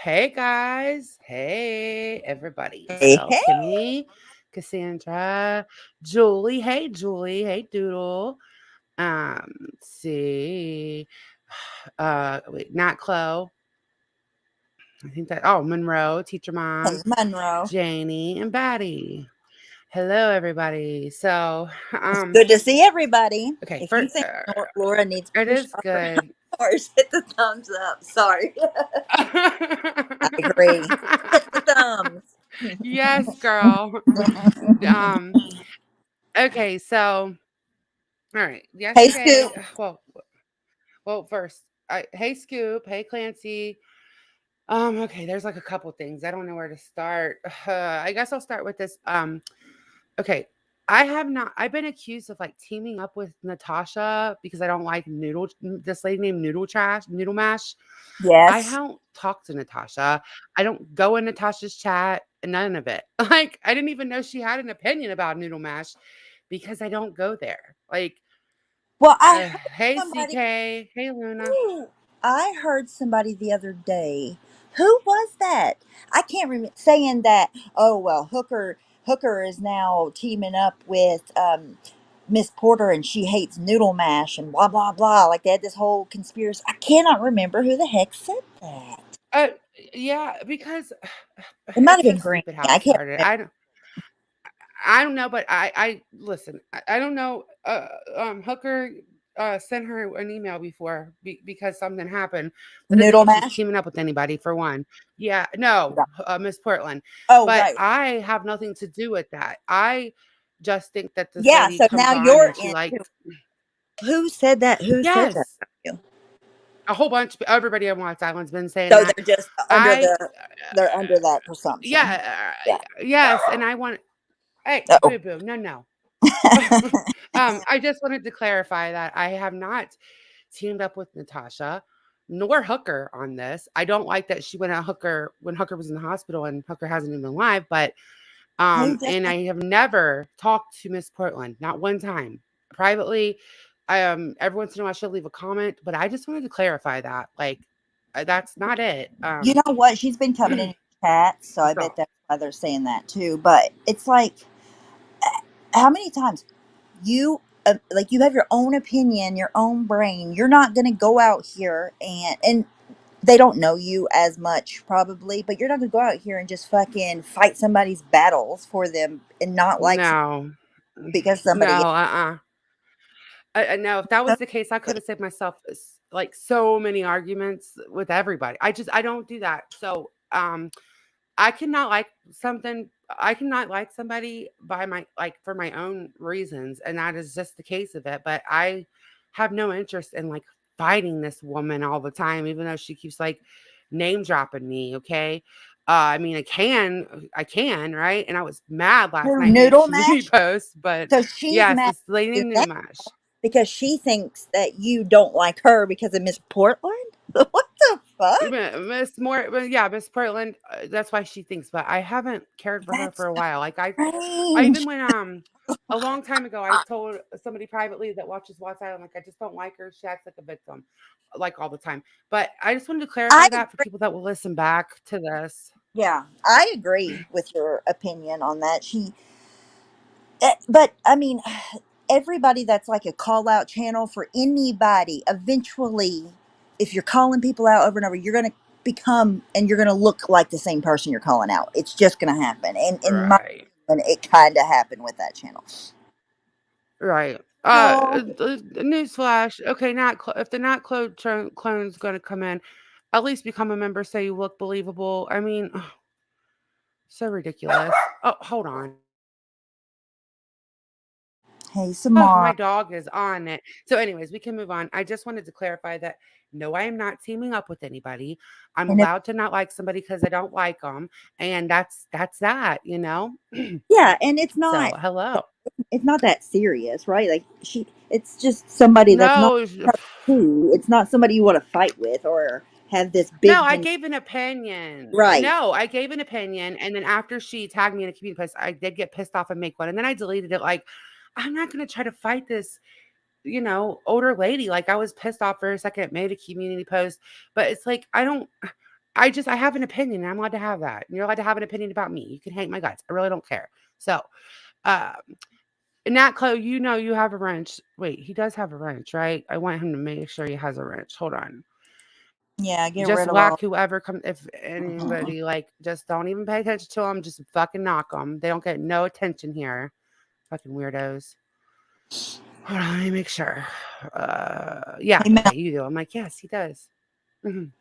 Hey guys. Hey everybody. Hey, So hey. Kimmy, Cassandra, Julie. Hey Julie. Hey Doodle. Let's see. Wait, not Chloe. I think that Monroe, teacher Hey, mom, Monroe. Janie, and Batty. Hello everybody. So It's good to see everybody. okay, If you for think Laura needs it push is up good. horse, hit the thumbs up. Sorry. I agree. Hit the thumbs. Yes, girl. Um okay, so all right. Hey, Scoop. Yesterday, first, hey Scoop, hey Clancy. Okay, there's like a couple things. I don't know where to start. I guess I'll start with this. Okay, I have not. I've been accused of like teaming up with Natasha because I don't like this lady named Noodle Mash. I Yes. don't talk to Natasha. I don't go in Natasha's chat. None of it. Like I didn't even know she had an opinion about Noodle Mash because I don't go there. Like Well, I heard Hey somebody. CK. Hey Luna. Ooh, I heard somebody the other day. Who was that? I can't remember saying that. Oh well, Hooker is now teaming up with Miss Porter, and she hates noodle mash and blah blah blah. Like they had this whole conspiracy. I cannot remember who the heck said that. Uh, yeah, because It might it's have so been Green. stupid how I it can't started. remember. I don't know, but I listen. I don't know. Hooker sent her an email before because something happened. That doesn't Noodle mean she's mash. teaming up with anybody. For one, yeah, no, Right. Miss Portland. Oh But right. I have nothing to do with that. I just think that this Yeah. lady So comes now on you're and she into. liked Who said that? Who said that? yes, a whole bunch. Everybody on Watch Island's been saying So that. they're just under I the. They're under that presumption. yeah, Yeah. yes, and I want. Hey, Oh. boo boo, no, no. I just wanted to clarify that I have not teamed up with Natasha nor Hooker on this. I don't like that she went at Hooker when Hooker was in the hospital and Hooker hasn't even been live, but Who just and I have never talked to Miss Portland, not one time. Privately, every once in a while she'll leave a comment, but I just wanted to clarify that. Like that's not it. you know what? She's been coming in chat, so I bet Girl. that's why they're saying that too. But it's like, how many times you like you have your own opinion, your own brain. You're not gonna go out here and they don't know you as much probably, but you're not gonna go out here and just fucking fight somebody's battles for them and not like No. because No, somebody. I know if that was the case, I could have saved myself like so many arguments with everybody. I don't do that. So I cannot like something. I cannot like somebody by my like for my own reasons, and that is just the case of it. But I have no interest in like fighting this woman all the time, even though she keeps like name dropping me. Okay. I mean, I can, right? And I was mad last Her night, made a noodle community mash. post, but So she's yes, mad this lady at named you Noodle Mash. because she thinks that you don't like her because of Miss Portland. What the fuck? Miss Portland. That's why she thinks, but I haven't cared for her That's for a while. Like I even strange. when a long time ago, I told somebody privately that watches Watch Island, like I just don't like her. She acts like a victim, like all the time. But I just wanted to I clarify that for agree. people that will listen back to this. Yeah, I agree with your opinion on that. But I mean, everybody that's like a call out channel for anybody, eventually, if you're calling people out over and over, you're gonna become and you're gonna look like the same person you're calling out. It's just gonna happen. And in my Right. opinion, it kind of happened with that channel. Right. So Newsflash. Okay, if the not clone's going to come in, at least become a member. Say you look believable. I mean, so ridiculous. Oh, hold on. hey, Oh, my Samara. dog is on it. So, anyways, we can move on. I just wanted to clarify that no, I am not teaming up with anybody. I'm And if allowed to not like somebody because I don't like them, and that's that. You know. yeah, and So, hello. it's not that serious, right? Like it's just somebody that's not No, who. It's not somebody you want to fight with or have this no, big I thing. gave an opinion. Right. No, I gave an opinion, and then after she tagged me in a community post, I did get pissed off and make one, and then I deleted it. Like, I'm not gonna try to fight this older lady. Like I was pissed off for a second, made a community post, but it's like I don't. I have an opinion. And I'm allowed to have that. You're allowed to have an opinion about me. You can hate my guts. I really don't care. So, uh, Nat Chloe, you know you have a wrench. Wait, he does have a wrench, right? I want him to make sure he has a wrench. Hold on. Yeah, get Just rid of all. whack whoever comes. If Mhm. anybody like, just don't even pay attention to them. Just fucking knock them. They don't get no attention here. Fucking weirdos. Hold on, let me make sure. Yeah, Hey, okay, you do. I'm like, yes, he does. Mhm.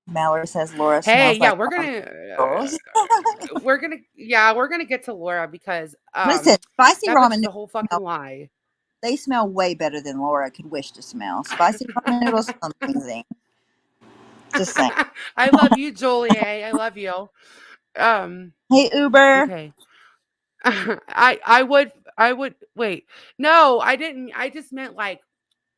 Mallory says Laura Hey, smells yeah, like girls. we're gonna get to Laura because Listen, spicy that bitch ramen is a noodles whole fucking smell. lie. They smell way better than Laura could wish to smell. Spicy ramen noodles smell amazing. Just saying. I love you, Jolie. I love you. Um, Hey Uber. okay. I would wait. No, I didn't. I just meant like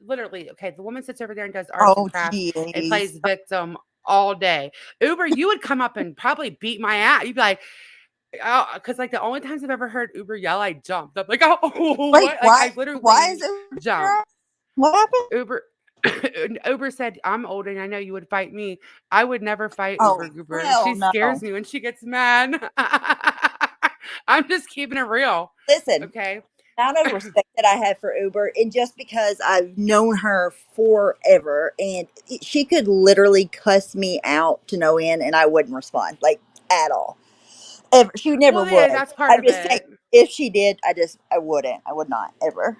literally. Okay, the woman sits over there and does arts and Oh crafts and jeez. plays victim all day. Uber, you would come up and probably beat my ass. You'd be like, oh, because like the only times I've ever heard Uber yell, I jumped. I'm like, oh, Wait, what? Like why? I Why is literally Uber? jumped. What happened? Uber Uber said, "I'm old and I know you would fight me. I would never fight Oh Uber. She hell scares no. me when she gets mad." I'm just keeping it real. Listen, Okay. amount of respect that I have for Uber, and just because I've known her forever, and she could literally cuss me out to no end, and I wouldn't respond like at all. Ever, she never Well, yeah, would. that's part I'm of just saying, it. if she did, I wouldn't. I would not ever.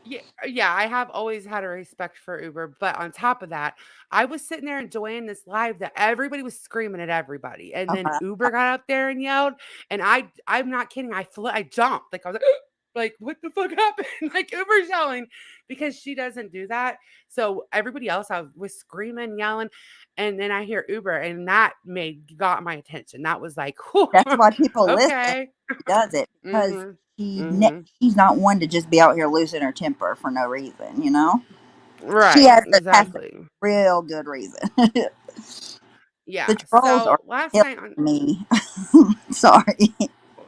Yeah, yeah, I have always had a respect for Uber, but on top of that, I was sitting there enjoying this live that everybody was screaming at everybody, and then Uh-huh. Uber got up there and yelled, and I'm not kidding, I jumped, like I was like, like what the fuck happened? Like Uber's yelling because she doesn't do that. So everybody else I was screaming, yelling, and then I hear Uber, and that made got my attention. That was like, whew, That's why people listen. okay. She does it because Mm-hmm. Mm-hmm. she's not one to just be out here losing her temper for no reason. You know, she Right, has a exactly. real good reason. Yeah. The trolls are So last killing night on me. Sorry.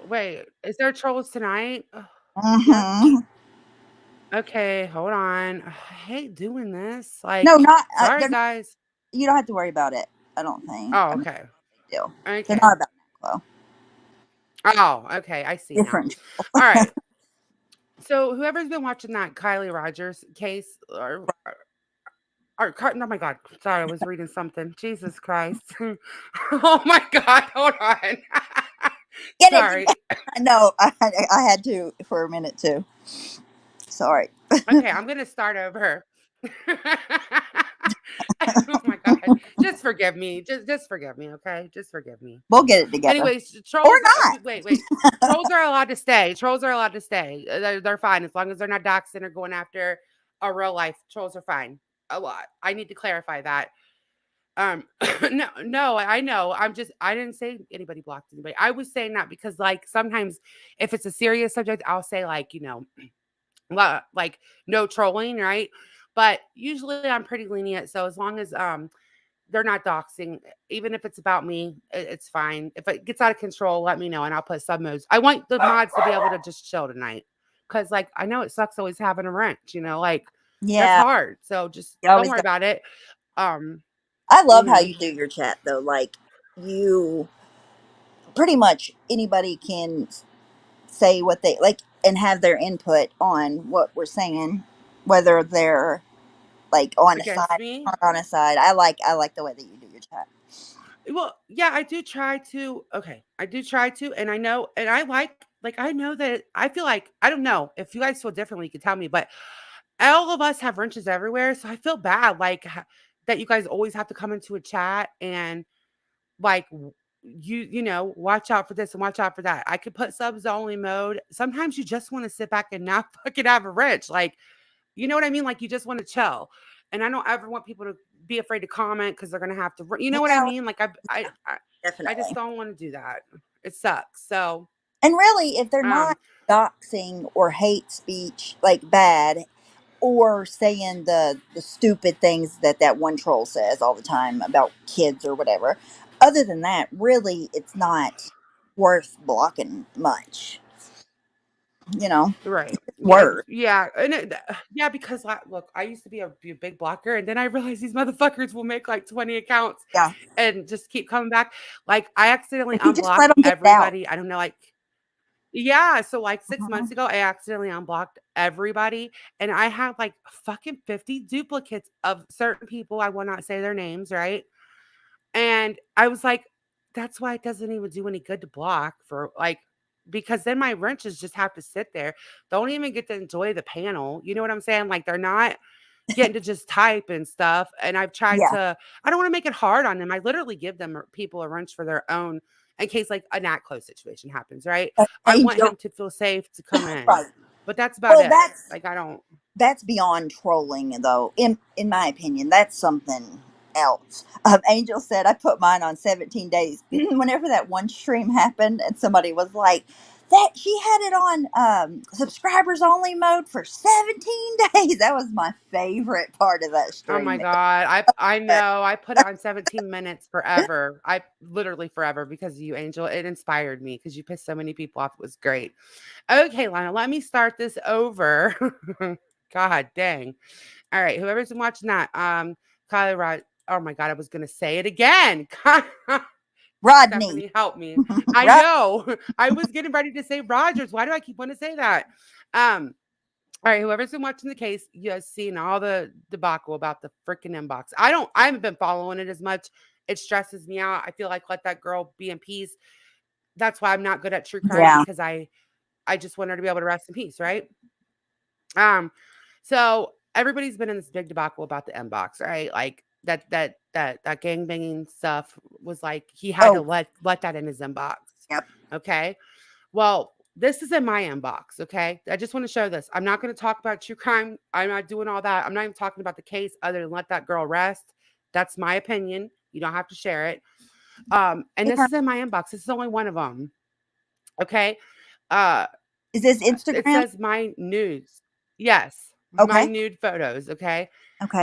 wait, is there trolls tonight? Ugh, yeah. Hmm. Okay, hold on. Ugh, I hate doing this. No, Like, not sorry they're. guys. You don't have to worry about it. I don't think. Oh, I mean, okay. deal. They're Okay. not about Nicola. Oh, okay. I see now. Different. All right. So whoever's been watching that Kylie Rogers case or no my God. Sorry, I was reading something. Jesus Christ. Oh my God. Hold on. Get it together. Sorry. No, I had to for a minute too. Sorry. Okay, I'm gonna start over. Oh my God. Just forgive me. Just forgive me, okay? Just forgive me. We'll get it together. Anyways, Or trolls are not. wait. Trolls are allowed to stay. Trolls are allowed to stay. They're fine as long as they're not doxing or going after a real life. Trolls are fine. A lot. I need to clarify that. no, I know. I didn't say anybody blocked anybody. I was saying that because like sometimes if it's a serious subject, I'll say like, like no trolling, right? But usually I'm pretty lenient. So as long as they're not doxing, even if it's about me, it's fine. If it gets out of control, let me know and I'll put sub modes. I want the mods to be able to just chill tonight. Cause like I know it sucks always having a wrench, like that's Yeah, hard. So just you don't always worry got. about it. Um I love how mhm. you do your chat though. Like you, pretty much anybody can say what they like and have their input on what we're saying, whether they're like on a Against side, me. not on a side. I like the way that you do your chat. Well, yeah, I do try to. Okay, I do try to, and I know, and I like, I know that I feel like I don't know if you guys feel differently. You can tell me, but all of us have wrenches everywhere, so I feel bad, like that you guys always have to come into a chat and like watch out for this and watch out for that. I could put subs only mode. Sometimes you just want to sit back and not fucking have a wrench, like you know what I mean? Like you just want to chill. And I don't ever want people to be afraid to comment because they're gonna have to. You know what I Yeah, mean? Like I just definitely. don't want to do that. It sucks. So And really, if they're um, not doxing or hate speech like bad, or saying the stupid things that that one troll says all the time about kids or whatever, other than that, really, it's not worth blocking much. You know, Right. word. Yeah. And yeah, because look, I used to be a big blocker, and then I realized these motherfuckers will make like 20 accounts Yeah. and just keep coming back. Like I accidentally If you just let unblocked them get it out. everybody. I don't know, like yeah, so like 6 months Mhm. ago, I accidentally unblocked everybody, and I had like fucking 50 duplicates of certain people. I will not say their names, right? And I was like, that's why it doesn't even do any good to block for like because then my wrenches just have to sit there. Don't even get to enjoy the panel. You know what I'm saying? Like they're not getting to just type and stuff. And I've tried Yeah. to, I don't want to make it hard on them. I literally give them people a wrench for their own in case like a not close situation happens, right? I want Angel. him to feel safe to come in, Right. but that's about Well, it. Like I don't. that's beyond trolling, though. In my opinion, that's something else. Angel said I put mine on 17 days. Whenever that one stream happened, and somebody was like, "That she had it on subscribers only mode for 17 days." That was my favorite part of that Oh my stream. god. I know. I put it on 17 minutes forever. I literally forever because of you, Angel. It inspired me because you pissed so many people off. It was great. Okay, Lana, let me start this over. God dang. All right, whoever's been watching that, Kylie Rod. Oh my god, I was gonna say it again. Rodney, Stephanie, help me. I right? know. I was getting ready to say Rogers. Why do I keep wanting to say that? Um, all right, whoever's been watching the case, you have seen all the debacle about the freaking inbox. I haven't been following it as much. It stresses me out. I feel like let that girl be in peace. That's why I'm not good at true crime Yeah. because I just want her to be able to rest in peace, right? Um, so everybody's been in this big debacle about the inbox, right? Like that gang banging stuff was like he had to Oh, let that in his inbox. yep. Okay. Well, this is in my inbox. Okay. I just want to show this. I'm not going to talk about true crime. I'm not doing all that. I'm not even talking about the case other than let that girl rest. That's my opinion. You don't have to share it. And this is in my inbox. This is only one of them. Okay. Uh, Is this it Instagram? says my news. Yes. My Okay. nude photos. Okay.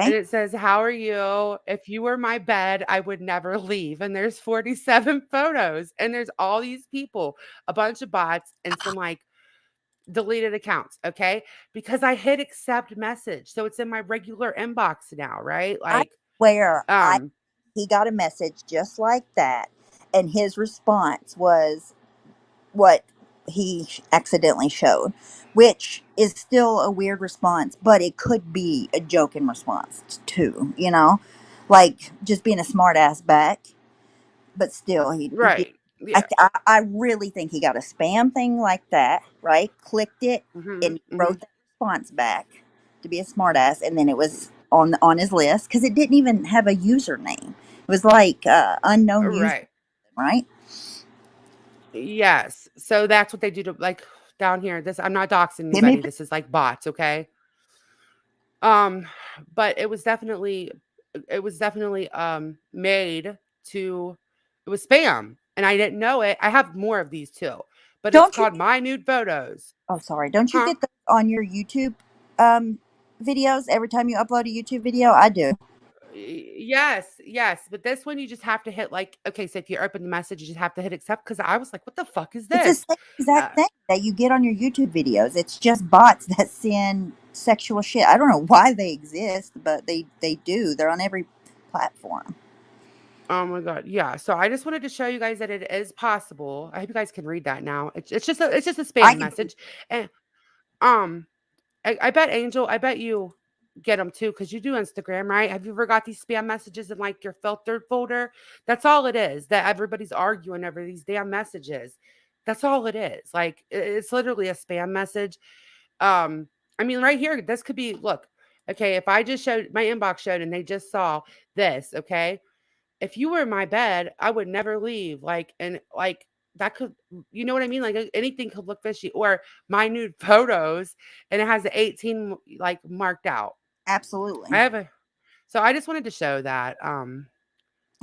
And Okay. it says, how are you? If you were my bed, I would never leave. And there's 47 photos. And there's all these people, a bunch of bots, and some like deleted accounts, okay? Because I hit accept message. So it's in my regular inbox now, right? I Like, swear, I um, he got a message just like that, and his response was what he accidentally showed, which is still a weird response, but it could be a joke in response too, like just being a smart ass back. But still, he did. right. Yeah. I really think he got a spam thing like that, right? Clicked it Mm-hmm. and Mm-hmm. wrote the response back to be a smartass, and then it was on his list because it didn't even have a username. It was like unknown user, Right. right? Yes. So that's what they do to like down here. This I'm not doxing Give me anybody. This is like bots, okay? Um, but it was definitely made to it was spam and I didn't know it. I have more of these too, but it's don't you called My Nude Photos. Oh, sorry. Don't you Huh? get those on your YouTube um, videos every time you upload a YouTube video? I do. Yes, yes. But this one you just have to hit like okay, so if you open the message, you just have to hit accept because I was like, what the fuck is It's the this? same exact Uh, thing that you get on your YouTube videos. It's just bots that send sexual shit. I don't know why they exist, but they do. They're on every platform. oh my god, yeah. So I just wanted to show you guys that it is possible. I hope you guys can read that now. It's just a I spam can message. And um I bet Angel, I bet you get them too because you do Instagram, right? Have you ever got these spam messages in like your filtered folder? That's all it is. That everybody's arguing over these damn messages. That's all it is. Like it's literally a spam message. Um, I mean, right here, this could be. Look, okay. If I just showed my inbox showed and they just saw this, okay. If you were in my bed, I would never leave. Like and like that could, you know what I mean? Like anything could look fishy or my nude photos and it has the 18 like marked out. I absolutely. have a so I just wanted to show that.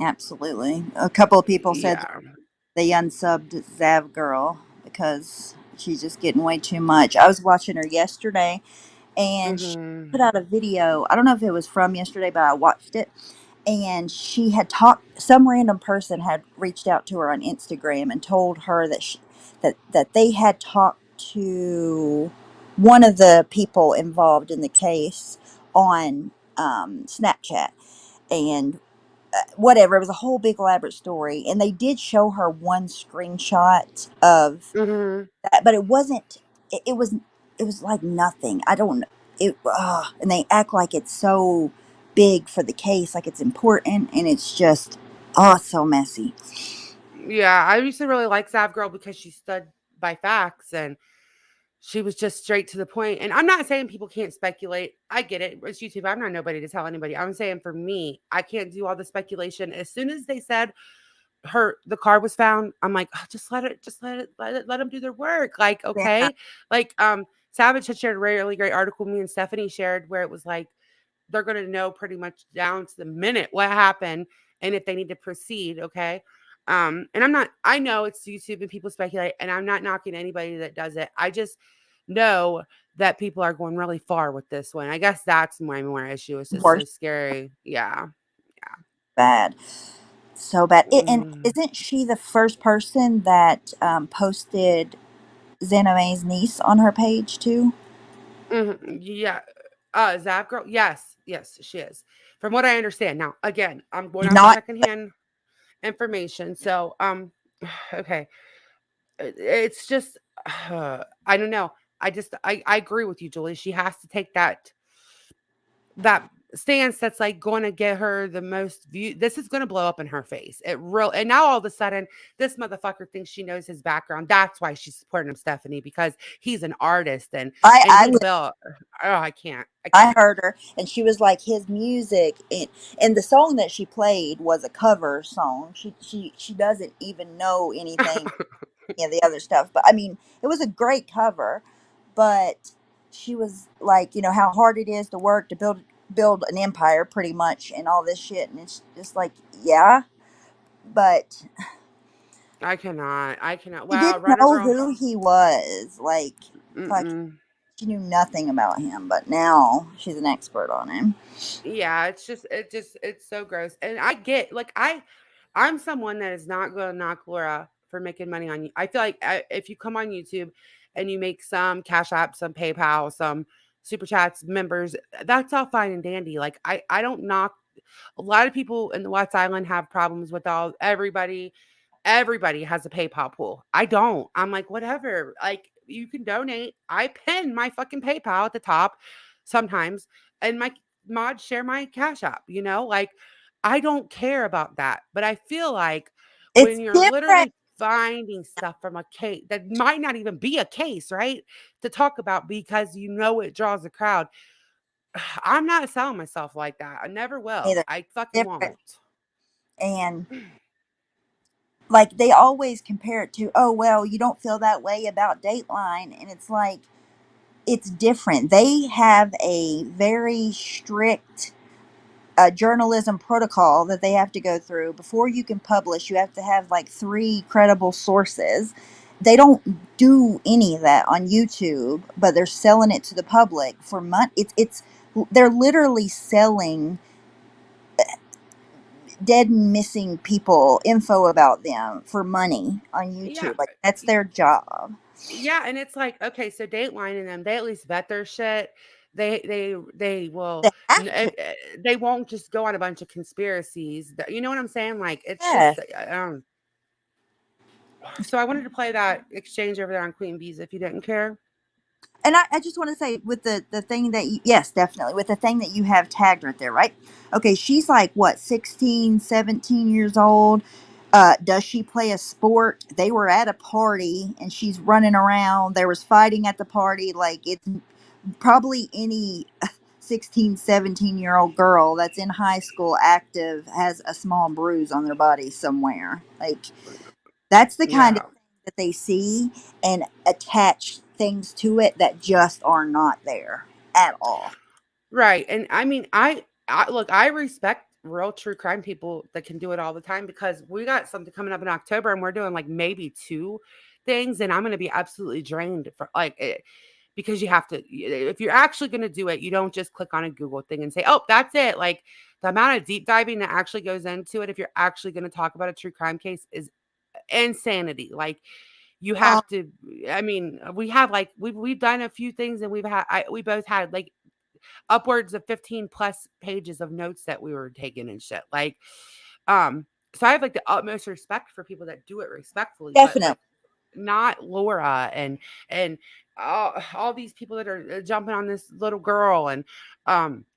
Absolutely. A couple of people said Yeah. they unsubbed Zav girl because she's just getting way too much. I was watching her yesterday and she Hmm. put out a video. I don't know if it was from yesterday, but I watched it. And she had talked. Some random person had reached out to her on Instagram and told her that that they had talked to one of the people involved in the case on Snapchat, and whatever. It was a whole big elaborate story, and they did show her one screenshot of Hmm. that, but it wasn't. It was. It was like nothing. I don't. It. And they act like it's so big for the case, like it's important, and it's just so messy. Yeah, I used to really like Sav Girl because she stood by facts and she was just straight to the point. And I'm not saying people can't speculate. I get it. It's YouTube. I'm not nobody to tell anybody. I'm saying for me, I can't do all the speculation. As soon as they said the car was found, I'm like, oh, let them do their work. Like, Yeah. okay. Like, Savage had shared a really great article me and Stephanie shared where it was like they're gonna know pretty much down to the minute what happened and if they need to proceed. Okay. And I know it's YouTube and people speculate, and I'm not knocking anybody that does it. I just know that people are going really far with this one. I guess that's my more issue. It's just so Worse. scary. Yeah. Bad. So bad. And Mm. isn't she the first person that posted Xaname's niece on her page too? Mhm, yeah. Zap Girl? Yes, yes, she is. From what I understand. Now, again, I'm going off of Not. secondhand information. So, okay. It's just, I don't know. I agree with you, Julie. She has to take that stance that's like going to get her the most view. This is going to blow up in her face. And now all of a sudden, this motherfucker thinks she knows his background. That's why she's supporting him, Stephanie, because he's an artist I and I he built. Oh, I I can't. heard her, and she was like, his music, and the song that she played was a cover song. She doesn't even know anything, any of the other stuff. But I mean, it was a great cover. But she was like, how hard it is to work to build an empire, pretty much, and all this shit. And it's just like, yeah, but I cannot. she Wow, didn't Runner know Girl. who he was. Like, fuck, Mm-mm. she knew nothing about him. But now she's an expert on him. Yeah, it's so gross. And I get like I'm someone that is not going to knock Laura for making money on you. I feel like if you come on YouTube and you make some Cash App, some PayPal, some super chats, members, that's all fine and dandy. Like I don't knock. A lot of people in the Watts Island have problems with all everybody. Everybody has a PayPal pool. I don't. I'm like, whatever. Like, you can donate. I pin my fucking PayPal at the top sometimes, and my mods share my Cash App, Like, I don't care about that. But I feel like when It's you're different. literally finding stuff from a case that might not even be a case, right? To talk about because it draws a crowd. I'm not selling myself like that. I never will. Either. I fucking Different. won't. And like they always compare it to, oh well, you don't feel that way about Dateline, and it's like it's different. They have a very strict journalism protocol that they have to go through before you can publish. You have to have like three credible sources. They don't do any of that on YouTube, but they're selling it to the public for money. It's they're literally selling dead and missing people info about them for money on Yeah. YouTube. Like that's their job. Yeah, and it's like, okay, so Dateline and them, they at least vet their shit. They will They have to. they won't just go on a bunch of conspiracies. You know what I'm saying? Like it's Yeah. just so I wanted to play that exchange over there on Queen Bees if you didn't care. And I just want to say with the thing that yes, definitely. With the thing that you have tagged right there, right? Okay, she's like what, 16, 17 years old. Does she play a sport? They were at a party and she's running around. There was fighting at the party. Like it's probably any 16, 17-year old girl that's in high school active has a small bruise on their body somewhere. Like that's the kind of Yeah. thing that they see and attach things to it that just are not there at all. Right. And I mean, I look, I respect real true crime people that can do it all the time because we got something coming up in October and we're doing like maybe two things and I'm going to be absolutely drained for like it because you have to if you're actually going to do it, you don't just click on a Google thing and say, "Oh, that's it." Like the amount of deep diving that actually goes into it if you're actually going to talk about a true crime case is insanity. Like You have to. I mean, we have like we've done a few things, and we both had like upwards of 15 plus pages of notes that we were taking and shit. Like, so I have like the utmost respect for people that do it respectfully, but Definitely. like not Laura and all these people that are jumping on this little girl and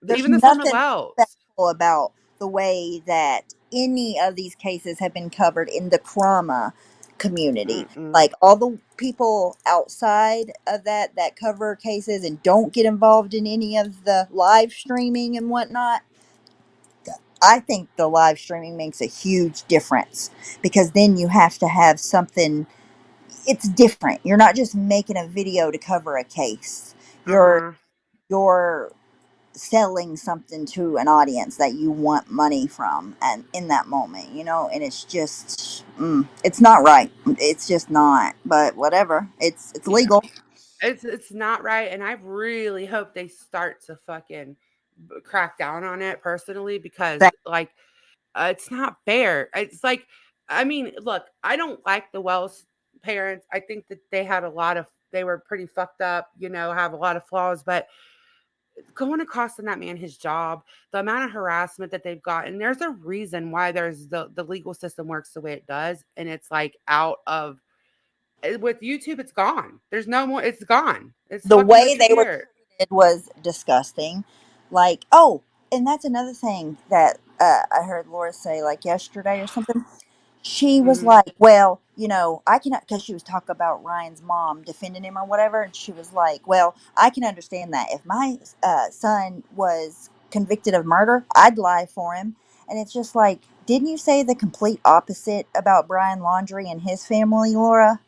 There's even the Summer nothing Wells. respectful about the way that any of these cases have been covered in the trauma community. Mm-mm. Like all the people outside of that cover cases and don't get involved in any of the live streaming and whatnot. I think the live streaming makes a huge difference because then you have to have something, it's different. You're not just making a video to cover a case. You're Uh-huh. you're selling something to an audience that you want money from and in that moment, and it's just it's not right. It's just not. But whatever. It's Yeah. legal. It's not right, and I really hope they start to fucking crack down on it personally because like it's not fair. It's like I mean, look, I don't like the Wells parents. I think that they were pretty fucked up, have a lot of flaws, but going to costing that man his job, the amount of harassment that they've gotten, there's a reason why there's the legal system works the way it does, and it's like out of with YouTube, it's gone. There's no more. It's gone. It's The fucking way they were disappeared. treated was disgusting. Like, oh, and that's another thing that I heard Laura say like yesterday or something. She was Hmm. like, well, I cannot, because she was talking about Ryan's mom defending him or whatever. And she was like, well, I can understand that. If my son was convicted of murder, I'd lie for him. And it's just like, didn't you say the complete opposite about Brian Laundrie and his family, Laura?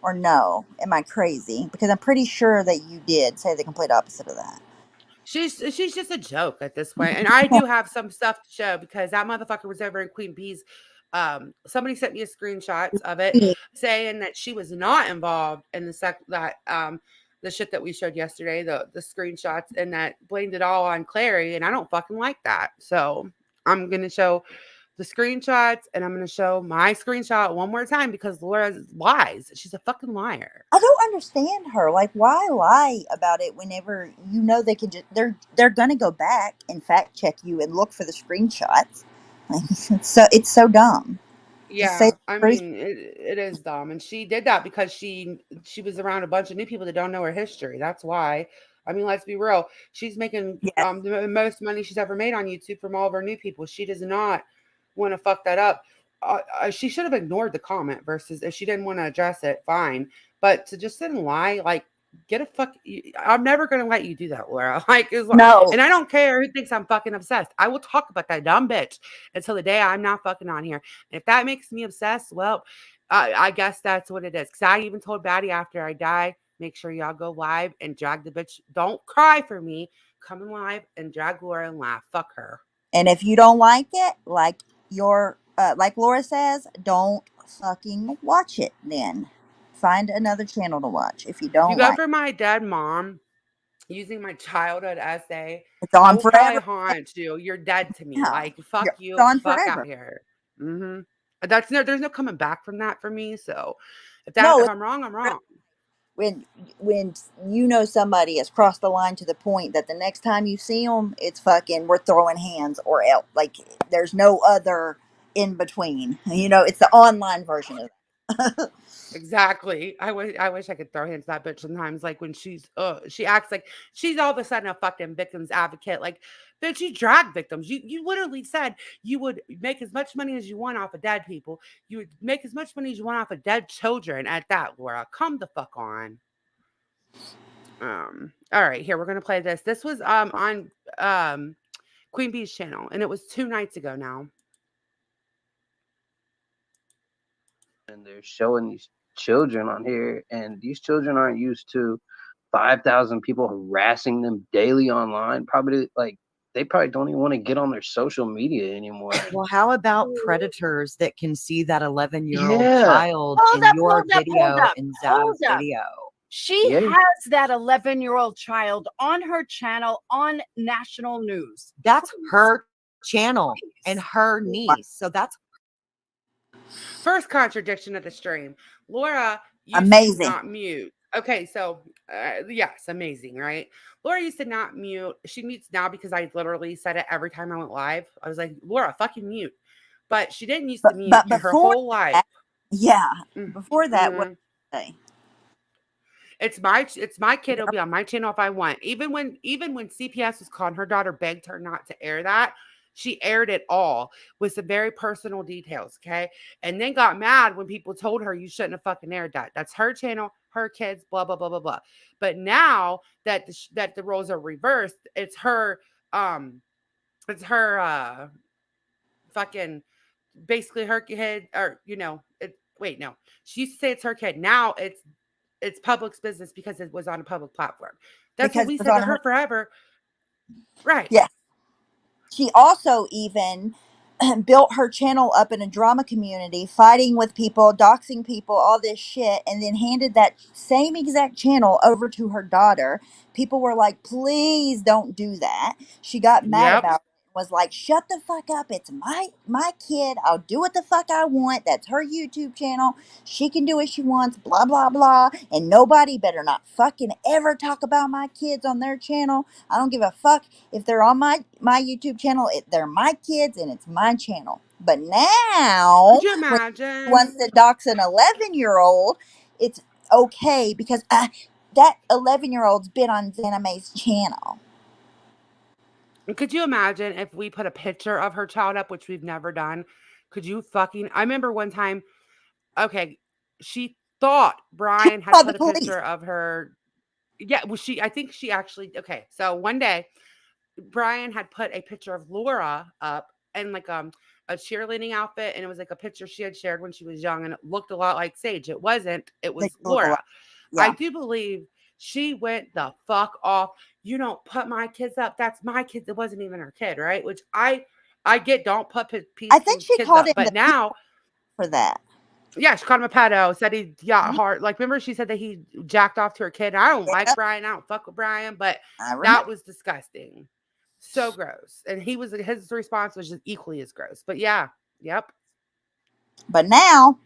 Or no? Am I crazy? Because I'm pretty sure that you did say the complete opposite of that. She's just a joke at this point. And I do have some stuff to show because that motherfucker was over in Queen Bee's. Somebody sent me a screenshots of it saying that she was not involved in the shit that we showed yesterday, the screenshots, and that blamed it all on Clary. And I don't fucking like that. So I'm gonna show the screenshots and I'm gonna show my screenshot one more time because Laura lies. She's a fucking liar. I don't understand her. Like, why lie about it whenever you know they can just they're gonna go back and fact check you and look for the screenshots. Like, it's so dumb. Just say Yeah, the I truth. mean it is dumb, and she did that because she was around a bunch of new people that don't know her history. That's why. I mean, let's be real. She's making Yes. the most money she's ever made on YouTube from all of her new people. She does not want to fuck that up. She should have ignored the comment versus if she didn't want to address it, fine. But to just sit and lie, like get a fuck. I'm never gonna let you do that, Laura. Like, No. and I don't care who thinks I'm fucking obsessed. I will talk about that dumb bitch until the day I'm not fucking on here. If that makes me obsessed, well, I guess that's what it is. Because I even told Batty after I die, make sure y'all go live and drag the bitch. Don't cry for me. Come in live and drag Laura and laugh. Fuck her. And if you don't like it, like Laura says, don't fucking watch it. Then find another channel to watch if you You don't go like. for my dead mom using my childhood essay. It's I on will probably forever. haunt you. You're dead to me. Yeah, Like fuck it's you. on Fuck out forever. here. Hmm. There's no coming back from that for me. So No, if I'm wrong, I'm wrong. when somebody has crossed the line to the point that the next time you see them, it's fucking we're throwing hands or else. Like there's no other in between. It's the online version of that. Exactly. I wish I could throw hands at that bitch sometimes. Like when she acts like she's all of a sudden a fucking victims advocate. Like, bitch, you drag victims. You literally said you would make as much money as you want off of dead people. You would make as much money as you want off of dead children at that, Laura. Come the fuck on. All right, here we're gonna play this. This was on Queen Bee's channel, and it was 2 nights ago now. And they're showing these children on here, and these children aren't used to 5,000 people harassing them daily online. Probably they probably don't even want to get on their social media anymore. Well, how about predators that can see that 11-year-old Yeah. child Hold in up, your hold up, video hold up, and hold Zada's up. video? She Yeah. has that 11-year-old child on her channel on national news. That's her channel and Please. her niece. So that's First contradiction of the stream. Laura, used to Amazing. not mute. Okay, so yes, amazing, right? Laura used to not mute. She mutes now because I literally said it every time I went live. I was like, Laura, fucking mute. But she didn't used to mute But in her before whole life. that, yeah, Mm, before that, what mhm. did I say? It's my kid. It'll be on my channel if I want. Even when CPS was calling, her daughter begged her not to air that. She aired it all with some very personal details. Okay. And then got mad when people told her you shouldn't have fucking aired that. That's her channel, her kids, blah, blah, blah, blah, blah. But now that that the roles are reversed, um, it's her fucking basically her kid, or wait, no. She used to say it's her kid. Now it's public's business because it was on a public platform. That's what Because we it was said to on her her. forever. Right. Yeah. She also even built her channel up in a drama community, fighting with people, doxing people, all this shit, and then handed that same exact channel over to her daughter. People were like, please don't do that. She got mad Yep. about it. Was like, shut the fuck up. It's my kid. I'll do what the fuck I want. That's her YouTube channel. She can do what she wants, blah blah blah. And nobody better not fucking ever talk about my kids on their channel. I don't give a fuck if they're on my YouTube channel. They're my kids and it's my channel. But now Could you when she imagine? wants to dox an 11-year-old, it's okay because that 11-year-old's been on Xaname's channel. Could you imagine if we put a picture of her child up, which we've never done? Could you fucking? I remember one time. Okay, she thought She Brian had called the put a police. picture of her. Yeah, well, I think she actually. Okay, so one day Brian had put a picture of Laura up and like a cheerleading outfit, and it was like a picture she had shared when she was young, and it looked a lot like Sage. It wasn't. It They was look a lot. Laura. I Yeah. do believe she went the fuck off. You don't put my kids up. That's my kids. It wasn't even her kid, right? Which I get. Don't put I think people's she kids called up. him But the P now, for that. yeah, she called him a pedo. Said he got Mhm. hard. Like, remember she said that he jacked off to her kid. I don't like Yep, Brian. I don't fuck with Brian, but I that remember. was disgusting. So gross. And his response was just equally as gross. But yeah, yep. But now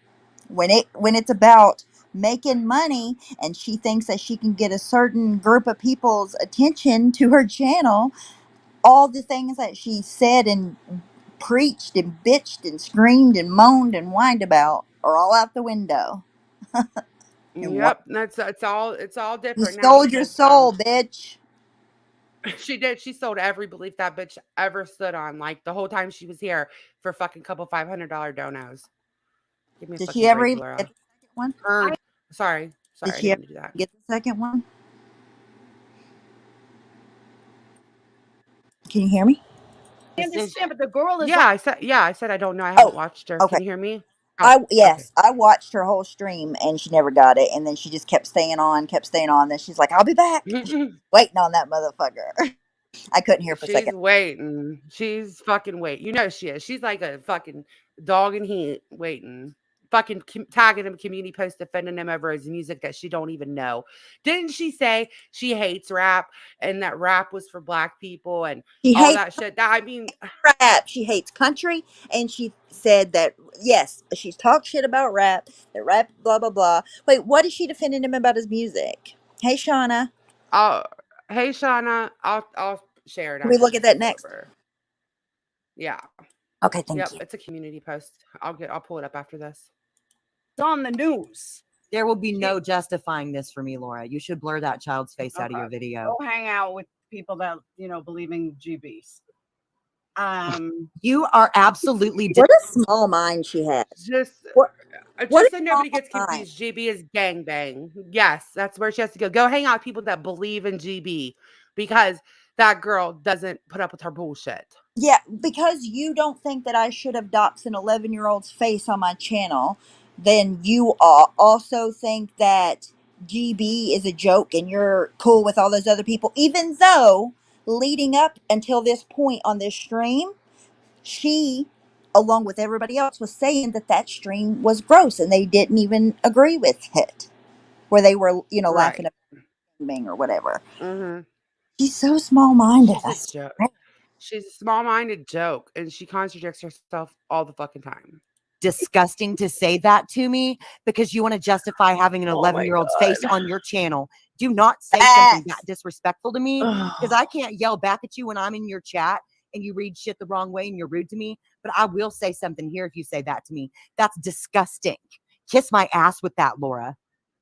when it's about making money and she thinks that she can get a certain group of people's attention to her channel, all the things that she said and preached and bitched and screamed and moaned and whined about are all out the window. And what Yep. That's it's all you different now sold your because soul, bitch. she did. She sold every belief that bitch ever stood on. Like the whole time she was here for fucking couple $500 donos. Give me a Did she fucking ever break, even Laura. get the second one? Or sorry, Did I she didn't ever mean to do that. get the second one? Can you hear me? I understand, but the girl is Yeah, I said I don't know. I haven't Oh, watched her. okay. Can you hear me? Oh, okay. I watched her whole stream and she never got it, and then she just kept staying on, kept staying on. Then she's like, "I'll be back." Waiting on that motherfucker. I couldn't hear for a She's second. waiting. She's fucking waiting. You know she is. She's like a fucking dog in heat waiting. Fucking tagging him, community post defending him over his music that she don't even know. Didn't she say she hates rap and that rap was for black people and She all hates that shit? That, I mean, rap. She hates country, and she said that yes, she's talked shit about rap. That rap, blah blah blah. Wait, what is she defending him about his music? Hey, Shauna, I'll hey Shauna, I'll share it can we after look at this that is next? over. Yeah. Okay, thank Yep, you. it's a community post. I'll pull it up after this. on the news. There will be no justifying this for me, Laura. You should blur that child's face out of your Okay. video. Go hang out with people that believe in GBs. You are absolutely What a small mind she has. Just What just a so nobody small gets mind. confused, GB is gangbang. Yes, that's where she has to go. Go hang out with people that believe in GB because that girl doesn't put up with her bullshit. Yeah, because you don't think that I should have doxed an 11-year-old's face on my channel, then you also think that GB is a joke and you're cool with all those other people, even though leading up until this point on this stream, she, along with everybody else, was saying that that stream was gross and they didn't even agree with it, where they were, laughing Right. at me or whatever. Mm-hmm. She's so small-minded. She's I a swear. joke. She's a small-minded joke, and she contradicts herself all the fucking time. disgusting to say that to me because you want to justify having an Oh my 11-year-old's God. face on your channel. Do not say something that Facts. disrespectful to me because Ugh. I can't yell back at you when I'm in your chat and you read shit the wrong way and you're rude to me. But I will say something here if you say that to me. That's disgusting. Kiss my ass with that, Laura.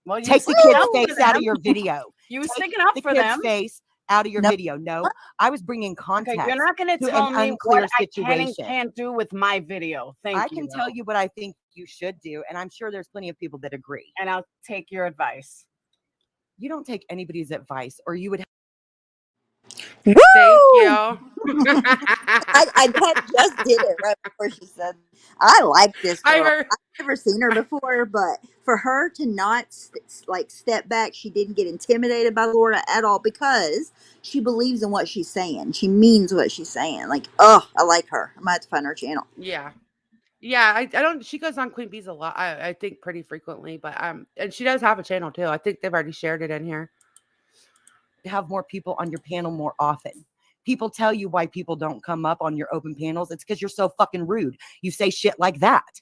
Well, you Take the sticking kid's up for face out of them. your video. You was Take sticking up the for kid's them. face out of your No. video. No, I was bringing Okay, context you're not going to to tell an me unclear what I can and situation. can't do with my video. Thank I you. can tell though. you what I think you should do, and I'm sure there's plenty of people that agree. And I'll take your advice. You don't take anybody's advice, or you would. Woo! Thank you. I just did it right before she said, I like this I girl. heard. I've never seen her before, but for her to not step back, she didn't get intimidated by Laura at all because she believes in what she's saying. She means what she's saying. Like, oh, I like her. I might have to find her channel. Yeah. Yeah, I don't. She goes on Queen Bees a lot. I think pretty frequently, but and she does have a channel too. I think they've already shared it in here. have more people on your panel more often. People tell you why people don't come up on your open panels. It's because you're so fucking rude. You say shit like that.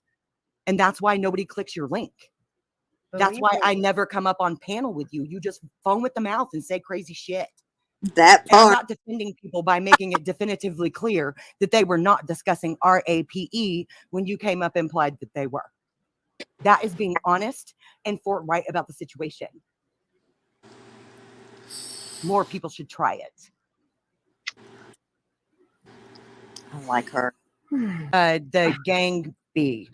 And that's why nobody clicks your link. That's Believe why me. I never come up on panel with you. You just foam at the mouth and say crazy shit. That And I'm part. not defending people by making it definitively clear that they were not discussing RAPE when you came up and implied that they were. That is being honest and forthright about the situation. More people should try it. I like her. The gang B.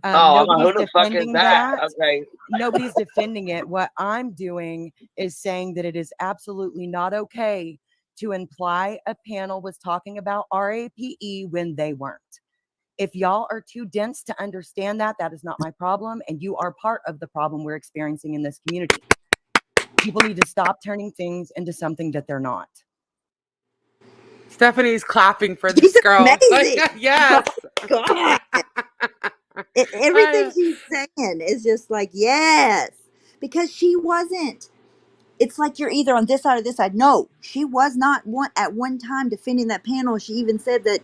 Oh, who Nobody's the fuck is defending that? that. Okay. Nobody's defending it. What I'm doing is saying that it is absolutely not okay to imply a panel was talking about RAPE when they weren't. If y'all are too dense to understand that, that is not my problem. And you are part of the problem we're experiencing in this community. People need to stop turning things into something that they're not. Stephanie's clapping for She's this girl. amazing. Yes. God. Everything she's saying is just like, yes. Because she wasn't. It's like you're either on this side or this side. No, she was not at one time defending that panel. She even said that,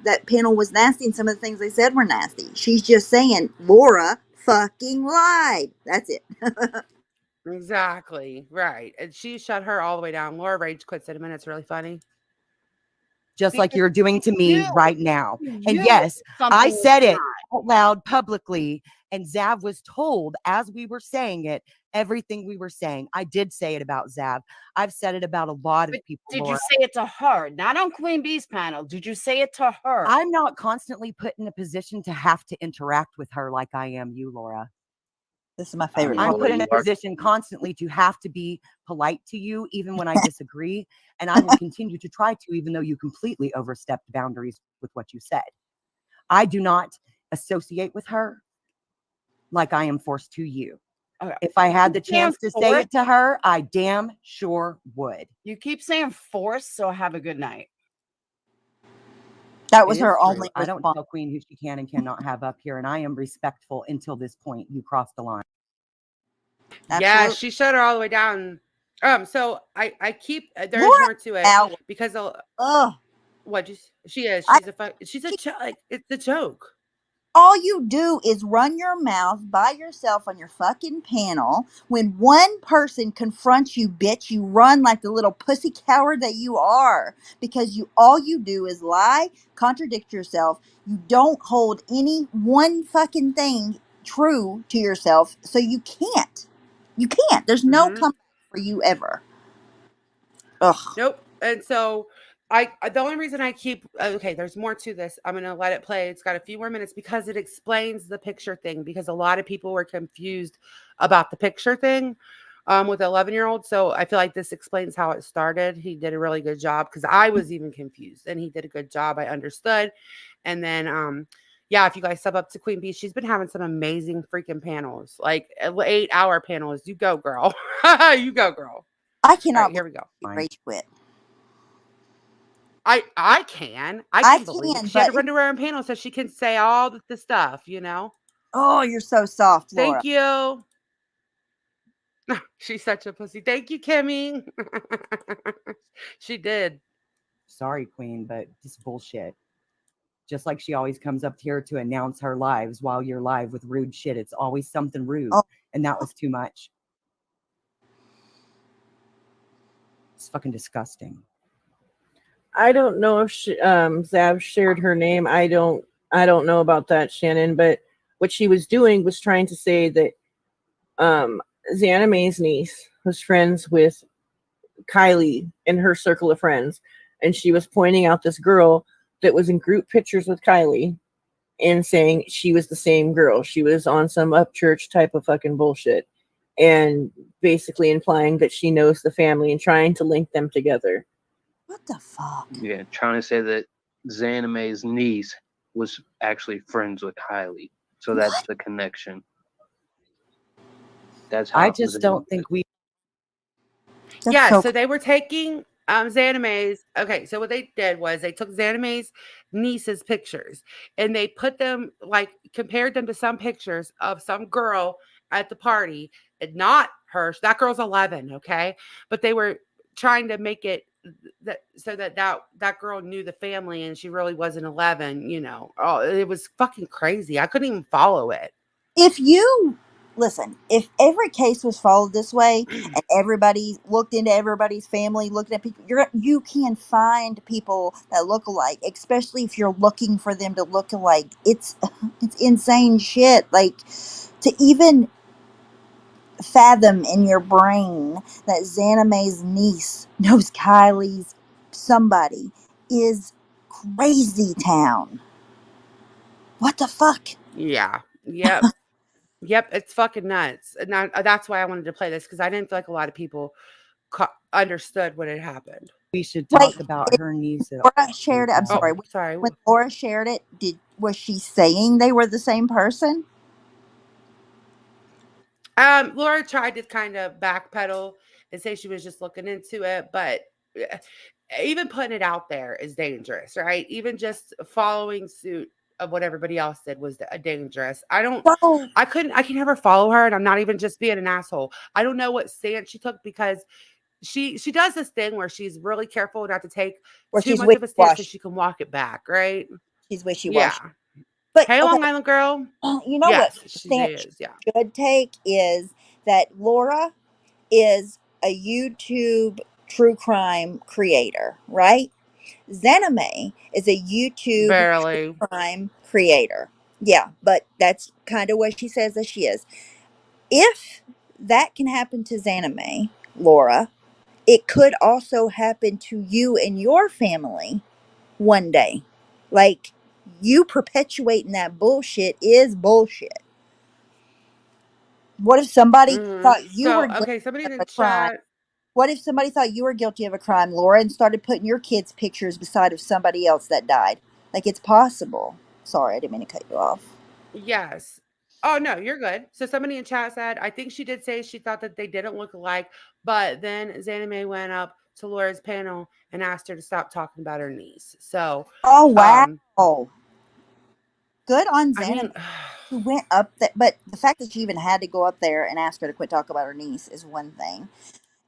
that panel was nasty and some of the things they said were nasty. She's just saying, Laura fucking lied. That's it. Exactly. Right. And she shut her all the way down. Laura rage quits in a minute. It's really funny. Just like Because you're doing to me you- right now. And you yes, I something said is it out loud publicly, and Zav was told as we were saying it, everything we were saying. I did say it about Zav. I've said it about a lot of But people. Did Laura. you say it to her? Not on Queen Bee's panel. Did you say it to her? I'm not constantly put in a position to have to interact with her like I am you, Laura. This is my favorite. I'm Oh, put in you a are- position constantly to have to be polite to you, even when I disagree. And I will continue to try to, even though you completely overstepped boundaries with what you said. I do not associate with her like I am forced to you. Okay. If I had the Keep saying chance to say forced. it to her, I damn sure would. You keep saying force, so have a good night. That It was is her true. only I don't response. tell Queen who she can and cannot have up here, and I am respectful until this point. You crossed the line. Yeah, Absolutely. she shut her all the way down. So I keep there's Laura more to it Allen. because Ugh. what she is. I- She's a like it's a joke. All you do is run your mouth by yourself on your fucking panel. When one person confronts you, bitch, you run like the little pussy coward that you are. Because all you do is lie, contradict yourself. You don't hold any one fucking thing true to yourself. So you can't. You can't. There's no Mhm. comeback for you ever. Ugh. Nope. And so the only reason I keep okay, there's more to this. I'm gonna let it play. It's got a few more minutes because it explains the picture thing because a lot of people were confused about the picture thing with the 11-year-old. So I feel like this explains how it started. He did a really good job because I was even confused and he did a good job. I understood. And then yeah, if you guys sub up to Queen Bee, she's been having some amazing freaking panels, like 8-hour panels. You go, girl. You go, girl. I All cannot right, here we go. believe rage quit. I can believe can, she had to but run to her own panel so she can say all the stuff, oh, you're so soft, Laura. Thank you. She's such a pussy. Thank you, Kimmy. She did. Sorry, Queen, but this is bullshit. Just like she always comes up here to announce her lives while you're live with rude shit. It's always something rude. Oh. And that was too much. It's fucking disgusting. I don't know if Zav shared her name. I don't know about that, Shannon, but what she was doing was trying to say that Xana May's niece was friends with Kylie in her circle of friends, and she was pointing out this girl that was in group pictures with Kylie and saying she was the same girl. She was on some up church type of fucking bullshit, and basically implying that she knows the family and trying to link them together. What the fuck? Yeah, trying to say that Xana May's niece was actually friends with Kylie. So that's the connection. That's how I it was just don't think we That's Yeah, so so they were taking Xana May's. Okay, so what they did was they took Xana May's niece's pictures and they put them, like, compared them to some pictures of some girl at the party, and not her. That girl's 11, okay, but they were trying to make it that so that girl knew the family and she really wasn't 11. You know, oh, it was fucking crazy. I couldn't even follow it. if you listen, if every case was followed this way and everybody looked into everybody's family, looking at people, you can find people that look alike, especially if you're looking for them to look alike. It's insane shit. Like, to even fathom in your brain that Xana May's niece knows Kylie's somebody is crazy town. What the fuck? Yeah. Yep. Yep. It's fucking nuts. And that's why I wanted to play this, because I didn't feel like a lot of people understood what had happened. should Wait, talk about her niece at all. Laura shared it. I'm Oh, sorry. sorry. When Laura shared it, was she saying they were the same person? Laura tried to kind of backpedal and say she was just looking into it, but even putting it out there is dangerous, right? Even just following suit of what everybody else did was dangerous. I can never follow her, and I'm not even just being an asshole. I don't know what stance she took, because she does this thing where she's really careful not to take Or too she's much of a stance so wishy-washy. she can walk it back, right? She's wishy-washy. Yeah. But Hey, okay, Long Island girl. you know Yes, what she stance is. Yeah. should take is that Laura is a YouTube true crime creator, right? Xana May is a YouTube Barely. crime creator. Yeah, but that's kind of what she says that she is. If that can happen to Xana May, Laura, it could also happen to you and your family one day. Like, you perpetuating that bullshit is bullshit. What if somebody thought you So, were guilty okay, somebody of in a the crime? chat. What if somebody thought you were guilty of a crime, Laura, and started putting your kids' pictures beside of somebody else that died? Like, it's possible. Sorry, I didn't mean to cut you off. Yes. Oh, no, you're good. So somebody in chat said, I think she did say she thought that they didn't look alike, but then Xana May went up to Laura's panel and asked her to stop talking about her niece. So, Oh, wow. um, Good on I Xana mean, May, who went up there. But the fact that she even had to go up there and ask her to quit talking about her niece is one thing.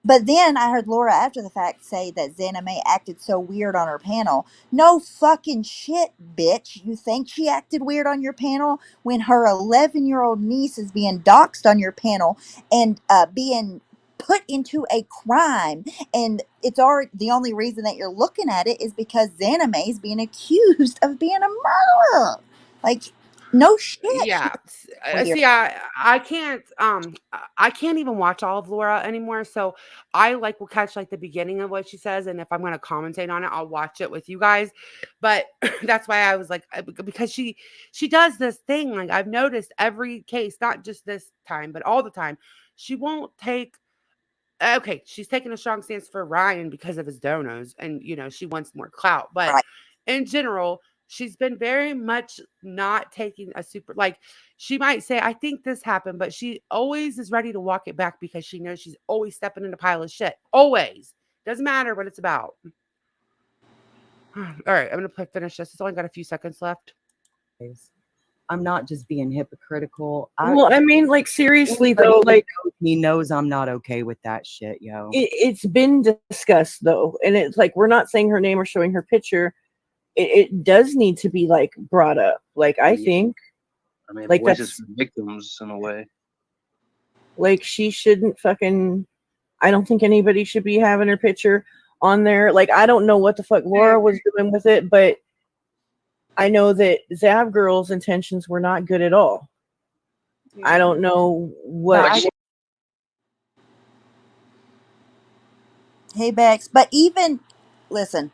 But then I heard Laura after the fact say that Xana May acted so weird on her panel. No fucking shit, bitch. You think she acted weird on your panel when her 11-year-old niece is being doxxed on your panel and being put into a crime, and it's already the only reason that you're looking at it is because Xana May is being accused of being a murderer. Like, no shit. yeah. Weird. See, I can't I can't even watch all of Laura anymore. So I will catch like the beginning of what she says, and if I'm gonna commentate on it, I'll watch it with you guys. But that's why I was like, because she does this thing. Like, I've noticed every case, not just this time, but all the time, she won't take. Okay, she's taking a strong stance for Ryan because of his donos, and she wants more clout. But Right. in general, she's been very much not taking a super, like, she might say, I think this happened, but she always is ready to walk it back because she knows she's always stepping in a pile of shit. Always. Doesn't matter what it's about. All right, I'm gonna finish this. It's only got a few seconds left. I'm not just being hypocritical. Well, I mean, like, seriously though, like, he knows I'm not okay with that shit, yo. it's been discussed though, and it's like, we're not saying her name or showing her picture, it does need to be like brought up. Like I Yeah. think I mean, like voices that's for victims in a way. like she shouldn't fucking. I don't think anybody should be having her picture on there. Like I don't know what the fuck Laura was doing with it, but I know that Zav Girl's intentions were not good at all. I don't know what. But Hey Bex, but even listen,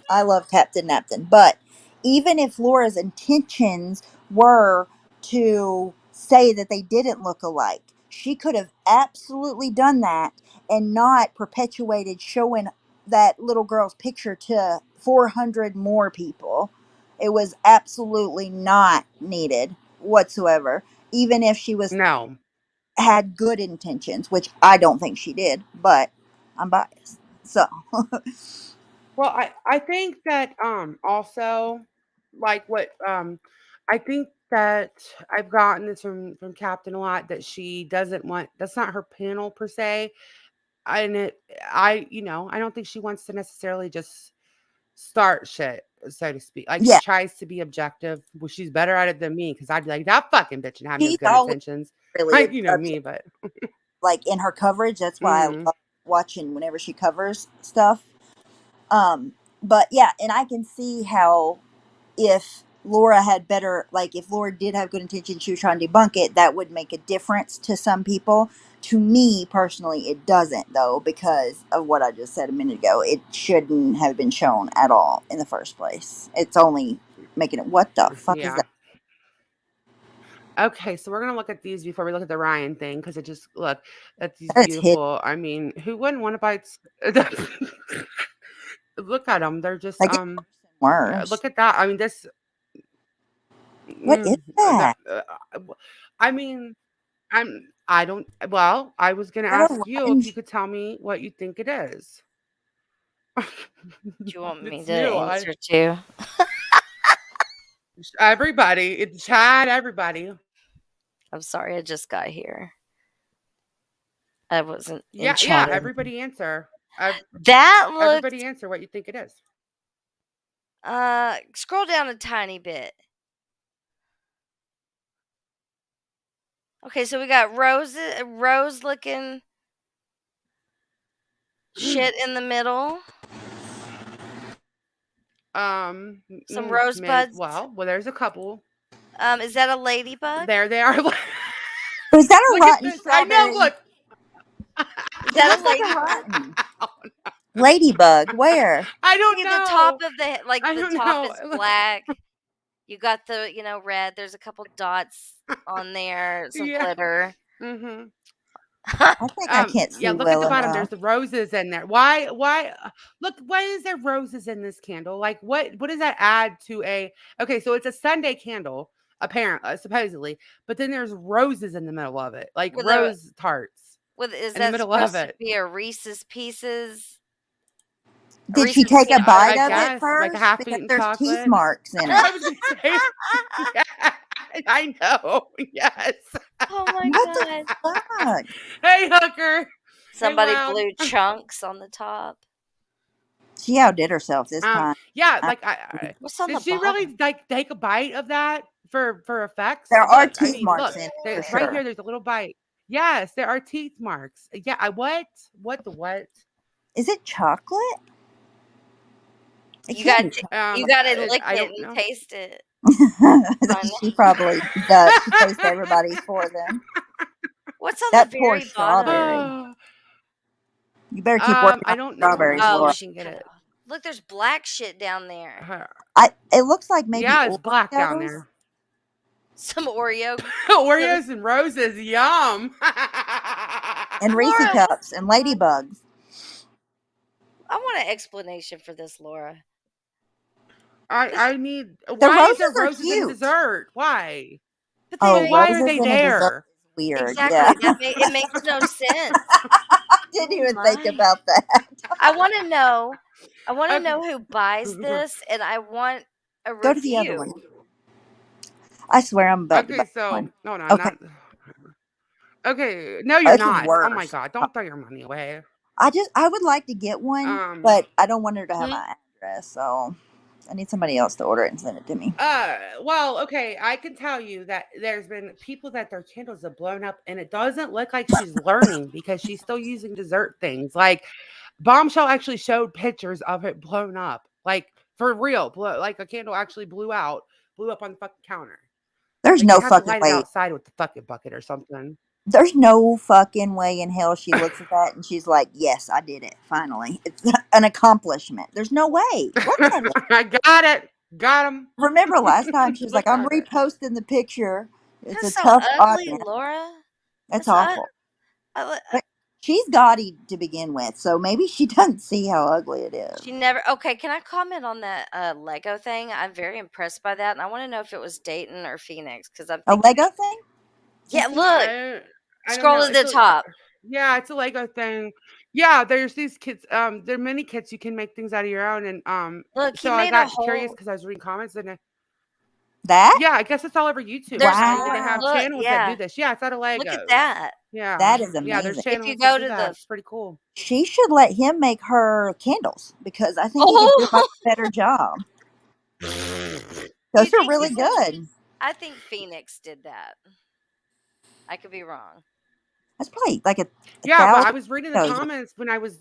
I love Captain Napton, but even if Laura's intentions were to say that they didn't look alike, she could have absolutely done that and not perpetuated showing that little girl's picture to 400 more people. It was absolutely not needed whatsoever, even if she was no. had good intentions, which I don't think she did, but I'm biased. So, Well, I think that also like what I think that I've gotten this from Captain a lot that she doesn't want that's not her panel per se. And I don't think she wants to necessarily just start shit, so to speak. Like she yeah, tries to be objective. Well, she's better at it than me because I'd be like, that fucking bitch and have no she's good always intentions. really Like, you know me, but like in her coverage. That's why I mhm. love watching whenever she covers stuff. But yeah, and I can see how if Laura had better, like if Laura did have good intentions, she was trying to debunk it, that would make a difference to some people. To me personally, it doesn't though, because of what I just said a minute ago. It shouldn't have been shown at all in the first place. It's only making it. What the fuck is Yeah. that? Okay, so we're gonna look at these before we look at the Ryan thing because it just look at these That's hit beautiful. I mean, who wouldn't want to buy? Look at them. They're just like it's worse. look at that. I mean, this. What is that? I mean, I don't. Well, I was gonna Is that a ask you if you rotten could tell me what you think it is. Do you want me It's to new. answer too? Everybody, it's Chad. Everybody. I'm sorry, I just got here. I wasn't in Yeah, chat. everybody answer. That looked. Everybody answer what you think it is. Scroll down a tiny bit. Okay, so we got rose looking shit in the middle. Some rosebuds. Well, there's a couple. Is that a ladybug? There they are. Is that a Look at rotten this. I know. strawberry? Look. Is that a looks like a ladybug? rotten ladybug. Where? I don't See know. the top of the like I the don't top know. is black. You got the red. There's a couple dots on there. Some Yeah. glitter. Mm-hmm. I think I can't see Yeah, look well at the bottom. enough. There's the roses in there. Why? Look, why is there roses in this candle? Like, what does that add to a? Okay, so it's a Sunday candle, apparently, supposedly, but then there's roses in the middle of it, like With rose tarts is in the that middle supposed of to it. be a Reese's Pieces? Did she Reese's take a peanut bite I of guess, it first? like a Because half-eaten there's teeth chocolate. marks in I it. was gonna say, yeah, I know. Yes. Oh my What god! the fuck? Hey, hooker. Somebody Hey, Loud. blew chunks on the top. She outdid herself this time. Yeah, I- like I What's on did the she bottom? really like take a bite of that for effects? There are Look, I teeth mean, marks look, in it there's for right sure. here. There's a little bite. Yes, there are teeth marks. Yeah, what? What the what? Is it chocolate? It You can't got be chocolate. you got to lick I it don't and know. taste it. She probably does. She tastes everybody's for them. What's on That the poor very bottom? strawberry. You better keep working I on don't know. strawberries, Oh, Laura. She can get it. Look, there's black shit down there. It looks like maybe Yeah, it's black down Oreos. there. Some Oreo. Oreos and roses, yum. And Reese Laura. cups and ladybugs. I want an explanation for this, Laura. I need. The Why is there roses are roses in cute. dessert? Why? But Oh, make- why are roses they in a dessert there? is weird. exactly. Yeah. It makes no sense. I didn't even think about that. I want to know. I want to Okay. know who buys this, and I want a Go review. to the other one. I swear I'm about to Okay, buy so one. no, no, Okay. not. Okay, no, you're This is not. Oh my worse. god, don't throw your money away. I would like to get one, but I don't want her to have my address. So I need somebody else to order it and send it to me. Well, okay, I can tell you that there's been people that their candles have blown up, and it doesn't look like she's learning because she's still using dessert things. Like Bombshell actually showed pictures of it blown up, like for real, like a candle actually blew up on the fucking counter. There's Like no you have to fucking light it way. outside with the fucking bucket or something. There's no fucking way in hell she looks at that and she's like, "Yes, I did it. Finally, it's an accomplishment." There's no way. Look at it. I got it. Got him. Remember last time she was like, Look "I'm at it. reposting the picture." It's That's a so tough ugly, audience. Laura. It's That's un- awful. I- But she's gaudy to begin with, so maybe she doesn't see how ugly it is. She never. Okay, can I comment on that Lego thing? I'm very impressed by that, and I want to know if it was Dayton or Phoenix because I'm A thinking. Lego thing? Yeah, look. I don't Scroll know. to the It's top. yeah, it's a Lego thing. Yeah, there's these kids. There are many kits you can make things out of your own, and Look, he so I made a got curious whole. because I was reading comments and That? yeah, I guess it's all over YouTube. There's Apparently, more. they have Look, channels that do yeah. this. Yeah, it's out of Legos. Look at that. Yeah, That is yeah, there's amazing. channels If you that go do to that. the. It's pretty cool. She should let him make her candles because I think he can do a Oh, much better job. do you Those are think really he? good. I think Phoenix did that. I could be wrong. That's probably like a Yeah, but I thousand. was reading the No, comments when I was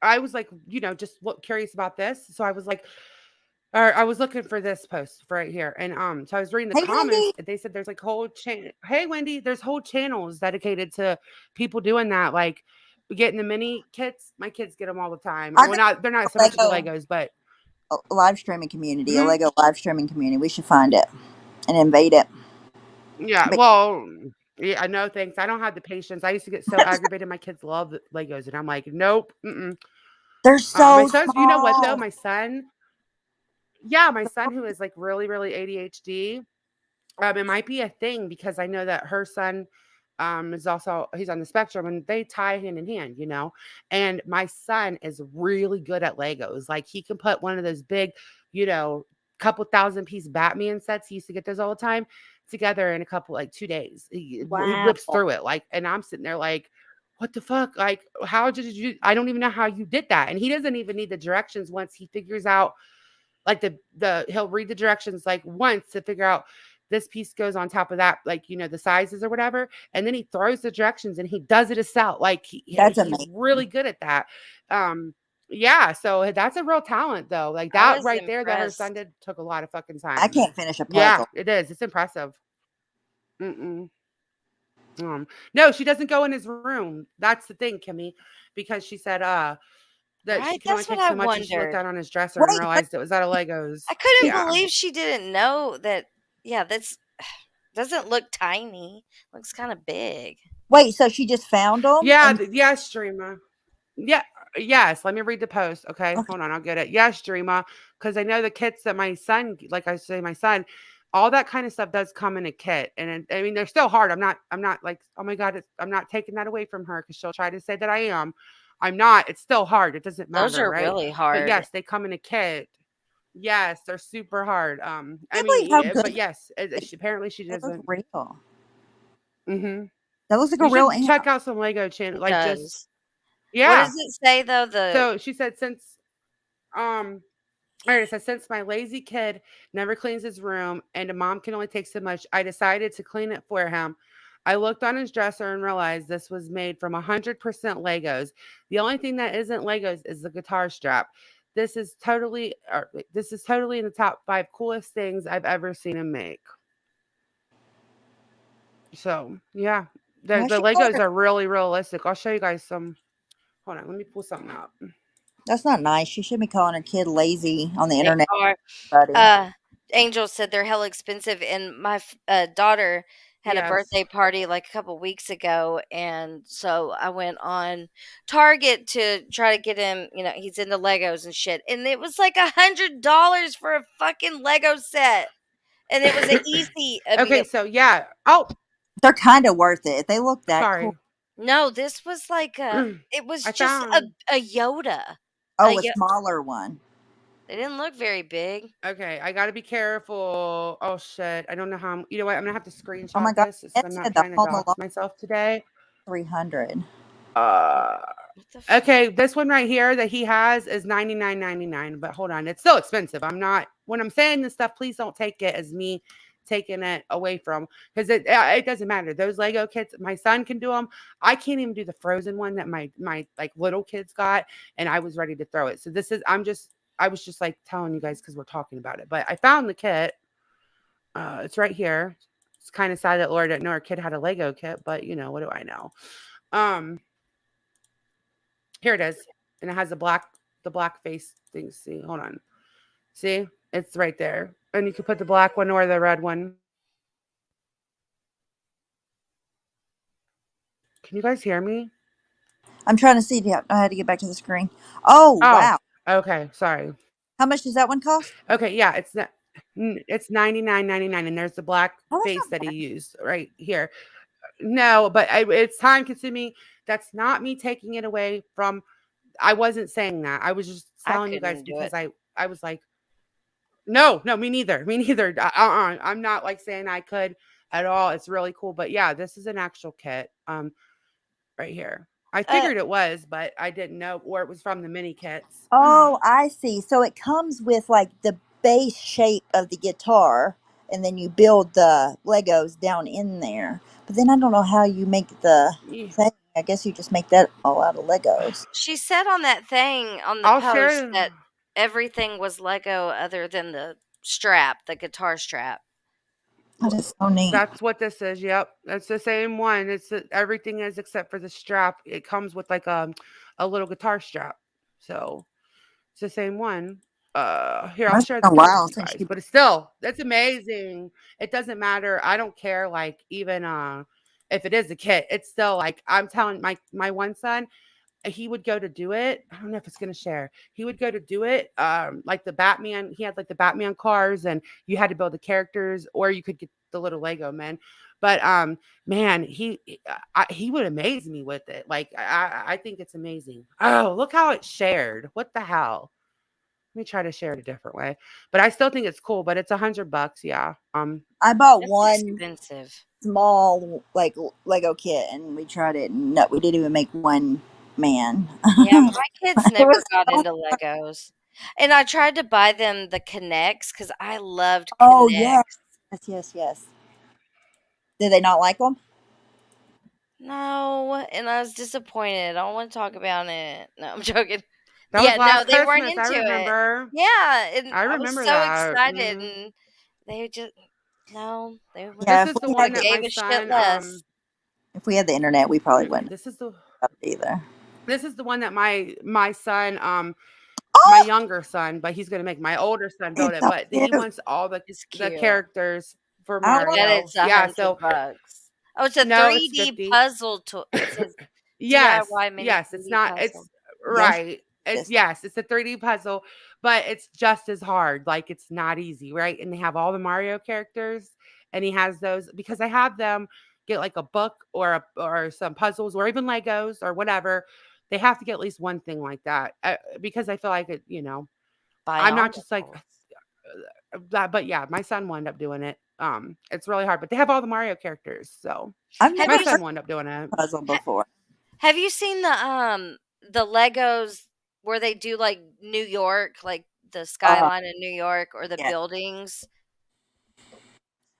I was like, just curious about this. So I was like, or I was looking for this post right here, and so I was reading the Hey, comments, Wendy. and they said there's like whole chain. Hey, Wendy, there's whole channels dedicated to people doing that, like getting the mini kits. My kids get them all the time. I Well, know they're not a so much of the Lego Legos, but live streaming community, a Mhm. Lego live streaming community. We should find it and invade it. yeah. But Well, yeah, I know. Thanks. I don't have the patience. I used to get so aggravated. My kids love the Legos, and I'm like, nope. Mm-mm. they're My so son's, you know what though? small. My son, yeah, my son who is like really, really ADHD. It might be a thing because I know that her son is also he's on the spectrum and they tie hand in hand. And my son is really good at Legos. Like he can put one of those big, couple thousand-piece Batman sets. He used to get those all the time together in a couple like 2 days. He Wow. whips through it and I'm sitting there like, what the fuck? Like, how did you? I don't even know how you did that. And he doesn't even need the directions once he figures out like he'll read the directions like once to figure out this piece goes on top of that, like the sizes or whatever, and then he throws the directions and he does it himself. Like That's he's amazing. really good at that. Yeah, so that's a real talent though. Like I that was right there that her son impressed. did took a lot of fucking I time. can't finish a Yeah, puzzle. it is. It's impressive. Mm-mm. No, she doesn't go in his room. That's the thing, Kimmy, because she said that she Right? can only That's what take I so much, and she looked wondered. down on his dresser and Wait, but realized it was out of Legos. I couldn't Yeah. believe she didn't know that. Yeah, that's doesn't look tiny. Looks kind of big. wait, so she just found them? Yeah, And yes, Dreama. Yeah, yes. Let me read the post. Okay, okay, hold on, I'll get it. Yes, Dreama, because I know the kits that my son, like I say, my son, all that kind of stuff does come in a kit, and I mean they're still hard. I'm not like, oh my god, I'm not taking that away from her because she'll try to say that I am. I'm not. It's still hard. It doesn't Those matter, are right? really But hard. yes, they come in a kit. Yes, they're super hard. I I can't believe how mean, good but yes, apparently she they look doesn't. real. Mm-hmm. That looks like a You real should ant. check out some Lego channel, It like just does. What yeah. does it say though? The So she said since all right, it says since my lazy kid never cleans his room and a mom can only take so much, I decided to clean it for him. I looked on his dresser and realized this was made from 100% Legos. The only thing that isn't Legos is the guitar strap. This is totally in the top 5 coolest things I've ever seen him make. So yeah, the Why the she call Legos her? are really realistic. I'll show you guys some. Hold on, let me pull something up. That's not nice. She should be calling her kid lazy on the they internet, are. buddy. Angel said they're hella expensive, and my daughter had a Yes. birthday party like a couple weeks ago, and so I went on Target to try to get him. He's into Legos and shit, and it was like $100 for a fucking Lego set, and it was an easy. Okay, so yeah. Oh, They're kind of worth it. If they look that sorry. cool. No, this was like it was I just found. a Yoda. Oh, A a Yo- smaller one. They didn't look very big. Okay, I gotta be careful. Oh shit, I don't know how. You know what? I'm gonna have to Oh my screenshot god. this since It I'm not said the trying to Home dox Alone myself today. 300. What the fuck? Okay, this one right here that he has is $99.99. But hold on, it's still expensive. I'm not when I'm saying this stuff. Please don't take it as me taking it away from because it doesn't matter. Those Lego kits, my son can do them. I can't even do the Frozen one that my like little kids got, and I was ready to throw it. So this is I was just like telling you guys because we're talking about it. But I found the kit. It's right here. It's kind of sad that Laura didn't know her kid had a Lego kit, but you know what do I know? Here it is, and it has the black face thing. See, hold on. See, it's right there, and you can put the black one or the red one. Can you guys hear me? I'm trying to see. Yeah, I had to get back to the screen. Oh, Oh, wow. okay. Sorry. How much does that one cost? Okay, yeah, it's $99.99, and there's the black Oh, that's face not that he bad. used right here. No, but it's time consuming. That's not me taking it away from. I wasn't saying that. I was just I telling you guys couldn't do because it. I was like, no, me neither. Me neither. I'm not like saying I could at all. It's really cool, but yeah, this is an actual kit. Right here. I figured it was, but I didn't know where it was from the mini kits. Oh, I see. So it comes with like the base shape of the guitar, and then you build the Legos down in there. But then I don't know how you make the Yeah. thing. I guess you just make that all out of Legos. She said on that thing on the I'll post share. that everything was Lego other than the strap, the guitar strap. That is so neat. That's what this is. Yep, that's the same one. Everything is except for the strap. It comes with like a little guitar strap. So it's the same one. Here, I'll That's share been the a kit with while you since guys. you. But it's still that's amazing. It doesn't matter. I don't care. Like even if it is a kit, it's still like I'm telling my one son. He would go to do it. I don't know if it's gonna share. He would go to do it. Like the Batman, he had like the Batman cars, and you had to build the characters, or you could get the little Lego men. But man, he would amaze me with it. Like I think it's amazing. Oh, look how it's shared. What the hell? Let me try to share it a different way. But I still think it's cool. But it's $100. Yeah. I bought That's one expensive. small like Lego kit, and we tried it, and no, we didn't even make one man. Yeah, my kids It never was got so into Legos. And I tried to buy them the Connects because I loved Oh yes, Connects. yes. Did they not like them? No, and I was disappointed. I don't want to talk about it. No, I'm joking. That was Yeah, no, last they weren't Christmas. I into it. remember. Yeah, and I I was remember so that. excited, Mhm. and they just no, they were Yeah, This if is the we one had they that the gave my a shit son. less. if we had the internet, we probably Okay, wouldn't this is the have it either. this is the one that my son my Oh, younger son, but he's gonna make my older son build it's it. so But he cute. wants all It's the cute. characters for I love And Mario. it's Yeah, $100. so Oh, it's a no, it's 3D 50. puzzle toy. It says Yes, DIY mini yes, it's 3D not puzzle. it's Yes, right. It's yes. yes, it's a 3D puzzle, but it's just as hard. Like it's not easy, right? And they have all the Mario characters, and he has those because I have them get like a book or some puzzles or even Legos or whatever. They have to get at least one thing like that because I feel like it. I'm not just like Bionicles. that, but yeah, my son wound up doing it. It's really hard, but they have all the Mario characters, so I've Have never my you heard son of wound up doing it. a puzzle ha- before. have you seen the Legos where they do like New York, like the skyline in New York or the Yeah, buildings?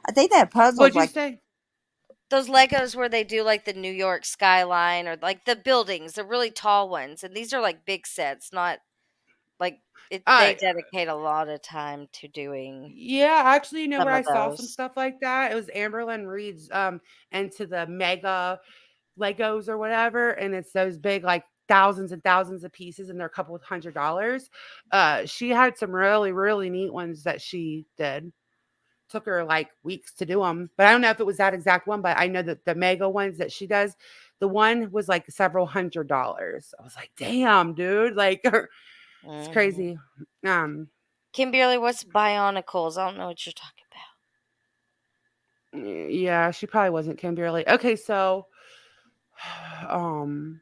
I think they have puzzles What'd you like say? Those Legos where they do like the New York skyline or like the buildings, the really tall ones. And these are like big sets, not like Uh, they dedicate a lot of time to doing Yeah, actually, you know some where I of saw some those. stuff like that? It was Amberlyn Reed's into the mega Legos or whatever, and it's those big like thousands and thousands of pieces, and they're a couple of $100. She had some really, really neat ones that she did. Took her like weeks to do them, but I don't know if it was that exact one, but I know that the mega ones that she does, the one was like several $100s. I was like, damn, dude, like it's Mhm. crazy. Um Kimberly, what's Bionicles? I don't know what you're talking about. Yeah, she probably wasn't Kimberly. Okay, so um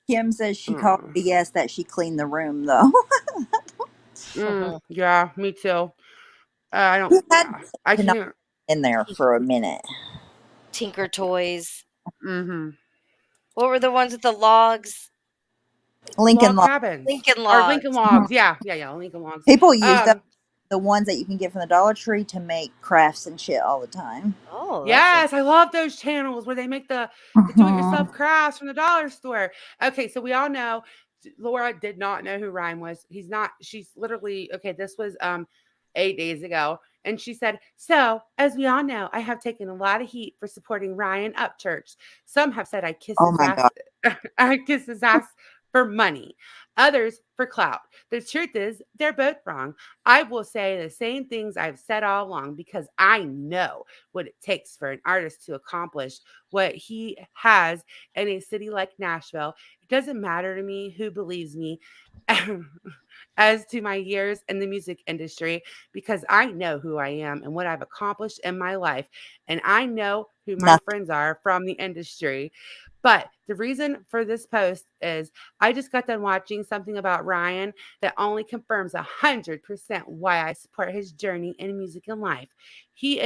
Kim says she called mm, BS that she cleaned the room though. yeah, me too. I don't Who had yeah, I to not can't. in there for a minute? Tinker Toys. Mm-hmm. What were the ones with the logs? Lincoln Log Log. cabins. Lincoln Or logs. Lincoln Logs. Yeah, Lincoln Logs. People use the Um, ones that you can get from the Dollar Tree to make crafts and shit all the time. Oh, that's yes, I love those channels where they make the do-it-yourself crafts from the dollar store. Okay, so we all know Laura did not know who Ryan was. He's not. She's literally okay. This was 8 days ago, and she said, "So as we all know, I have taken a lot of heat for supporting Ryan Upchurch. Some have said I kiss Oh his my ass. God. I kiss his ass for money. Others for clout. The truth is, they're both wrong. I will say the same things I've said all along because I know what it takes for an artist to accomplish what he has in a city like Nashville. It doesn't matter to me who believes me as to my years in the music industry because I know who I am and what I've accomplished in my life. And I know who my Nothing. friends are from the industry. But the reason for this post is I just got done watching something about Ryan that only confirms 100% why I support his journey in music and life. He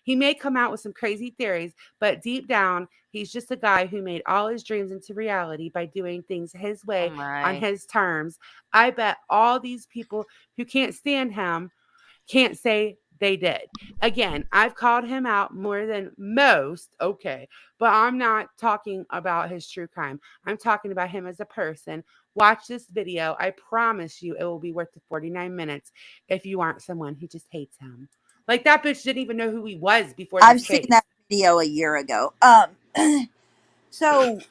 may come out with some crazy theories, but deep down, he's just a guy who made all his dreams into reality by doing things his Oh way on my. his terms. I bet all these people who can't stand him can't say they did. Again, I've called him out more than most, okay, but I'm not talking about his true crime. I'm talking about him as a person. Watch this video. I promise you it will be worth the 49 minutes if you aren't someone who just hates him. Like that bitch didn't even know who he was before I've this seen case. that video a year ago. So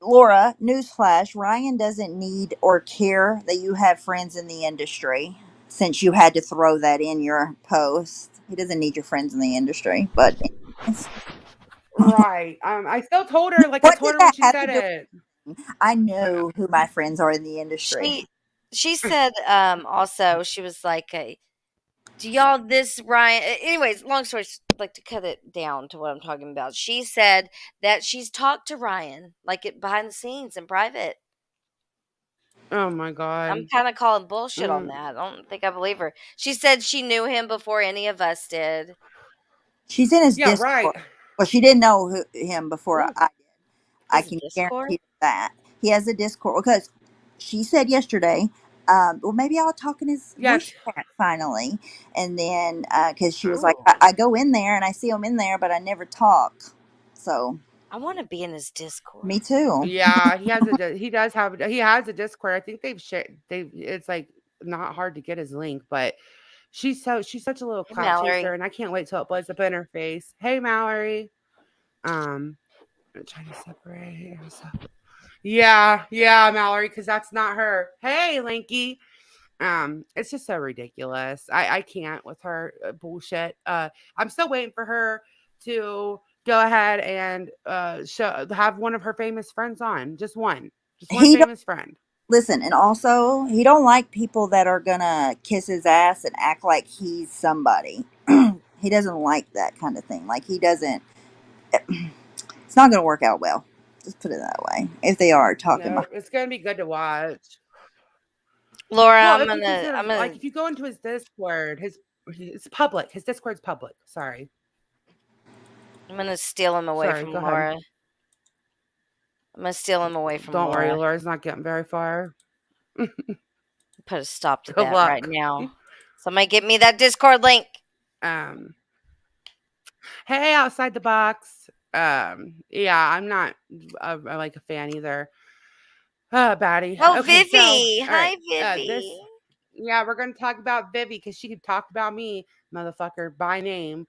Laura, newsflash, Ryan doesn't need or care that you have friends in the industry since you had to throw that in your post. He doesn't need your friends in the industry. But anyways, Right. I still told her, like I what told does her when that she have to said do? it. I know who my friends are in the industry. She said also she was like do y'all this Ryan anyways, long story like to cut it down to what I'm talking about. She said that she's talked to Ryan like it behind the scenes in private. Oh my I'm God. kind of calling bullshit on Mm, that. I don't think I believe her. She said she knew him before any of us did. She's in his yeah, right. Discord. Well, she didn't know him before Ooh, I did. He I has a can Discord? guarantee that. He has a Discord because she said yesterday, well, maybe I'll talk in his yes. voice chat finally. And then, because she was like, Oh. I go in there and I see him in there, but I never talk. So, I want to be in his Discord. me too. Yeah, he has a Discord. I think they've shared it's like not hard to get his link, but she's such a little Hey, clout Mallory. chaser, and I can't wait till it blows up in her face. Hey Mallory. I'm trying to separate. Yeah, Mallory, because that's not her. Hey, Linky. It's just so ridiculous. I can't with her bullshit. I'm still waiting for her to go ahead and have one of her famous friends on. Just one He don't famous friend. listen, and also he don't like people that are gonna kiss his ass and act like he's somebody. He doesn't like that kind of thing. Like he doesn't. It's not gonna work out well. Just put it that way. If they are talking No, behind. it's gonna be good to watch. Laura, Well, I'm if you gonna consider I'm like gonna if you go into his Discord, it's public. His Discord's public. Sorry. I'm gonna steal him away Sorry, from go ahead. Laura. I'm gonna steal him away from Don't worry, Laura. Laura's not getting very far. Put a stop to Good that right luck. now. Somebody get me that Discord link. Hey, outside the box. Yeah, I'm not like a fan either. Batty. Oh, Okay, so all Vivi. right. Hi, This Vivi. yeah, we're gonna talk about Vivi because she could talk about me, motherfucker, by name.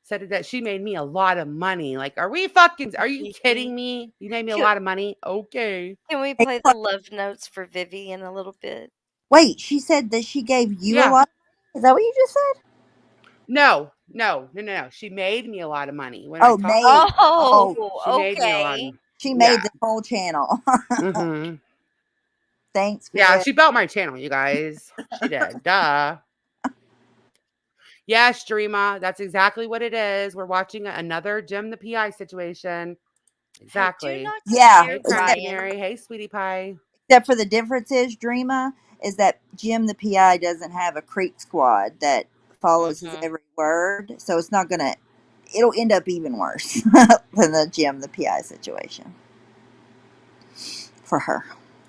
Said that she made me a lot of money. Like, are you kidding me? You made me a lot of money? Okay. Can we Hey, play the love notes for Vivi in a little bit? wait, she said that she gave you a Yeah. lot. Is that what you just said? No. She made me a lot of money when I Oh, talked. made. Oh, Oh, She made me a lot. okay. she made Yeah. this whole channel. Mm-hmm. Thanks for Yeah, that. she built my channel, you guys. She did. Duh. Yes, Dreama. That's exactly what it is. We're watching another Jim the PI situation. Hey, do Exactly. not Yeah, Hey, confuse Private Ryan. Mary. Hey, Sweetie Pie. except for the difference is, Dreama, is that Jim the PI doesn't have a creep squad that follows his every word, so it's not gonna. It'll end up even worse than the Jim the PI situation. for her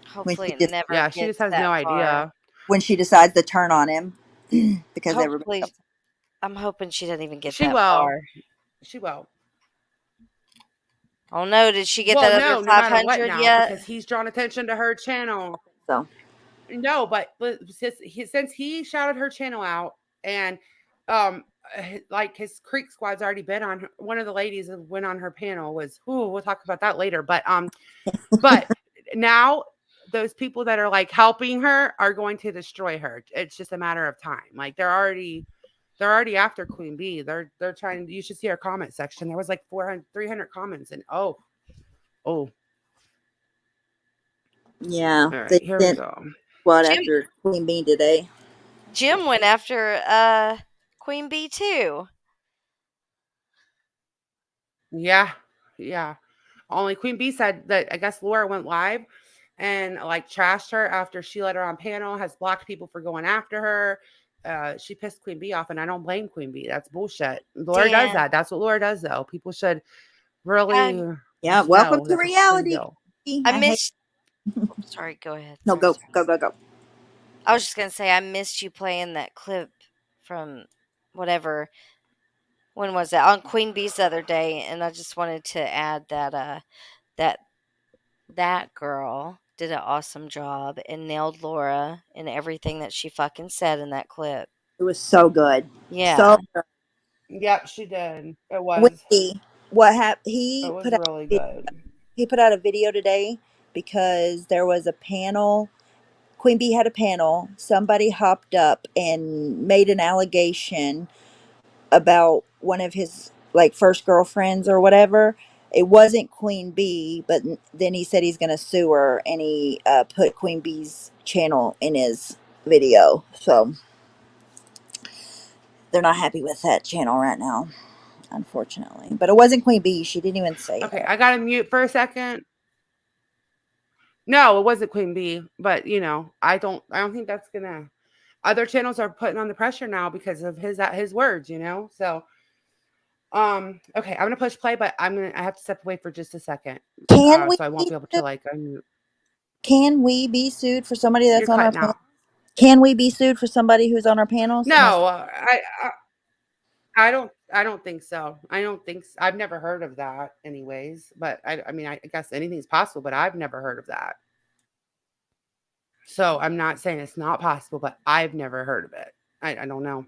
Hopefully, it just- never Yeah, she gets just has that no far. idea. when she decides to turn on him because everybody Hopefully, I'm hoping she doesn't even get She that will. far. She will. Oh no, did she get Well, that no, other no matter what 500 now, yet? because he's drawn attention to her channel. so No, but since he shouted her channel out, and like his Creek Squad's already been on one of the ladies that went on her panel was, we'll talk about that later. But now those people that are like helping her are going to destroy her. It's just a matter of time. Like they're already after Queen Bee. They're trying. You should see our comment section. There was like 300 comments, and oh, yeah, all they right, here we sent go. what Jim- after Queen Bee today. Jim went after Queen Bee too. Yeah. Only Queen Bee said that I guess Laura went live and like trashed her after she let her on panel, has blocked people for going after her. She pissed Queen Bee off, and I don't blame Queen Bee. That's bullshit. Laura does Damn. that. That's what Laura does, though. People should really Yeah, know welcome to that's a big reality. deal. I hate- missed. Sorry, go ahead. No, Sorry, go, sorry. go. I was just gonna say I missed you playing that clip from whatever. When was it on Queen Bee's the other day? And I just wanted to add that that girl did an awesome job and nailed Laura in everything that she fucking said in that clip. It was so good. Yeah. So good. Yep, she did. It was. Wiki, what happened? He It was put out really good. he put out a video today because there was a panel. Queen Bee had a panel. Somebody hopped up and made an allegation about one of his like first girlfriends or whatever. It wasn't Queen Bee, but then he said he's going to sue her, and he put Queen Bee's channel in his video. So they're not happy with that channel right now, unfortunately. But it wasn't Queen Bee. She didn't even say Okay, it. I got to mute for a second. No, it wasn't Queen Bee, but I don't think that's gonna. Other channels are putting on the pressure now because of his words, So, okay, I'm gonna push play, but I have to step away for just a second, Can we so I won't be able to unmute. Can we be sued for somebody that's You're on our cutting panel? out. Can we be sued for somebody who's on our panels? No, I don't think so. I've never heard of that, anyways. But I mean, I guess anything's possible, but I've never heard of that. So I'm not saying it's not possible, but I've never heard of it. I don't know.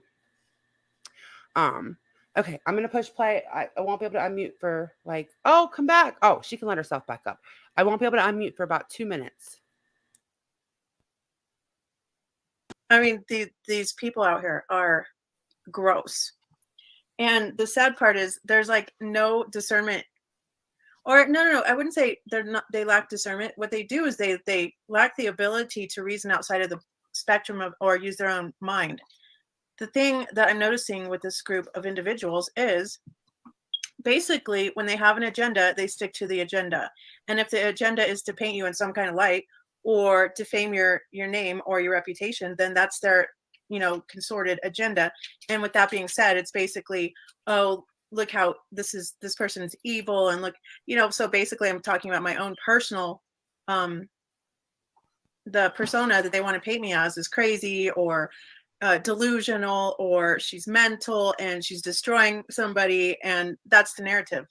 Okay, I'm gonna push play. I won't be able to unmute for come back. Oh, she can let herself back up. I won't be able to unmute for about 2 minutes. I mean, these people out here are gross. And the sad part is there's like no discernment. Or no, I wouldn't say they lack discernment. What they do is they lack the ability to reason outside of the spectrum of or use their own mind. The thing that I'm noticing with this group of individuals is basically when they have an agenda, they stick to the agenda. And if the agenda is to paint you in some kind of light or defame your name or your reputation, then that's their consorted agenda. And with that being said, it's basically, oh, look how this person is evil, and look, so basically I'm talking about my own personal the persona that they want to paint me as is crazy or delusional, or she's mental and she's destroying somebody, and that's the narrative.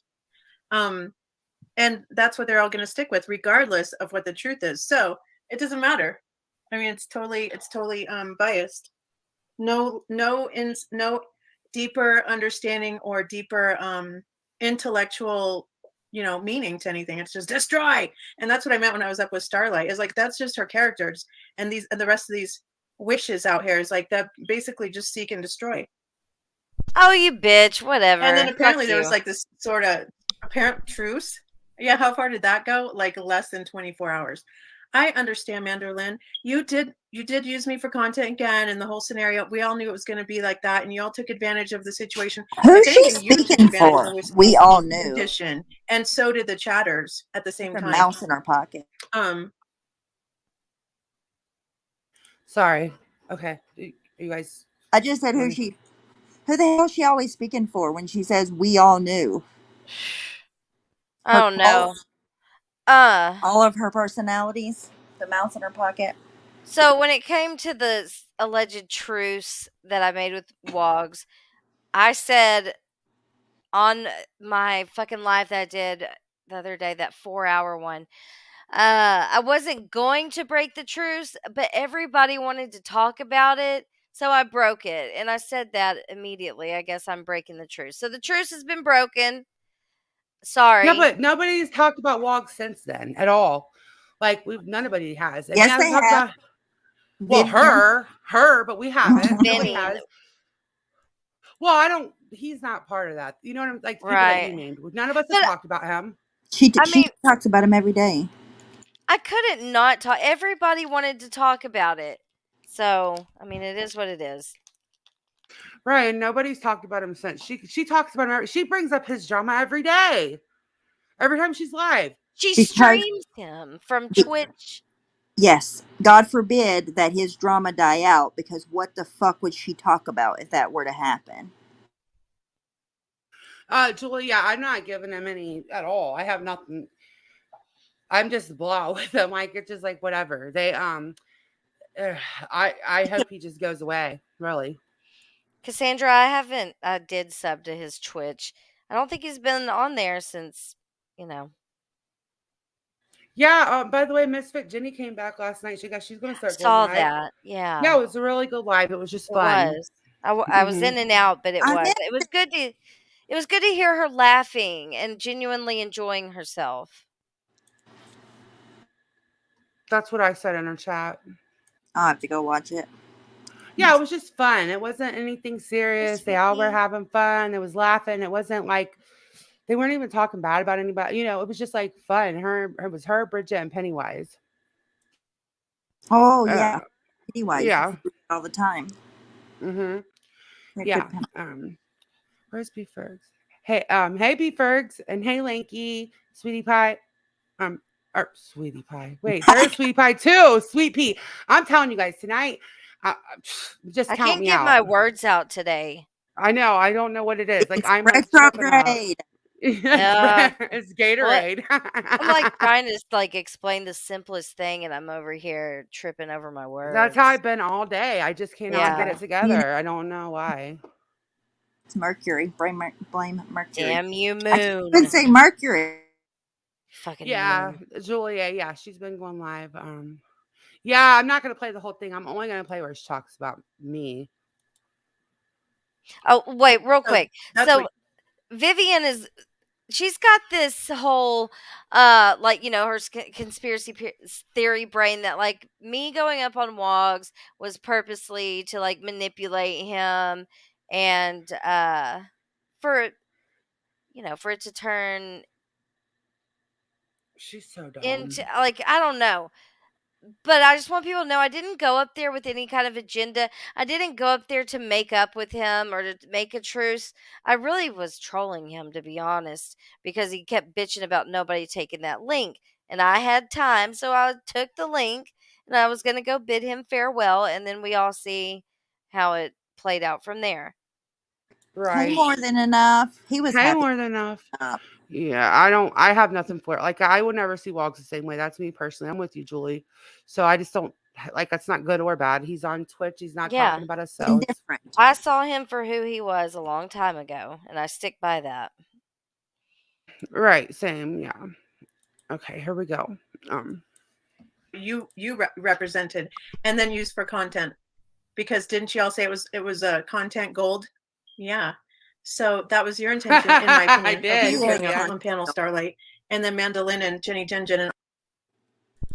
And that's what they're all going to stick with regardless of what the truth is. So it doesn't matter. I mean, it's totally biased. No deeper understanding or deeper intellectual meaning to anything. It's just destroy. And that's what I meant when I was up with Starlight, is like that's just her characters, and the rest of these wishes out here is like that basically just seek and destroy. Oh, you bitch, whatever. And then apparently Fuck there you. was like this sort of apparent truce. Yeah, how far did that go? Like less than 24 hours. I understand, Manderlin. You did use me for content again, and the whole scenario. We all knew it was going to be like that, and you all took advantage of the situation. Who's If she anything, you took speaking advantage for? of the We all knew. condition, and so did the chatters at the same A time. mouse in our pocket. Sorry. Okay, you guys. I just said who the hell is she always speaking for when she says we all knew? I don't know. All of her personalities, the mouse in her pocket. So when it came to the alleged truce that I made with Wogs, I said on my fucking live that I did the other day, that 4-hour one, I wasn't going to break the truce, but everybody wanted to talk about it. So I broke it. And I said that immediately. I guess I'm breaking the truce. So the truce has been broken. Sorry. Yeah, but nobody's talked about Wog since then at all. Like nobody has. And Yes, they talked have. about well, Vivian. her, but we haven't. Nobody Vinny. has. Well, I don't. He's not part of that. You know what I'm like? The people that you Right. named. None of us But have talked about him. She I mean, talks about him every day. I couldn't not talk. Everybody wanted to talk about it. So, I mean, it is what it is. Right, and nobody's talked about him since. She talks about him. She brings up his drama every day. Every time she's live. She Because- streams him from Twitch. Yes. God forbid that his drama die out, because what the fuck would she talk about if that were to happen? Julie, yeah, I'm not giving him any at all. I have nothing. I'm just blah with him. Like it's just like whatever. They I hope he just goes away. Really. Cassandra, I haven't did sub to his Twitch. I don't think he's been on there since, you know. Yeah. By the way, Misfit Jenny came back last night. She's going to start. Saw going live. that. Yeah. Yeah, it was a really good live. It was just It fun. was. I was in and out, but it I was. bet- It was good to. It was good to hear her laughing and genuinely enjoying herself. That's what I said in her chat. I'll have to go watch it. Yeah, it was just fun. It wasn't anything serious. They all were sweetie. having fun. It was laughing. It wasn't like they weren't even talking bad about anybody. You know, it was just like fun. It was her, Bridget, and Pennywise. Oh yeah. Anyway, yeah. all the time. Mm-hmm. They're Yeah. good Where's B Fergs? Hey B Fergs and hey Lanky, Sweetie Pie. Or Sweetie Pie. Wait, there's Sweetie Pie too. Sweet Pea. I'm telling you guys tonight. Just I count can't me get out. my words out today. I know. I don't know what it is. Like It's I'm like tripping up. retrograde. It's Gatorade. I'm like trying to like explain the simplest thing, and I'm over here tripping over my words. That's how I've been all day. I just cannot get Yeah. it together. I don't know why. It's Mercury. Blame Mercury. Damn you, I can't moon. even say Mercury. Fucking Yeah, moon. Julia. Yeah, she's been going live. Yeah, I'm not gonna play the whole thing. I'm only gonna play where she talks about me. Oh, wait, real quick. that's So what- Vivian she's got this whole like, you know, her conspiracy theory brain that like me going up on Wogs was purposely to like manipulate him and for, you know, for it to turn She's so dumb. into like, I don't know. But I just want people to know I didn't go up there with any kind of agenda. I didn't go up there to make up with him or to make a truce. I really was trolling him, to be honest, because he kept bitching about nobody taking that link. And I had time, so I took the link and I was going to go bid him farewell. And then we all see how it played out from there. Right. Hey, more than enough. He was Hey, happy. more than enough. Enough. Yeah, I have nothing for it. Like I would never see Wogs the same way. That's me personally. I'm with you, Julie. So I just don't like that's not good or bad. He's on Twitch. He's not Yeah. talking about us. So it's- Indifferent. I saw him for who he was a long time ago, and I stick by that. right, same. Yeah. Okay, here we go. you represented and then used for content, because didn't you all say it was a content gold? Yeah. So that was your intention, in my opinion. I did. Of you going Yeah. up on panel Starlight, and then Mandolin and Jenny Jinjin and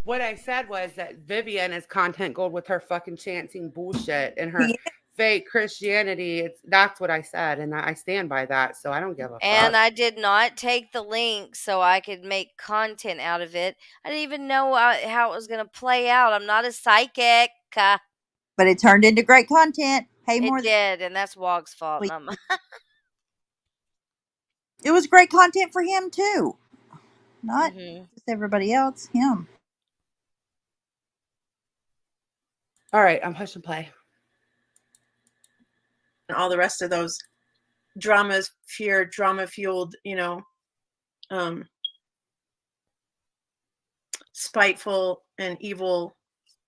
What I said was that Vivian is content gold with her fucking chanting bullshit and her Yeah. fake Christianity. That's what I said, and I stand by that. So I don't give a fuck. And I did not take the link so I could make content out of it. I didn't even know how it was going to play out. I'm not a psychic. But it turned into great content. Hey, more It than did, and that's Wog's fault. Wait. and it was great content for him too. Not Mhm. just everybody else. Him. All right, I'm pushing play. all the rest of those drama fueled, spiteful and evil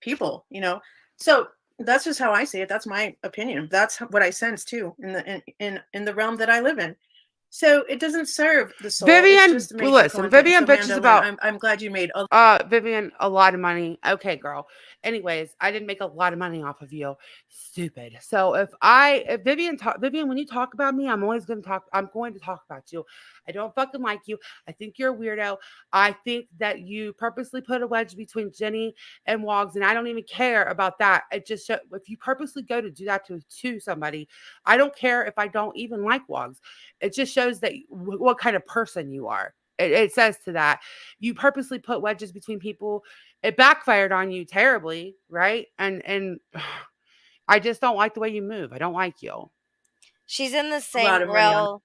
people, you know. So that's just how I see it. That's my opinion. That's what I sense too in the in the realm that I live in. So it doesn't serve the soul. It's Vivian, just made for listen, content. Vivian So bitches Amanda Lynn, about I'm glad you made a Vivian, a lot of money. Okay, girl. Anyways, I didn't make a lot of money off of you. Stupid. So if Vivian, when you talk about me, I'm going to talk about you. I don't fucking like you. I think you're a weirdo. I think that you purposely put a wedge between Jenny and Wogs, and I don't even care about that. It just if you purposely go to do that to somebody, I don't care if I don't even like Wogs. It just shows that what kind of person you are. It says to that. You purposely put wedges between people. It backfired on you terribly, right? And I just don't like the way you move. I don't like you. She's in the lot same of money on rail.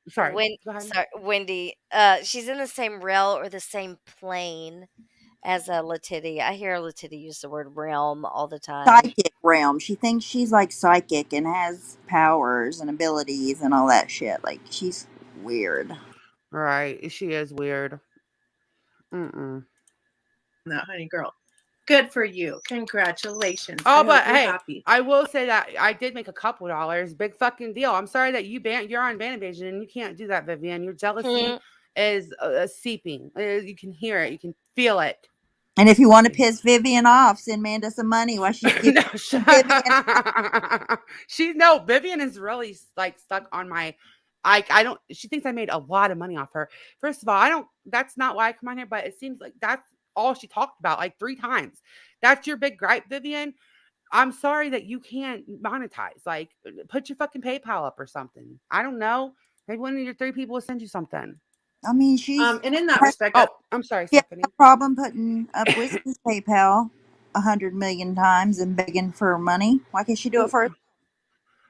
Sorry. Go ahead. Sorry, Wendy. She's in the same rail or the same plane as Latiti. I hear Latiti use the word realm all the time. Psychic realm. She thinks she's like psychic and has powers and abilities and all that shit. Like she's weird. Right. She is weird. that, honey girl. Good for you. Congratulations. Oh, I but hope you're hey, happy. I will say that I did make a couple dollars. Big fucking deal. I'm sorry that you're on Van Invasion and you can't do that, Vivian. Your jealousy is seeping. You can hear it. You can feel it. And if you want to piss Vivian off, send Amanda some money while she's giving Vivian. Vivian is really like stuck on my. I don't. She thinks I made a lot of money off her. First of all, I don't. That's not why I come on here. But it seems like that's all she talked about like 3 times. That's your big gripe, Vivian. I'm sorry that you can't monetize. Like, put your fucking PayPal up or something. I don't know. Maybe one of your 3 people will send you something. I mean, she's And in that respect, Oh, I'm sorry, she has Stephanie. no problem putting up Whiskey's PayPal 100 million times and begging for money. Why can't she do it for her?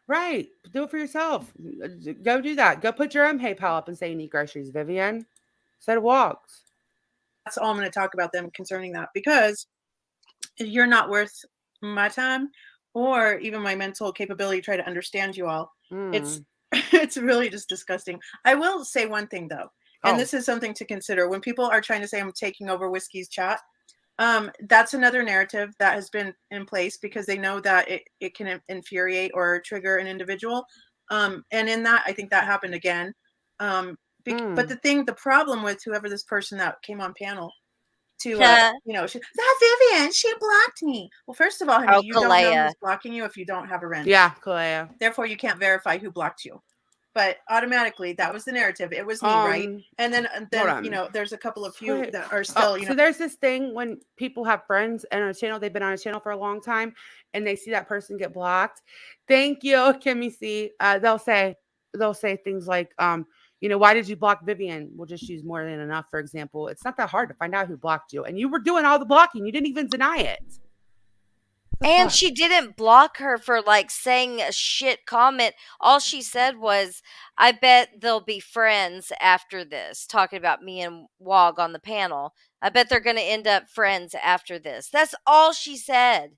Right. Do it for yourself. Go do that. Go put your own PayPal up and say you need groceries, Vivian. Instead of Wogs. that's all I'm going to talk about them concerning that, because you're not worth my time or even my mental capability to try to understand you all. It's it's really just disgusting. I will say one thing though, and this is something to consider when people are trying to say I'm taking over Whiskey's chat. That's another narrative that has been in place because they know that it can infuriate or trigger an individual. And in that, I think that happened again. But the problem with whoever this person that came on panel to, that Vivian, she blocked me. Well, first of all, honey, you don't know who's blocking you if you don't have a wrench. Yeah, Kalea. Therefore, you can't verify who blocked you. But automatically, that was the narrative. It was me, right? And then there's a couple of few that are still, So there's this thing when people have friends and on a channel, they've been on a channel for a long time, and they see that person get blocked. Thank you, Kimmy C. They'll say things like, why did you block Vivian? We'll just use more than enough, for example. It's not that hard to find out who blocked you, and you were doing all the blocking. You didn't even deny it. And she didn't block her for like saying a shit comment. All she said was, I bet they'll be friends after this, talking about me and Wog on the panel. I bet they're going to end up friends after this. That's all she said.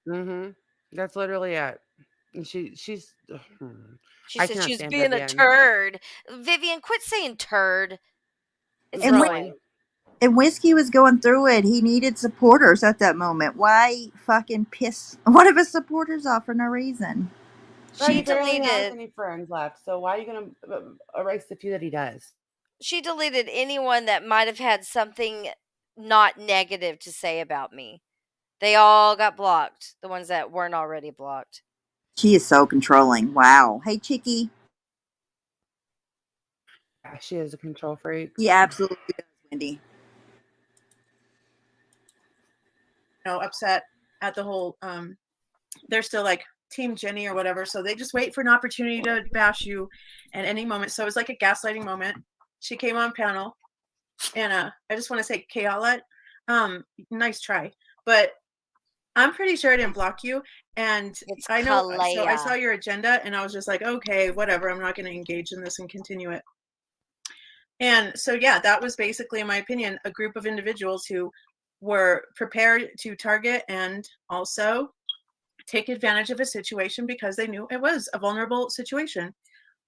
That's literally it. And she said she's being a turd. Vivian, quit saying turd. It's annoying. And Whiskey was going through it. He needed supporters at that moment. Why fucking piss one of his supporters off for no reason? She barely has any friends left, so why are you going to erase the few that he does? She deleted anyone that might have had something not negative to say about me. They all got blocked, the ones that weren't already blocked. She is so controlling. Wow. Hey, Chicky. Yeah, she is a control freak. She absolutely does, Wendy. Upset at the whole they're still like Team Jenny or whatever, so they just wait for an opportunity to bash you at any moment. So it was like a gaslighting moment. She came on panel, and I just want to say, Kayala, nice try, but I'm pretty sure I didn't block you, and I know. So I saw your agenda, and I was just like, okay, whatever. I'm not going to engage in this and continue it. And so that was basically, in my opinion, a group of individuals who were prepared to target and also take advantage of a situation because they knew it was a vulnerable situation.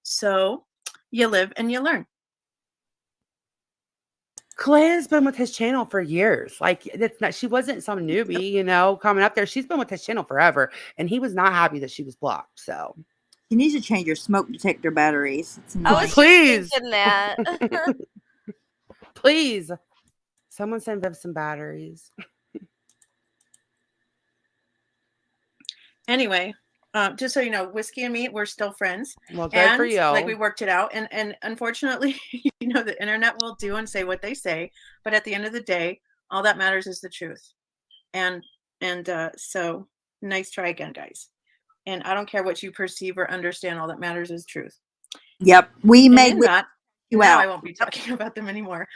So you live and you learn. Kalea's been with his channel for years. Like that's not, she wasn't some newbie, you know, coming up there. She's been with his channel forever, and he was not happy that she was blocked. So You need to change your smoke detector batteries. It's I annoying. was Please. just thinking that. please, someone send Viv some batteries. Anyway, just so you know, Whiskey and me, we're still friends. Well, good for And you. like we worked it out. And unfortunately, you know, the internet will do and say what they say. But at the end of the day, all that matters is the truth. And so nice try again, guys. And I don't care what you perceive or understand. All that matters is truth. Yep. We And made in with that, you now out. I won't be talking about them anymore.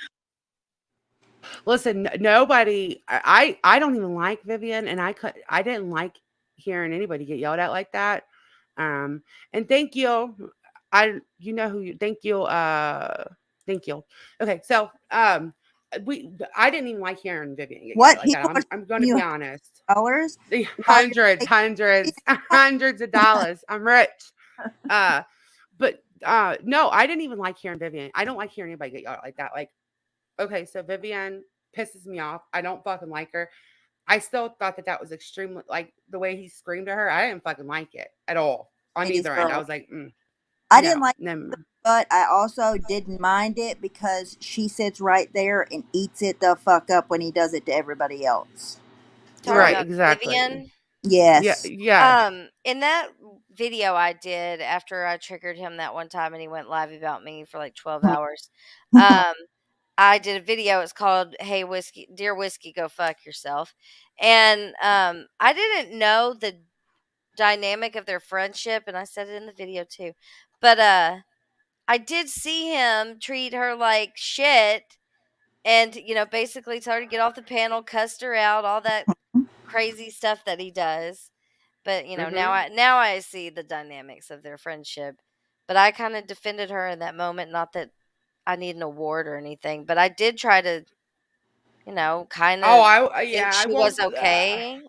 Listen, nobody. I don't even like Vivian, and I didn't like hearing anybody get yelled at like that. And thank you. You know who you thank you. Thank you. Okay, so I didn't even like hearing Vivian get What yelled at like people that. I'm going to you be honest. dollars? Hundreds of dollars. I'm rich. But no, I didn't even like hearing Vivian. I don't like hearing anybody get yelled at like that. Like, okay, so Vivian pisses me off. I don't fucking like her. I still thought that was extremely, like, the way he screamed at her. I didn't fucking like it at all on Ladies either end. I girl. was like, I didn't like no. but I also didn't mind it because she sits right there and eats it the fuck up when he does it to everybody else. Talking Right, about exactly. Vivian. Yes. Yeah. In that video I did after I triggered him that one time and he went live about me for like 12 hours. I did a video. It's called "Hey Whiskey, Dear Whiskey, Go Fuck Yourself," and I didn't know the dynamic of their friendship, and I said it in the video too. But I did see him treat her like shit, and basically told her to get off the panel, cussed her out, all that crazy stuff that he does. But now I see the dynamics of their friendship. But I kind of defended her in that moment. Not that I need an award or anything, but I did try to, kind of. I won't. Was okay.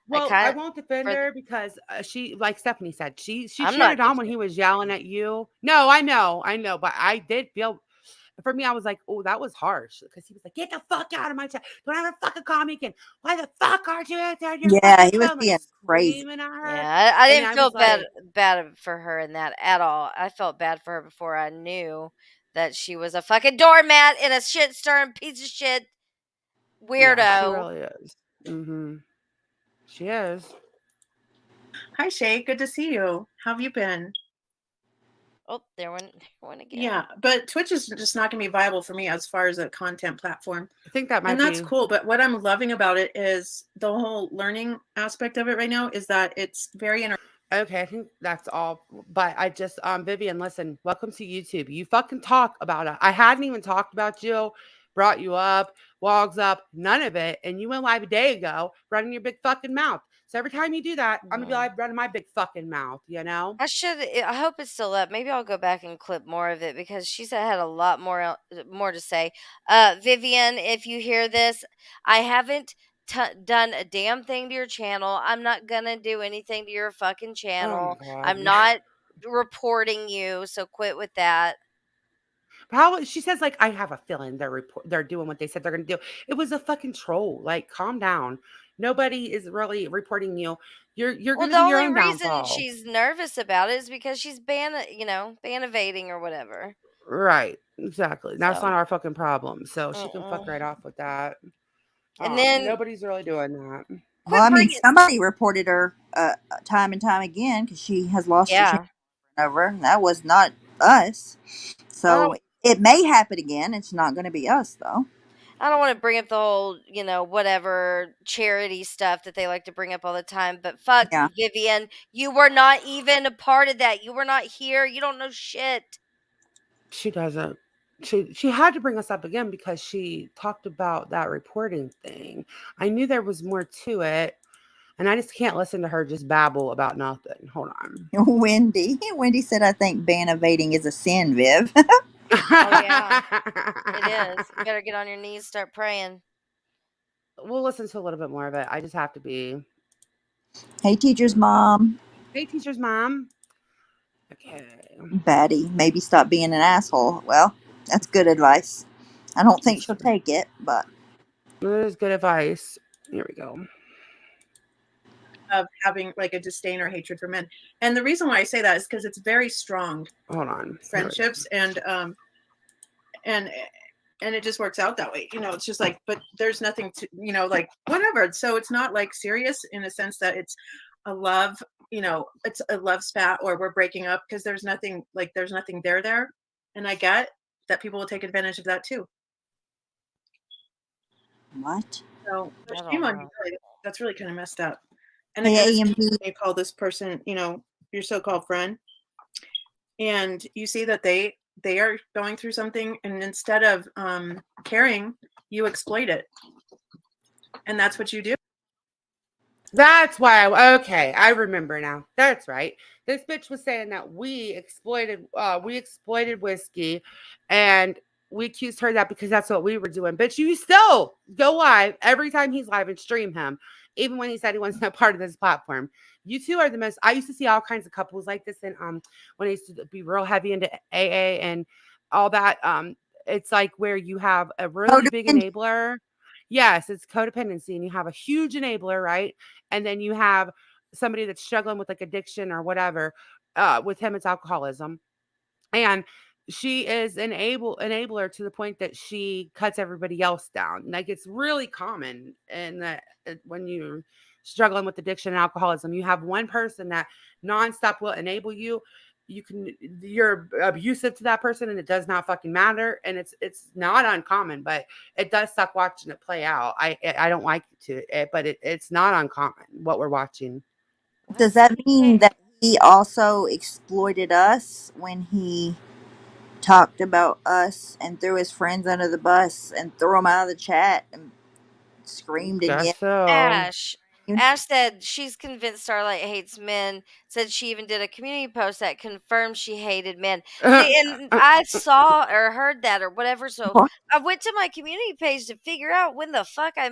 Well, I won't defend her because she, like Stephanie said, she I'm cheered not on when he was yelling at you. No, I know, but I did feel. For me, I was like, oh, that was harsh because he was like, get the fuck out of my chat. Don't ever fucking call me again. Why the fuck aren't you out there? Yeah, he was being crazy. At her. Yeah, I didn't feel like, bad for her in that at all. I felt bad for her before I knew that she was a fucking doormat and a shit stirring piece of shit weirdo. Yeah, she really is. Mm-hmm. She is. Hi, Shay. Good to see you. How have you been? Oh, there went again. Yeah, but Twitch is just not going to be viable for me as far as a content platform. I think that might be. And that's cool. But what I'm loving about it is the whole learning aspect of it right now is that it's very Okay, I think that's all. But I just, Vivian, listen, welcome to YouTube. You fucking talk about it. I hadn't even talked about you, brought you up, wogs up, none of it. And you went live a day ago running your big fucking mouth. So every time you do that, I'm gonna be live running my big fucking mouth, I hope it's still up. Maybe I'll go back and clip more of it because she said I had a lot more to say. Vivian, if you hear this, I haven't done a damn thing to your channel. I'm not gonna do anything to your fucking channel. I'm not reporting you, so quit with that. How she says, like, I have a feeling they're doing what they said they're gonna do. It was a fucking troll. Like, calm down. Nobody is really reporting you. You're gonna be your own downfall. The only reason she's nervous about it is because she's ban evading or whatever. Right. Exactly. That's not our fucking problem. So she can fuck right off with that. And then nobody's really doing that. Well, I mean, somebody reported her time and time again because she has lost her channel over, and that was not us. So it may happen again. It's not going to be us, though. I don't want to bring up the whole, whatever charity stuff that they like to bring up all the time, but fuck, Vivian, you were not even a part of that. You were not here. You don't know shit. She doesn't. She had to bring us up again because she talked about that reporting thing. I knew there was more to it, and I just can't listen to her just babble about nothing. Hold on. Wendy said, I think ban evading is a sin, Viv. Oh, yeah. It is. You better get on your knees, start praying. We'll listen to a little bit more of it. I just have to be. Hey, teacher's mom. Hey, teacher's mom. Okay. Batty, maybe stop being an asshole. Well, that's good advice. I don't think she'll take it, but That is good advice. Here we go. Of having like a disdain or hatred for men. And the reason why I say that is because it's very strong Hold on. Here we go. friendships and it just works out that way. It's just like, but there's nothing to, like whatever. So it's not like serious in a sense that it's a love, it's a love spat or we're breaking up, because there's nothing there. And I get that people will take advantage of that too. what? So I don't shame on you. know. Really. That's really kind of messed up. And Hey, again, AMP. you call this person, your so-called friend, and you see that they are going through something, and instead of caring, you exploit it, and that's what you do. That's why okay, I remember now. That's right. This bitch was saying that we exploited whiskey, and we accused her of that because that's what we were doing. Bitch, you still go live every time he's live and stream him, even when he said he wasn't a part of this platform. You two are the most. I used to see all kinds of couples like this, and when I used to be real heavy into AA and all that. It's like where you have a really big Codependent. enabler. Yes, it's codependency, and you have a huge enabler, right? And then you have somebody that's struggling with like addiction or whatever. With him, it's alcoholism, and she is an enabler to the point that she cuts everybody else down. Like it's really common, and that when you're struggling with addiction and alcoholism, you have one person that nonstop will enable you. You're abusive to that person, and it does not fucking matter. And it's not uncommon, but it does suck watching it play out. I don't like it, but it's not uncommon what we're watching. Does that mean that he also exploited us when he talked about us and threw his friends under the bus and threw them out of the chat and screamed and Guess yelled? so. Ash. Ash said she's convinced Starlight hates men. Said she even did a community post that confirmed she hated men. See, and I saw or heard that or whatever. So What? I went to my community page to figure out when the fuck I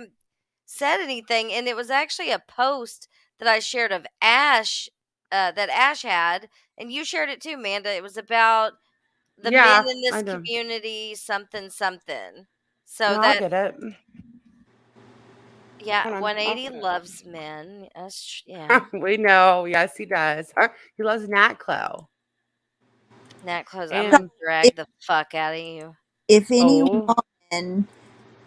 said anything, and it was actually a post that I shared of Ash, that Ash had, and you shared it too, Amanda. It was about the Yeah, men in this I know. community, something, something. So No, I that, get it. yeah, Hold on. 180 loves men. Yeah. We know. Yes, he does. He loves Nat Clo. Nat clothes. I'm So gonna And drag the fuck out of you. if any oh, woman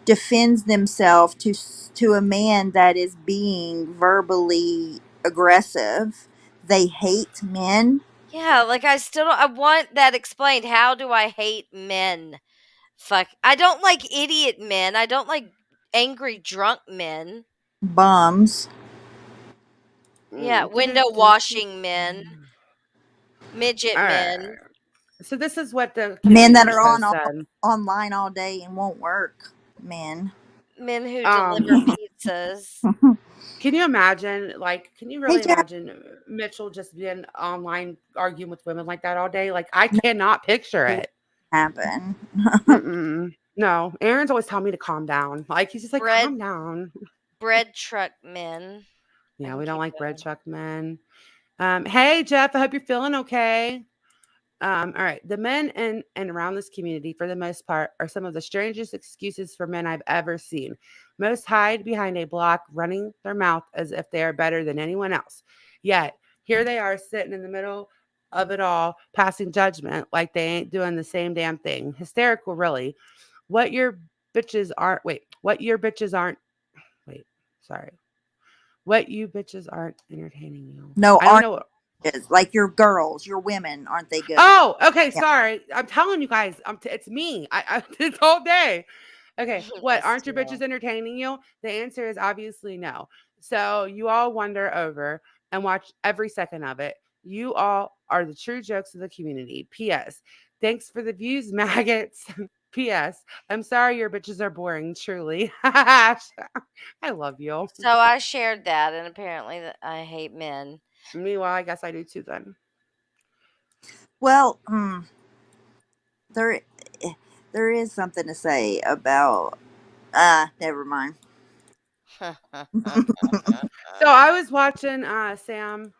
defends themselves to a man that is being verbally aggressive, they hate men. Yeah, like I still don't, I want that explained. How do I hate men? Fuck. I don't like idiot men. I don't like angry drunk men. Bums. Yeah, window do-do-do-do. washing men, midget All men, right. So this is what the Men that community are post said. online all day and won't work. Men. men who Um, deliver pizzas. can you imagine? Like, can you Hey, really Jeff. imagine Mitchell just being online arguing with women like that all day? Like, I cannot picture it. Happen. Mm-mm. No, Aaron's always telling me to calm down. Like he's just like, Bread calm down. bread truck men. I Yeah, can we don't keep like bread going. truck men. Hey Jeff, I hope you're feeling okay. All right. The men in and around this community, for the most part, are some of the strangest excuses for men I've ever seen. Most hide behind a block, running their mouth as if they are better than anyone else. Yet, here they are sitting in the middle of it all, passing judgment like they ain't doing the same damn thing. Hysterical, really. What your bitches aren't, what your bitches aren't, wait, sorry. What you bitches aren't entertaining you. No, I don't aren't know. like your girls, your women, aren't they good? Oh, okay. Yeah. Sorry. I'm telling you guys, it's me. I this whole day. Okay. What? Us Aren't your too. bitches entertaining you? The answer is obviously no. So you all wander over and watch every second of it. You all are the true jokes of the community. P.S. Thanks for the views, maggots. P.S. I'm sorry your bitches are boring, truly. I love you. So I shared that, and apparently that I hate men. Meanwhile, I guess I do too then. Well, there is something to say about never mind. So I was watching Sam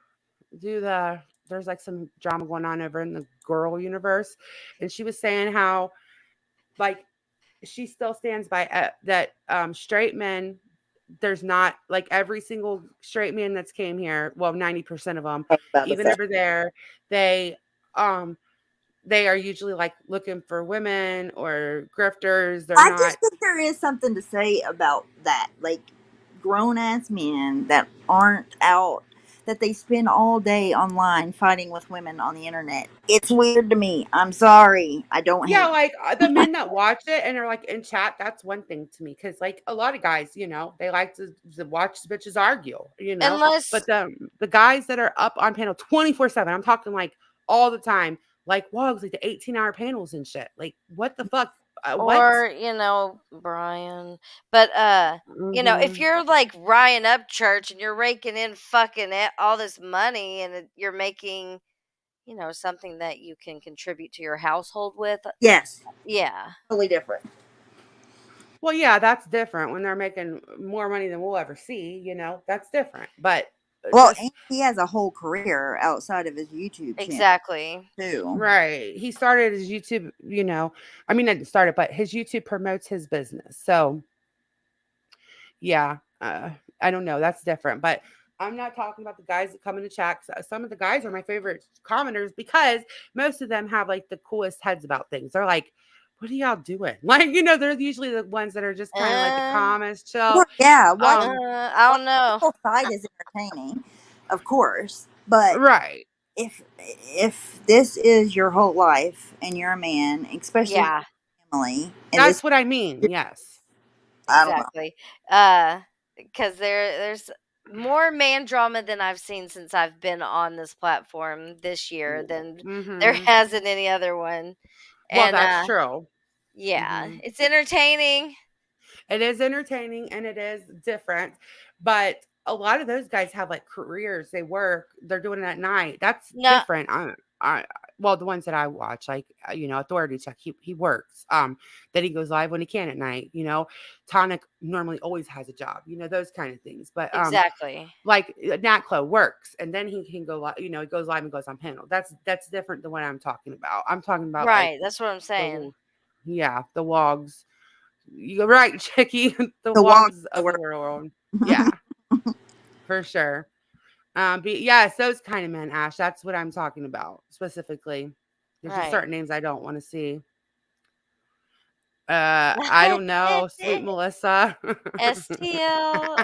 do there's like some drama going on over in the girl universe, and she was saying how like she still stands by that straight men. There's not like every single straight man that's came here. Well, 90% of them, I was about to even say. over there, they are usually like looking for women or grifters. They're I not. just think there is something to say about that. Like grown ass men that aren't out, that they spend all day online fighting with women on the internet. It's weird to me. I'm sorry. I don't Yeah, hate. like the men that watch it and are like in chat, that's one thing to me. Cause like a lot of guys, they like to watch bitches argue, Unless but the guys that are up on panel 24/7, I'm talking like all the time, like wogs, like the 18-hour panels and shit. Like, what the fuck? What? or Brian, but if Mhm. you're like Ryan Upchurch and you're raking in fucking all this money and you're making something that you can contribute to your household with, Yes, yeah, totally different. Well, yeah, that's different when they're making more money than we'll ever see, that's different. But Well, just and he has a whole career outside of his YouTube channel exactly. too. right. He started his YouTube, I mean, not started, but his YouTube promotes his business. So yeah, I don't know. That's different. But I'm not talking about the guys that come in the chat. Some of the guys are my favorite commenters because most of them have like the coolest heads about things. They're like, what are y'all doing? Like, they're usually the ones that are just kind of like the calmest, chill. Well, yeah, watching I don't know. both sides is entertaining, of course. But Right. if this is your whole life and you're a man, especially Yeah, family, and That's this, what I mean. Yes. I don't know. exactly. Because there's more man drama than I've seen since I've been on this platform this year than there Mhm. hasn't any other one. Well, And that's true. yeah, Mhm. it's entertaining. It is entertaining and it is different, but a lot of those guys have like careers. They work. They're doing it at night. That's No, different. Well, the ones that I watch, like Authority Check, he works. Then he goes live when he can at night. Tonic normally always has a job. Those kind of things. But exactly. like Natclo works, and then he can go live. He goes live and goes on panel. That's different than what I'm talking about. I'm talking about like Right, that's what I'm saying. the wogs. You're right, Chicky. The The walk wogs of the world. Yeah, for sure. But yes, those kind of men, Ash. That's what I'm talking about specifically. There's just Right. certain names I don't want to see. I don't know, sweet Melissa. STL.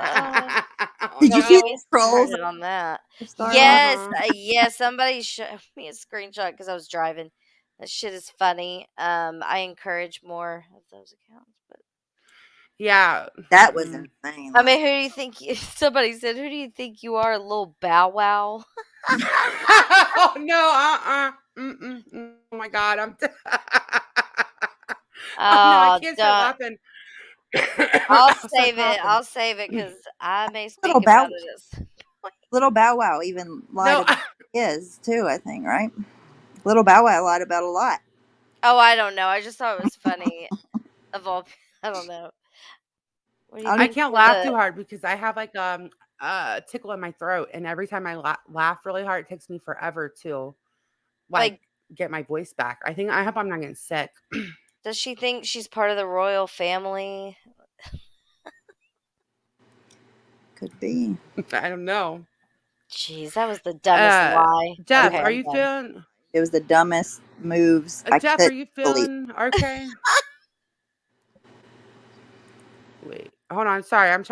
Did you Don't see get the me trolls started on that. started? Yes, Uh-huh. yes. Somebody showed me a screenshot because I was driving. That shit is funny. I encourage more of those accounts, but Yeah. That was Mm. insane. I mean, who do you think? Somebody said, "Who do you think you are, little Bow Wow?" Oh no, oh my god, oh no, I Oh, can't stop don't. laughing. I'll Start save it. coughing. I'll save it because I may speak Little Bow, about it as. Little Bow Wow even lied No, about his too. I think, right? Little Bow Wow lied about a lot. Oh, I don't know. I just thought it was funny. Of all, I don't know. What do you I don't I think can't for laugh too the? hard because I have like a tickle in my throat, and every time I laugh really hard, it takes me forever to like Like, get my voice back. I hope I'm not getting sick. does she think she's part of the royal family? Could be. I don't know. Jeez, that was the dumbest lie. Jeff, Okay, are I'm you done. feeling? It was the dumbest moves I Jeff, could are you believe. feeling okay? Wait, hold on. Sorry, I was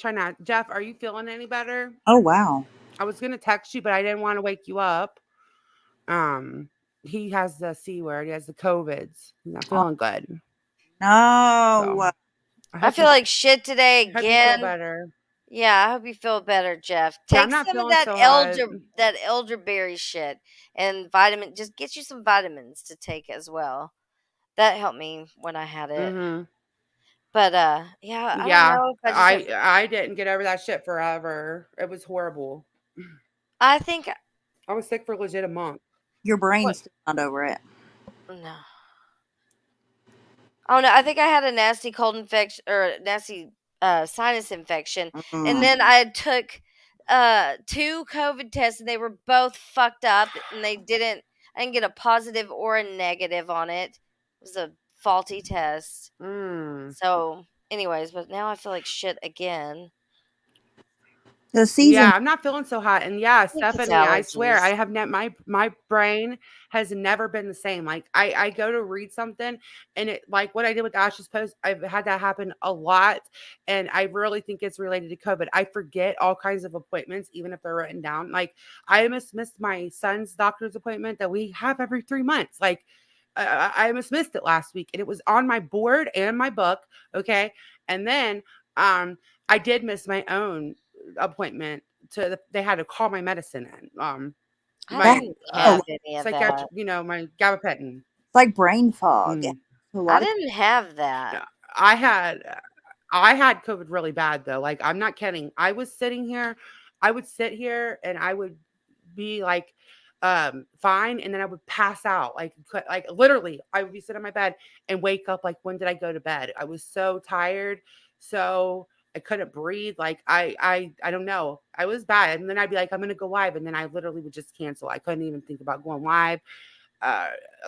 trying to. Jeff, are you feeling any better? Oh wow. I was gonna text you, but I didn't want to wake you up. He has the C word. He has the COVIDs. He's not Oh, feeling good. So no. I feel like shit today hope you feel again. better. Yeah, I hope you feel better, Jeff. Yeah, Take I'm not some of feeling that so hot. elderberry shit and vitamin. Just get you some vitamins to take as well. That helped me when I had it. Mm-hmm. But yeah, I don't Yeah, know if I just have. I didn't get over that shit forever. It was horrible. I think I was sick for legit a month. Your what? brain's still not over it. No. Oh no, I think I had a nasty cold infection or nasty sinus infection, and then I took 2 COVID tests, and they were both fucked up, and I didn't get a positive or a negative on it. It was a faulty test. Mm. So, anyways, but now I feel like shit again. The season. Yeah, I'm not feeling so hot. And yeah, think it's Stephanie, I swear, I allergies. have my brain has never been the same. Like I go to read something and it like what I did with Ash's post, I've had that happen a lot. And I really think it's related to COVID. I forget all kinds of appointments, even if they're written down. Like I almost missed my son's doctor's appointment that we have every 3 months. Like I almost missed it last week and it was on my board and my book. Okay. And then I did miss my own appointment they had to call my medicine in. I My didn't have any of psychiatric, that. my gabapentin. It's like brain fog. Mm. A I lot of didn't have that. Yeah, I had COVID really bad though. Like I'm not kidding. I was sitting here, I would sit here and I would be like fine and then I would pass out like literally I would be sitting on my bed and wake up like when did I go to bed? I was so tired, so I couldn't breathe. Like I don't know. I was bad. And then I'd be like, I'm gonna go live. And then I literally would just cancel. I couldn't even think about going live.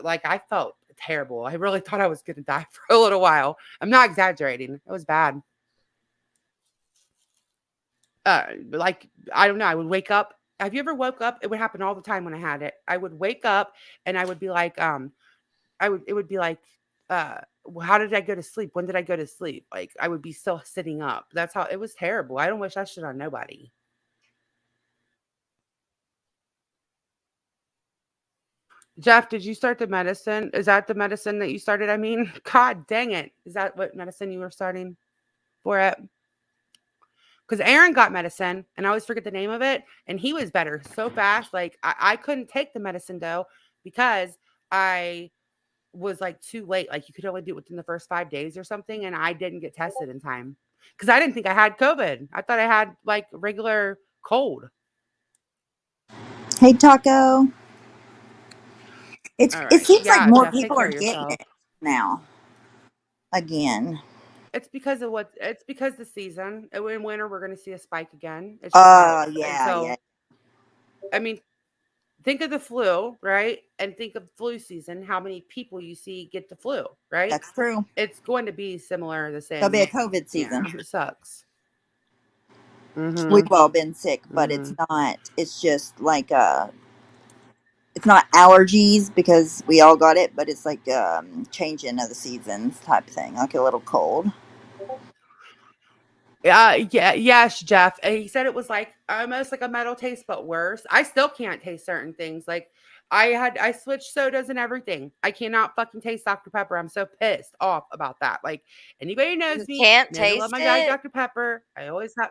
Like I felt terrible. I really thought I was gonna die for a little while. I'm not exaggerating. It was bad. Like I don't know. I would wake up. Have you ever woke up? It would happen all the time when I had it. I would wake up and I would be like, it would be like, how did I go to sleep? When did I go to sleep? Like I would be still sitting up. That's how it was terrible. I don't wish that shit on nobody. Jeff, did you start the medicine? Is that the medicine that you started? I mean, God dang it. Is that what medicine you were starting for it? Because Aaron got medicine and I always forget the name of it. And he was better so fast. Like I couldn't take the medicine though, because I was like too late. Like you could only do it within the first 5 days or something. And I didn't get tested in time because I didn't think I had COVID. I thought I had like regular cold. Hey, Taco. It All right. seems like Yeah, more Jeff, take people care are of getting yourself. it now. Again. It's because the season. In winter, we're going to see a spike again. It's just how, and Yeah. so, I mean, think of the flu, right? And think of flu season, how many people you see get the flu, right? That's true. It's going to be similar, the same. It'll be a COVID season. Yeah, it sucks. Mm-hmm. We've all been sick, but Mm-hmm. it's just like it's not allergies because we all got it, but it's like changing of the seasons type thing, like a little cold. Yes, Jeff. And he said it was like almost like a metal taste, but worse. I still can't taste certain things. Like I switched sodas and everything. I cannot fucking taste Dr. Pepper. I'm so pissed off about that. Like anybody knows You me. can't Knows I love taste my Diet it? Dr. Pepper. I always have.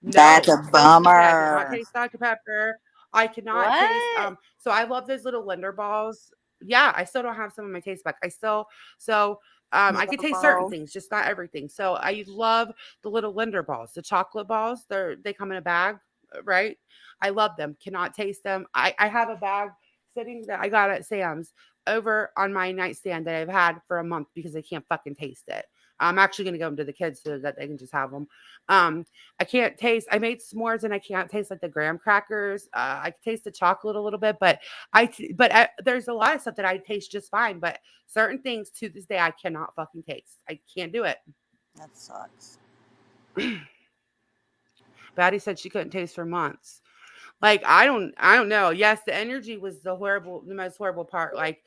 That's a So stupid. I cannot bummer. taste Dr. Pepper. I cannot taste. What? So I love those little Linder balls. Yeah, I still don't have some of my taste back. I could taste certain Balls. things, just not everything. So I love the little Linder balls, the chocolate balls. They come in a bag, right? I love them. Cannot taste them. I have a bag sitting that I got at Sam's over on my nightstand that I've had for a month because I can't fucking taste it. I'm actually going to give them to the kids so that they can just have them. I can't taste. I made s'mores and I can't taste like the graham crackers. I can taste the chocolate a little bit, but there's a lot of stuff that I taste just fine. But certain things to this day I cannot fucking taste. I can't do it. That sucks. Batty said she couldn't taste for months. Like I don't know. Yes, the energy was the most horrible part. Like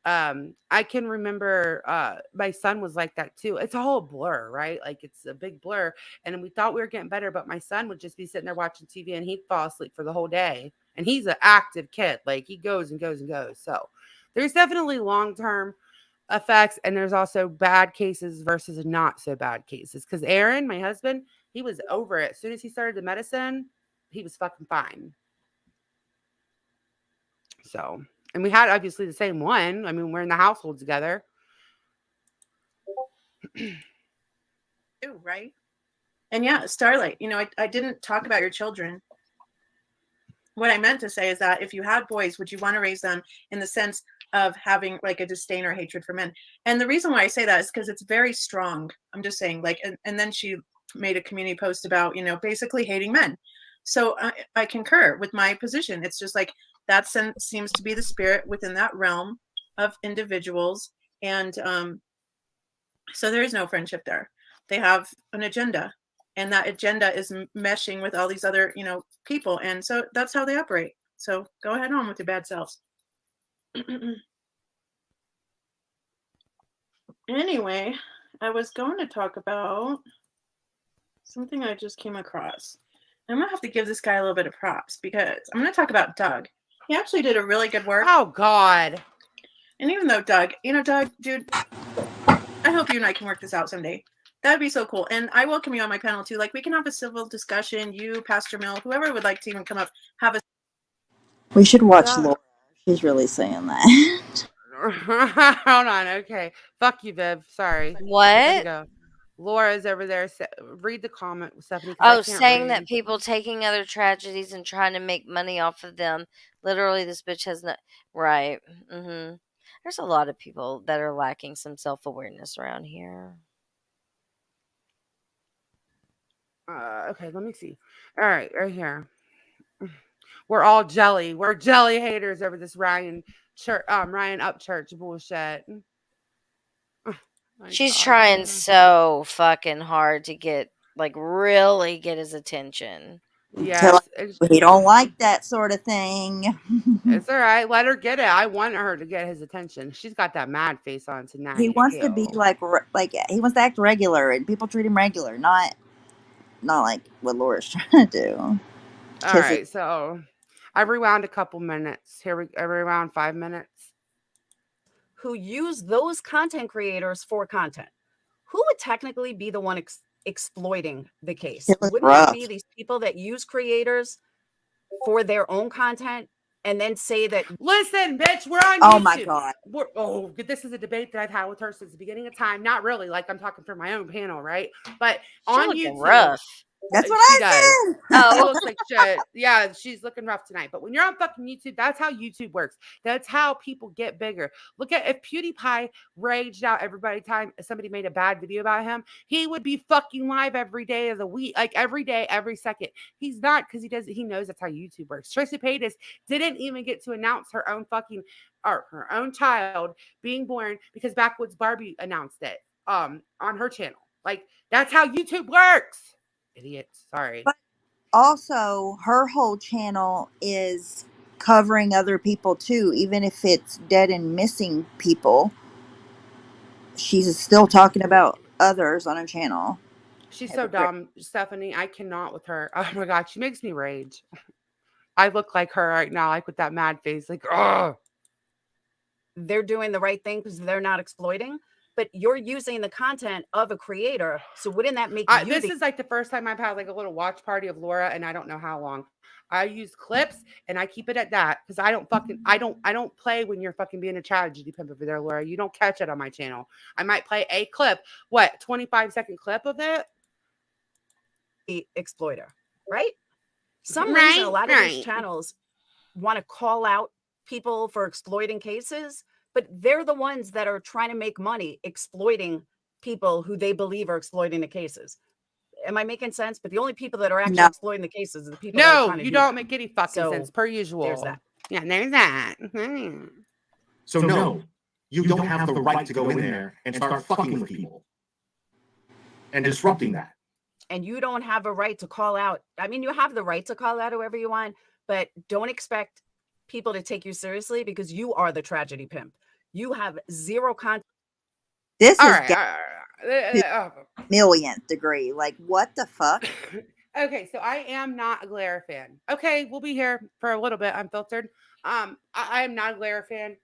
I can remember my son was like that too. It's a whole blur, right? Like it's a big blur. And we thought we were getting better, but my son would just be sitting there watching TV and he'd fall asleep for the whole day. And he's an active kid. Like he goes and goes and goes. So there's definitely long-term effects, and there's also bad cases versus not so bad cases. Because Aaron, my husband, he was over it. As soon as he started the medicine, he was fucking fine. So, and we had obviously the same one. I mean, we're in the household together. Too, right? And yeah, Starlight, I didn't talk about your children. What I meant to say is that if you had boys, would you want to raise them in the sense of having like a disdain or hatred for men? And the reason why I say that is because it's very strong. I'm just saying, like, and then she made a community post about, basically hating men. So I concur with my position. It's just like that seems to be the spirit within that realm of individuals. And So there is no friendship there. They have an agenda, and that agenda is meshing with all these other, people, and so that's how they operate. So go ahead on with your bad selves. Anyway, I was going to talk about something I just came across. I'm gonna have to give this guy a little bit of props because I'm gonna talk about Doug. He actually did a really good work. Oh God. And even though Doug, Doug, dude, I hope you and I can work this out someday. That'd be so cool. And I welcome you on my panel too. Like we can have a civil discussion. You, Pastor Mill, whoever would like to even come up, have a. We should watch Yeah. Laura. She's really saying that. Hold on. Okay. Fuck you, Viv. Sorry. There you What? go. Laura's over there. Read the comment, Stephanie. 'cause I Oh, can't saying that read. people taking other tragedies and trying to make money off of them. Literally, this bitch has no right. There's a lot of people that are lacking some self-awareness around here. Okay, let me see. All right here. We're all jelly. We're jelly haters over this Ryan Upchurch bullshit. My She's God, trying Laura. so fucking hard to really get his attention. Yes, He don't like that sort of thing. it's all right. Let her get it. I want her to get his attention. She's got that mad face on tonight. He wants to be Ew. like he wants to act regular, and people treat him regular, not like what Laura's trying to do. All 'Cause right, so I rewound a couple minutes. I rewound 5 minutes. Who use those content creators for content? Who would technically be the one exploiting the case? It was Wouldn't that rough. be these people that use creators for their own content and then say that? Listen, bitch, we're on Oh YouTube. my God. This is a debate that I've had with her since the beginning of time. Not really, like I'm talking for my own panel, right? But She on looking YouTube, rough. That's what she I does. said. She Oh, looks like shit. Yeah, she's looking rough tonight. But when you're on fucking YouTube, that's how YouTube works. That's how people get bigger. Look at if PewDiePie raged out every time somebody made a bad video about him, he would be fucking live every day of the week, like every day, every second. He's not because he knows that's how YouTube works. Tracy Paytas didn't even get to announce her own child being born because Backwoods Barbie announced it on her channel. Like that's how YouTube works. Idiots. Sorry. But also, her whole channel is covering other people too, even if it's dead and missing people. She's still talking about others on her channel. She's so dumb, Stephanie. I cannot with her. Oh my God, she makes me rage. I look like her right now, like with that mad face, like, oh. They're doing the right thing because they're not exploiting, but you're using the content of a creator. So wouldn't that make you? This is like the first time I've had like a little watch party of Laura, and I don't know how long. I use clips and I keep it at that because I don't play when you're fucking being a tragedy pimp over there, Laura. You don't catch it on my channel. I might play a clip, 25-second clip of it. The exploiter, right? Some reason a lot of these channels want to call out people for exploiting cases, but they're the ones that are trying to make money exploiting people who they believe are exploiting the cases. Am I making sense? But the only people that are actually exploiting the cases are the people that are trying to you don't make any fucking sense, per usual. There's that. Yeah, there's that. So no, you don't have the right to go in there and start fucking with people and disrupting that. And you don't have a right to call out. I mean, you have the right to call out whoever you want, but don't expect people to take you seriously because you are the tragedy pimp. You have zero content. This All is right. millionth degree. Like, what the fuck? Okay, so I am not a Glare fan. Okay, we'll be here for a little bit. Unfiltered. I am not a Glare fan.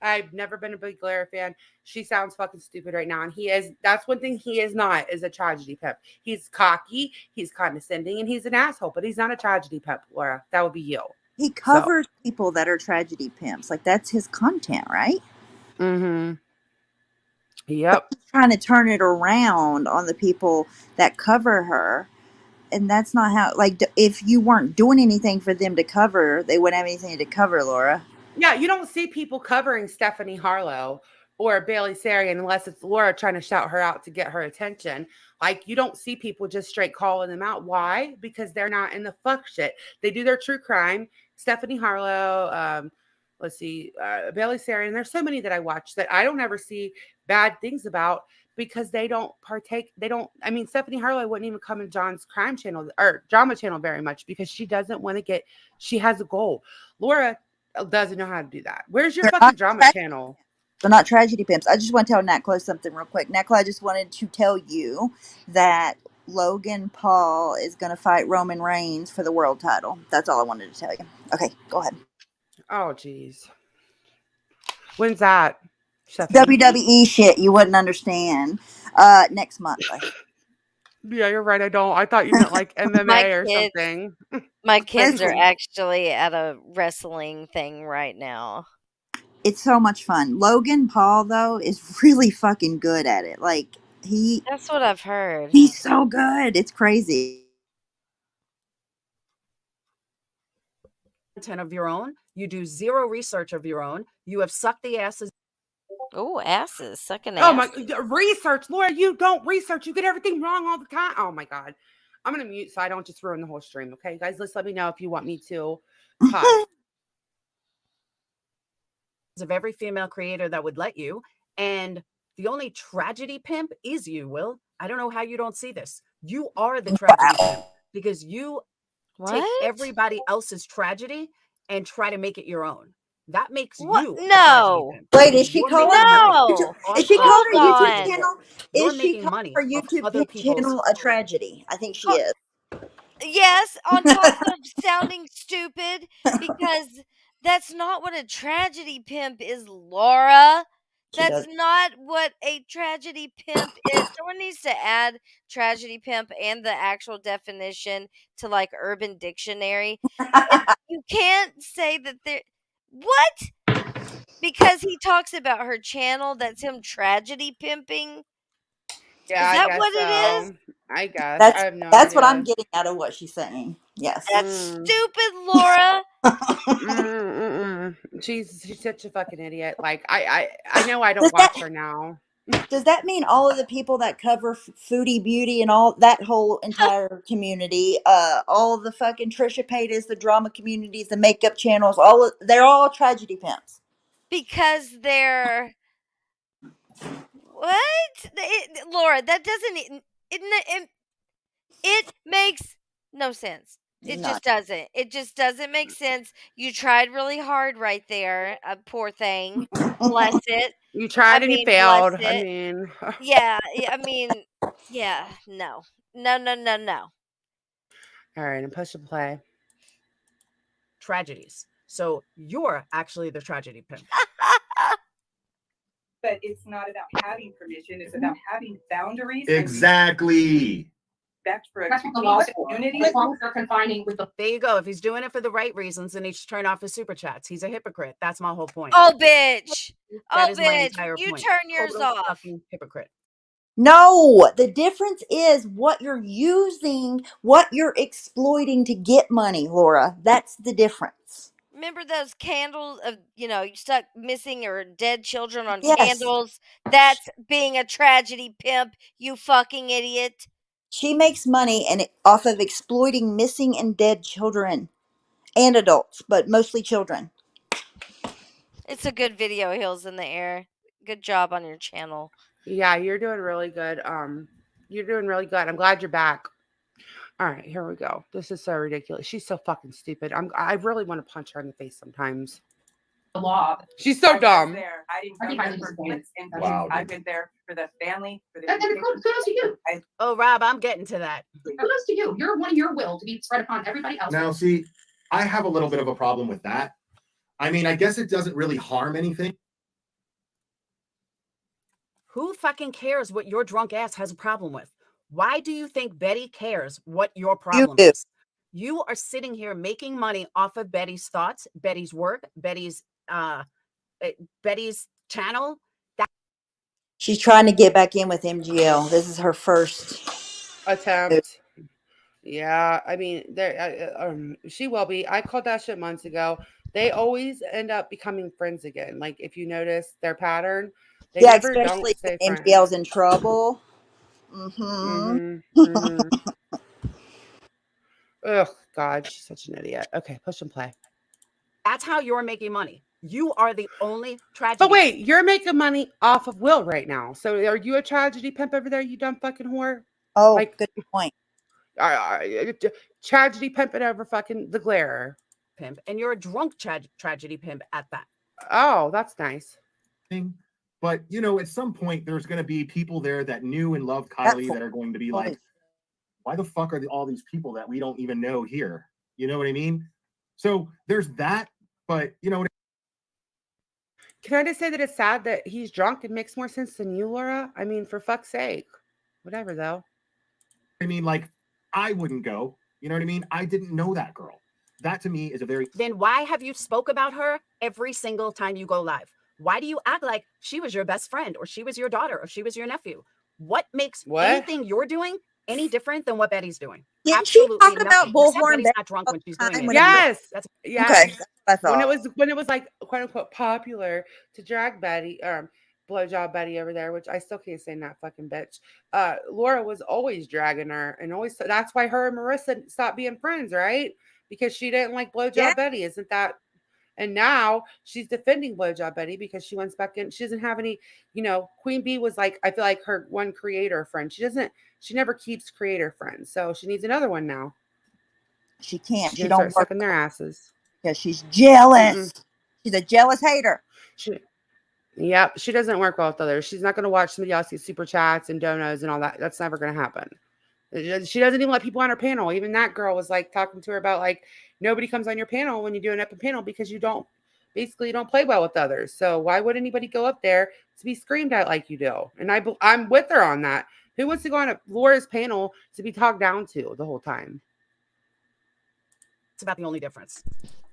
I've never been a big Glare fan. She sounds fucking stupid right now, and he is. That's one thing he is not, is a tragedy pimp. He's cocky, he's condescending, and he's an asshole. But he's not a tragedy pimp, Laura. That would be you. He covers people that are tragedy pimps. Like, that's his content, right? Mm-hmm. Yep. But he's trying to turn it around on the people that cover her. And that's not how, like, if you weren't doing anything for them to cover, they wouldn't have anything to cover, Laura. Yeah, you don't see people covering Stephanie Harlow or Bailey Sarian unless it's Laura trying to shout her out to get her attention. Like, you don't see people just straight calling them out. Why? Because they're not in the fuck shit. They do their true crime. Stephanie Harlow, Bailey Sarian. There's so many that I watch that I don't ever see bad things about because they don't partake. They don't. I mean, Stephanie Harlow wouldn't even come in John's crime channel or drama channel very much because she doesn't want to get. She has a goal. Laura doesn't know how to do that. Where's your They're fucking not drama tragedy channel? They're not tragedy pimps. I just want to tell Natcla something real quick. Natcla, I just wanted to tell you that Logan Paul is going to fight Roman Reigns for the world title. That's all I wanted to tell you. Okay, go ahead. Oh, jeez. When's that? Stephanie? WWE shit, you wouldn't understand. Next month. Yeah, you're right. I don't. I thought you meant like MMA or kids- something. My kids are Listen. actually at a wrestling thing right now. It's so much fun. Logan Paul, though, is really fucking good at it. Like, That's what I've heard. he's so good. It's crazy. Content of your own. You do zero research of your own. You have sucked the asses. Oh, asses, sucking Oh my asses. research, Laura. You don't research. You get everything wrong all the time. Oh my god. I'm gonna mute so I don't just ruin the whole stream. Okay, guys, just let me know if you want me to pause. Of every female creator that would let you. And the only tragedy pimp is you, Will. I don't know how you don't see this. You are the tragedy pimp because you take What? everybody else's tragedy and try to make it your own. That makes What? you a No. tragedy pimp. Wait, because is she you're calling making money No. off Is she of calling her Hold other YouTube on. people. channel? You're Is she making calling money her off YouTube other people's. channel a tragedy? I think she is. Yes, on top of sounding stupid, because that's not what a tragedy pimp is, Laura. She That's does. not what a tragedy pimp is. Someone needs to add tragedy pimp and the actual definition to like Urban Dictionary. You can't say that there. What? Because he talks about her channel, that's him tragedy pimping. Yeah, Is I that guess what it is? so. I guess I have no That's what I'm idea. getting out of what she's saying. Yes. That's stupid, Laura. She's such a fucking idiot. Like I know I don't Does watch that- her now. Does that mean all of the people that cover Foodie Beauty and all that whole entire community, all of the fucking Trisha Paytas, the drama communities, the makeup channels, they're all tragedy pimps? Because they're what? Laura, that doesn't it makes no sense. It None. just doesn't. It just doesn't make sense. You tried really hard right there, poor thing. Bless it. You tried and you mean, failed. bless I it. mean, Yeah, I mean, yeah, no. No. all right, and push and play. Tragedies. So you're actually the tragedy pimp. But it's not about having permission. It's about having boundaries. and Exactly. respect for That's what the law's for. community. As long as they're confining with the. There you go. If he's doing it for the right reasons, then he should turn off his super chats. He's a hypocrite. That's my whole point. Oh, bitch. That Oh, is my bitch. entire You point. turn yours Total off. fucking hypocrite. No, the difference is what you're using, what you're exploiting to get money, Laura. That's the difference. Remember those candles of, you stuck missing or dead children on Yes. candles? That's being a tragedy pimp, you fucking idiot. She makes money off of exploiting missing and dead children and adults, but mostly children. It's a good video, Hills in the Air. Good job on your channel. Yeah, you're doing really good. You're doing really good. I'm glad you're back. All right, here we go. This is so ridiculous. She's so fucking stupid. I really want to punch her in the face sometimes. The law. She's so I was dumb. there. I didn't I come think I there need for to kids and Wow, I've been there for the family, for the And kudos to you. Oh, Rob, I'm getting to that. Kudos to you. You're wanting your will to be spread upon everybody else. Now, see, I have a little bit of a problem with that. I mean, I guess it doesn't really harm anything. Who fucking cares what your drunk ass has a problem with? Why do you think Betty cares what your problem do. is? You are sitting here making money off of Betty's thoughts, Betty's work, Betty's channel. She's trying to get back in with MGL. This is her first Attempt. Yeah, I mean, she will be. I called that shit months ago. They always end up becoming friends again. Like if you notice their pattern, they Yeah, never don't especially stay when friends. MGL's in trouble. Ugh, God, she's such an idiot. Okay, push and play. That's how you're making money. You are the only tragedy. But wait, you're making money off of Will right now. So are you a tragedy pimp over there, you dumb fucking whore? Oh, Like, good point. Tragedy pimping over fucking the Glare. Pimp, and you're a drunk tragedy pimp at that. Oh, that's nice. But at some point, there's going to be people there that knew and loved Kylie that are going to be like, why the fuck are all these people that we don't even know here? You know what I mean? So there's that, but Can I just say that it's sad that he's drunk? It makes more sense than you, Laura. I mean, for fuck's sake. Whatever, though. I mean, like, I wouldn't go. You know what I mean? I didn't know that girl. That to me is a very... Then why have you spoke about her every single time you go live? Why do you act like she was your best friend or she was your daughter or she was your nephew? What makes anything you're doing any different than what Betty's doing? Didn't Absolutely she talk nothing. about Except Bullhorn Betty's Betty not drunk when she's doing it. Yes. That's yes. Okay, that's all. When it was like quote unquote popular to drag Betty, blowjob Betty over there, which I still can't say that fucking bitch. Laura was always dragging her, and always that's why her and Marissa stopped being friends, right? Because she didn't like blowjob Betty, isn't that? And now she's defending blowjob Betty because she wants back in. She doesn't have any, Queen Bee was like, I feel like her one creator friend. She never keeps creator friends, so she needs another one now. She can't. She She don't start work sucking their asses. because she's jealous. She's a jealous hater. Yep, she doesn't work well with others. She's not going to watch somebody else get super chats and donos and all that. That's never going to happen. She doesn't even let people on her panel. Even that girl was like talking to her about like nobody comes on your panel when you do an open panel because you don't play well with others. So why would anybody go up there to be screamed at like you do? And I'm with her on that. Who wants to go on a Laura's panel to be talked down to the whole time? It's about the only difference.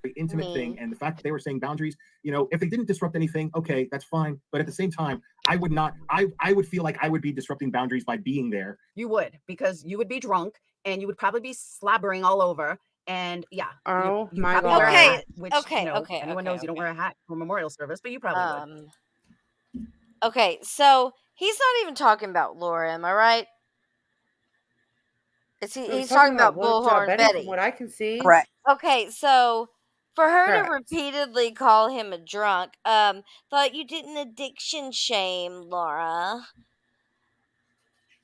Very intimate thing, and the fact that they were saying boundaries, if they didn't disrupt anything, okay, that's fine. But at the same time, I would not. I would feel like I would be disrupting boundaries by being there. You would, because you would be drunk and you would probably be slobbering all over. And yeah. Oh you my probably God. wear a Okay, hat, which, okay, anyone knows you don't wear a hat for memorial service, but you probably would. Okay, so he's not even talking about Laura, am I right? He's talking about Bullhorn Betty. From what I can see. Correct. Okay, so for her Correct. to repeatedly call him a drunk, thought you didn't addiction shame, Laura.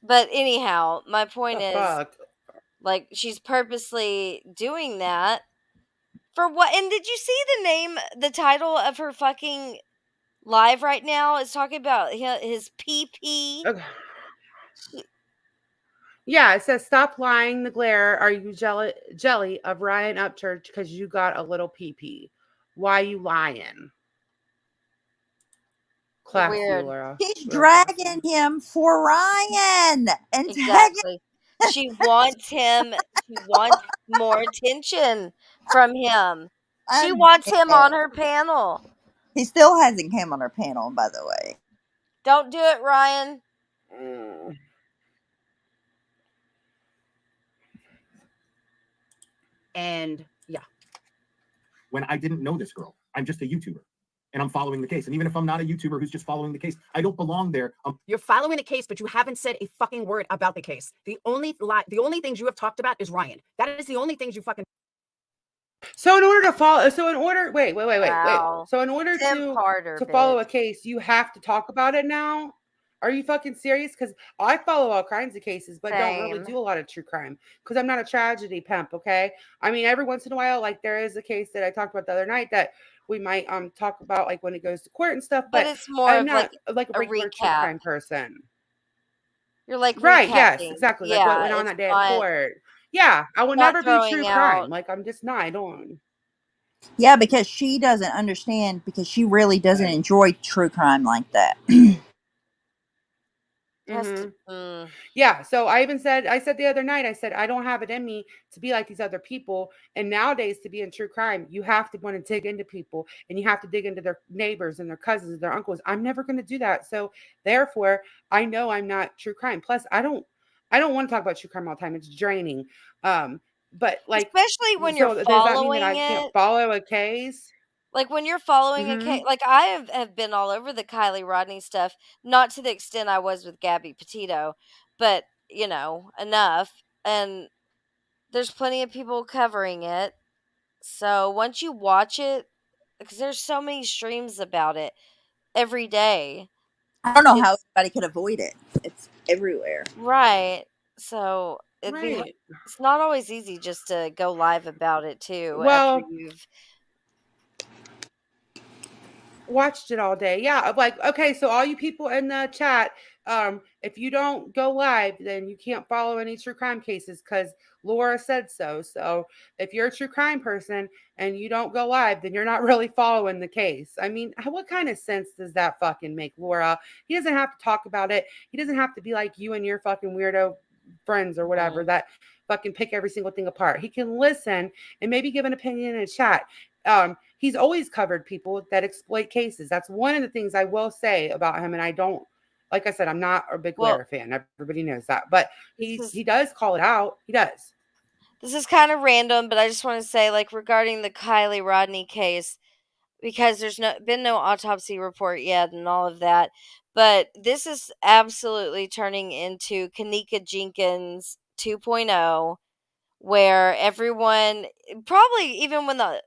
But anyhow, my point is, like, she's purposely doing that for what? And did you see the title of her fucking live right now? Is talking about his PP. Okay. Yeah, it says, stop lying, the Glare. Are you jelly of Ryan Upchurch because you got a little pee-pee? Why you lying? Classy, Laura. She's dragging him for Ryan. And exactly. She wants him. She wants more attention from him. She wants him on her panel. He still hasn't came on her panel, by the way. Don't do it, Ryan. And yeah. When I didn't know this girl, I'm just a YouTuber and I'm following the case. And even if I'm not a YouTuber who's just following the case, I don't belong there. You're following the case, but you haven't said a fucking word about the case. The only things you have talked about is Ryan. That is the only things you fucking. So in order to follow, wait. So in order Harder, to follow a case, you have to talk about it now. Are you fucking serious? Because I follow all kinds of cases, but don't really do a lot of true crime because I'm not a tragedy pimp. Okay, I mean every once in a while, like there is a case that I talked about the other night that we might talk about, like when it goes to court and stuff. But it's more I'm of not like a regular true crime person. You're like right? recapping. Yes, exactly. Yeah, like what went on that day at court. Yeah, I will never be true crime. Like I'm just not. I don't. Yeah, because she doesn't understand, because she really doesn't enjoy true crime like that. Yeah, so I said the other night, I said, I don't have it in me to be like these other people. And nowadays, to be in true crime, you have to want to dig into people, and you have to dig into their neighbors and their cousins and their uncles. I'm never going to do that. So therefore, I know I'm not true crime. Plus, I don't want to talk about true crime all the time. It's draining. But like, especially when you're following does that mean that I can't follow a case? Like when you're following a case, like I have been all over the Kylie Rodney stuff, not to the extent I was with Gabby Petito, but enough. And there's plenty of people covering it. So once you watch it, because there's so many streams about it every day. I don't know how It's anybody could avoid it. It's everywhere. right. So Right. it's not always easy just to go live about it too after Well, you've watched it all day. Yeah, like okay, so all you people in the chat, if you don't go live, then you can't follow any true crime cases because Laura said so. So if you're a true crime person and you don't go live, then you're not really following the case. I mean, what kind of sense does that fucking make, Laura? He doesn't have to talk about it. He doesn't have to be like you and your fucking weirdo friends or whatever that fucking pick every single thing apart. He can listen and maybe give an opinion in a chat. He's always covered people that exploit cases. That's one of the things I will say about him. And I don't, like I said, I'm not a big Lara fan. Everybody knows that, but he does call it out. He does. This is kind of random, but I just want to say, like, regarding the Kylie Rodney case, because there's been no autopsy report yet and all of that, but this is absolutely turning into Kenneka Jenkins 2.0, where everyone, probably even when the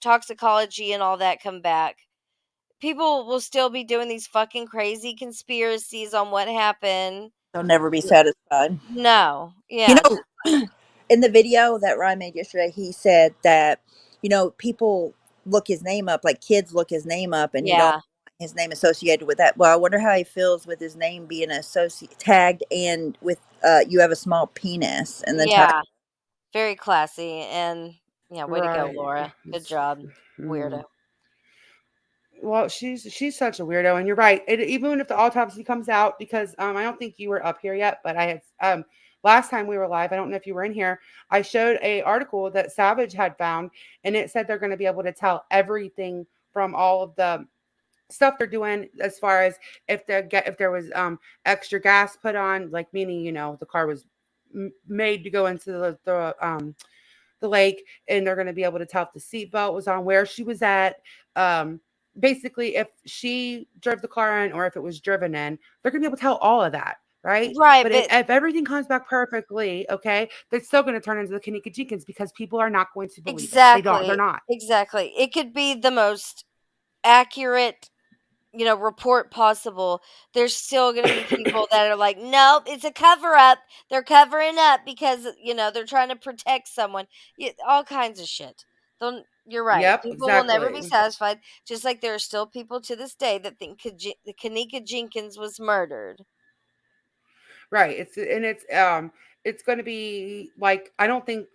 toxicology and all that come back, people will still be doing these fucking crazy conspiracies on what happened. They'll never be satisfied. No. Yeah. You know, in the video that Ryan made yesterday, he said that, people look his name up, like kids look his name up, and he don't want his name associated with that. Well, I wonder how he feels with his name being tagged and with you have a small penis and then very classy, and way to go, Laura. Good job, weirdo. Well, she's such a weirdo, and you're right. Even if the autopsy comes out, because I don't think you were up here yet, but I had last time we were live, I don't know if you were in here, I showed a article that Savage had found, and it said they're going to be able to tell everything from all of the stuff they're doing, as far as if there was extra gas put on, like meaning the car was made to go into the lake, and they're going to be able to tell if the seatbelt was on, where she was at. Basically, if she drove the car in or if it was driven in, they're going to be able to tell all of that. Right. But if everything comes back perfectly, okay, they're still going to turn into the Kenneka Jenkins because people are not going to believe it. They're not. Exactly. It could be the most accurate, report possible. There's still going to be people that are like, nope, it's a cover up. They're covering up because, they're trying to protect someone. All kinds of shit. You're right. Yep, People will never be satisfied. Just like there are still people to this day that think Kenneka Jenkins was murdered. Right. It's going to be like, I think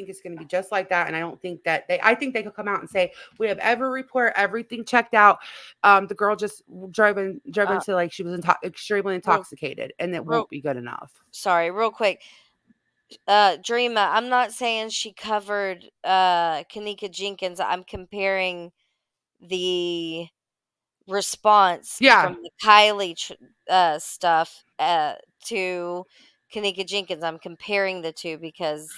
it's going to be just like that. And I don't think that I think they could come out and say, we have every report, everything checked out. The girl just drove into, like, she was extremely intoxicated, and it won't be good enough. Sorry, real quick. Dreama, I'm not saying she covered Kenneka Jenkins. I'm comparing the response from the Kylie stuff to Kenneka Jenkins. I'm comparing the two because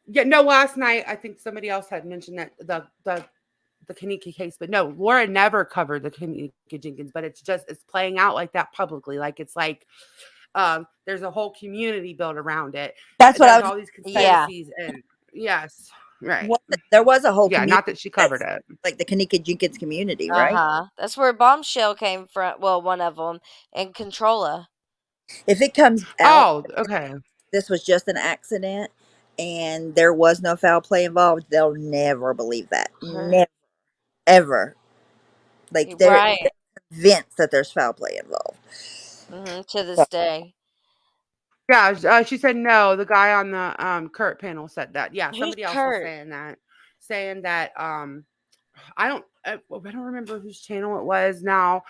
last night I think somebody else had mentioned that the Kenneka case, but no, Laura never covered the Kenneka Jenkins, but it's playing out like that publicly, like it's like there's a whole community built around it. That's what all these conspiracies and yes. Right. There was a whole not that she covered it. Like the Kenneka Jenkins community, right? That's where Bombshell came from. Well, one of them, and Controlla. If it comes out, okay, this was just an accident and there was no foul play involved, they'll never believe that. Never, ever. Like they're convinced that there's foul play involved. To this day. Yeah, she said no. The guy on the Kurt panel said that. Yeah, somebody else was saying that. I don't remember whose channel it was now.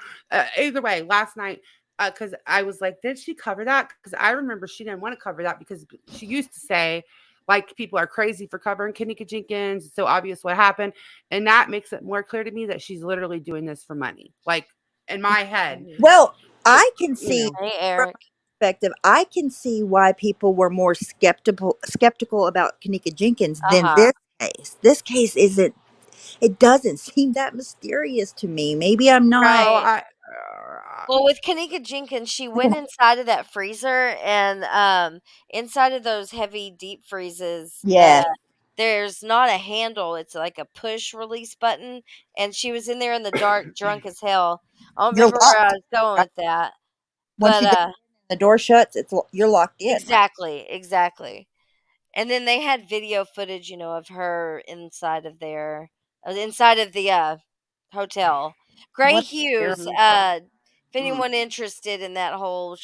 Either way, last night, because I was like, did she cover that? Because I remember she didn't want to cover that because she used to say, like, people are crazy for covering Kenneka Jenkins. It's so obvious what happened, and that makes it more clear to me that she's literally doing this for money. Like, in my head. Well, I can see. Hey, Eric. Perspective, I can see why people were more skeptical about Kenneka Jenkins than this case. This case it doesn't seem that mysterious to me. Maybe I'm not. Right. Well, with Kenneka Jenkins, she went inside of that freezer, and inside of those heavy deep freezes, there's not a handle. It's like a push release button. And she was in there in the dark, drunk as hell. I don't You're remember where I locked. was going Right? with that. Once But you get the door shuts, you're locked in. exactly. And then they had video footage, of her inside of inside of the hotel. Gray What Hughes, Mhm. if anyone interested in that whole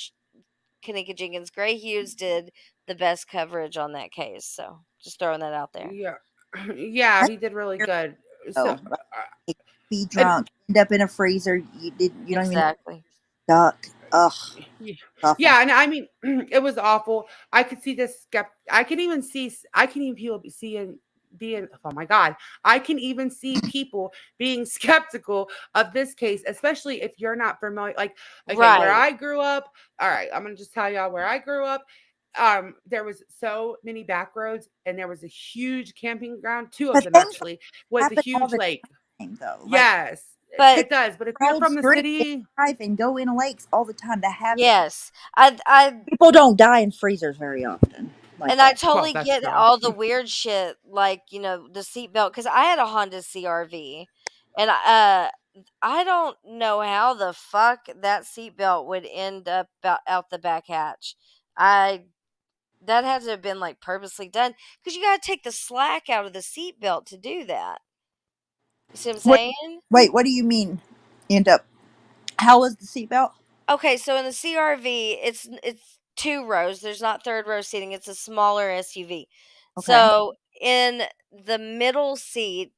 Kanika Jenkins, Gray Hughes did the best coverage on that case. So just throwing that out there. Yeah. Yeah, I he did really hear good. So, though, like, be and drunk, end up in a freezer. You don't even know Exactly. you're stuck. Ugh, yeah, awful. yeah, and I mean, it was awful. I could see this. I can even see. I can even people seeing being. Oh my god! I can even see people being skeptical of this case, especially if you're not familiar. Like, okay, where Right. I grew up. All right, I'm gonna just tell y'all where I grew up. There was so many back roads, and there was a huge camping ground. Two of But them things actually with a happen all huge the lake. time, though. Like Yes, But it does. But if you're roads, from the streets, and city, drive and go in lakes all the time. That happens. yes, I People don't die in freezers very often. Like and I that. well, totally that's get true. all the weird shit, like the seatbelt, because I had a Honda CRV, and I don't know how the fuck that seatbelt would end up out the back hatch. That had to have been like purposely done because you got to take the slack out of the seatbelt to do that. You see what I'm What? saying? Wait, what do you mean? End up? How was the seatbelt? Okay, so in the CRV, it's 2 rows. There's not third row seating. It's a smaller SUV. Okay. So in the middle seat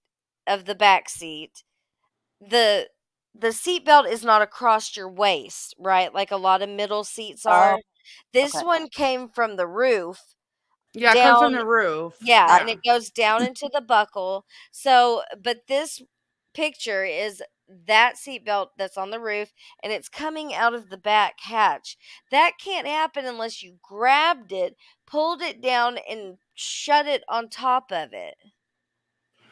of the back seat, the the seatbelt is not across your waist, right? Like a lot of middle seats are. Oh, This okay. one came from the roof Yeah, it comes from down. the roof. Yeah, and Yeah. it goes down into the buckle. So, but this picture is that seatbelt that's on the roof and it's coming out of the back hatch. That can't happen unless you grabbed it, pulled it down, and shut it on top of it.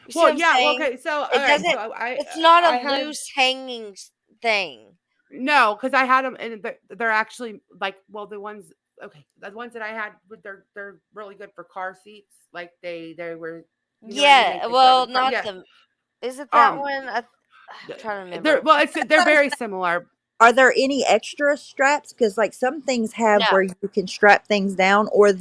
You see Well, what I'm yeah. Well, saying? okay. So, all It right. So doesn't, I it's not I a had loose hanging thing. no, because I had them, and they're actually like, well, the ones. Okay, the ones that I had, they're really good for car seats. Like they were, you know what I mean? Yeah, They cover well, the car. not Yeah. the, is it that Um. one? I'm th- trying to They're remember. well. They're very similar. Are there any extra straps? Because like some things have No. where you can strap things down, or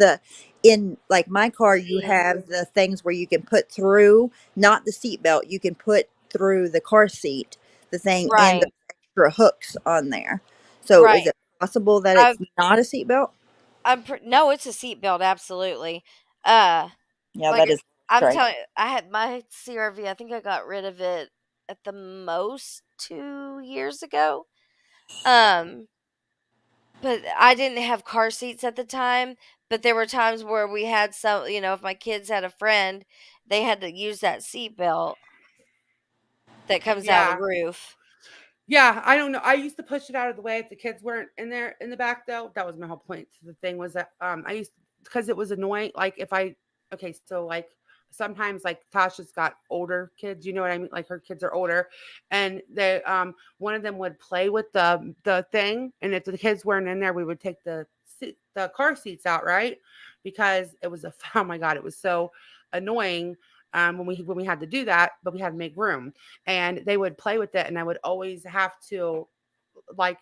in like my car, you See, have the things where you can put through, not the seat belt, you can put through the car seat, the thing, and the right, extra hooks on there. So is right. it possible that I it's not a seat belt? no, it's a seatbelt, absolutely. Uh, Yeah, like that is I'm strange. telling you, I had my CRV. I think I got rid of it at the most 2 years ago. Um, but I didn't have car seats at the time. But there were times where we had some, if my kids had a friend, they had to use that seatbelt that comes out of Yeah. the roof. Yeah, I don't know. I used to push it out of the way if the kids weren't in there in the back though. That was my whole point. The thing was that I used because it was annoying. Like if I okay, so like sometimes like Tasha's got older kids, you know what I mean? Like her kids are older, and they one of them would play with the thing, and if the kids weren't in there, we would take the car seats out, right? Because it was oh my god, it was so annoying when we had to do that, but we had to make room, and they would play with it, and I would always have to like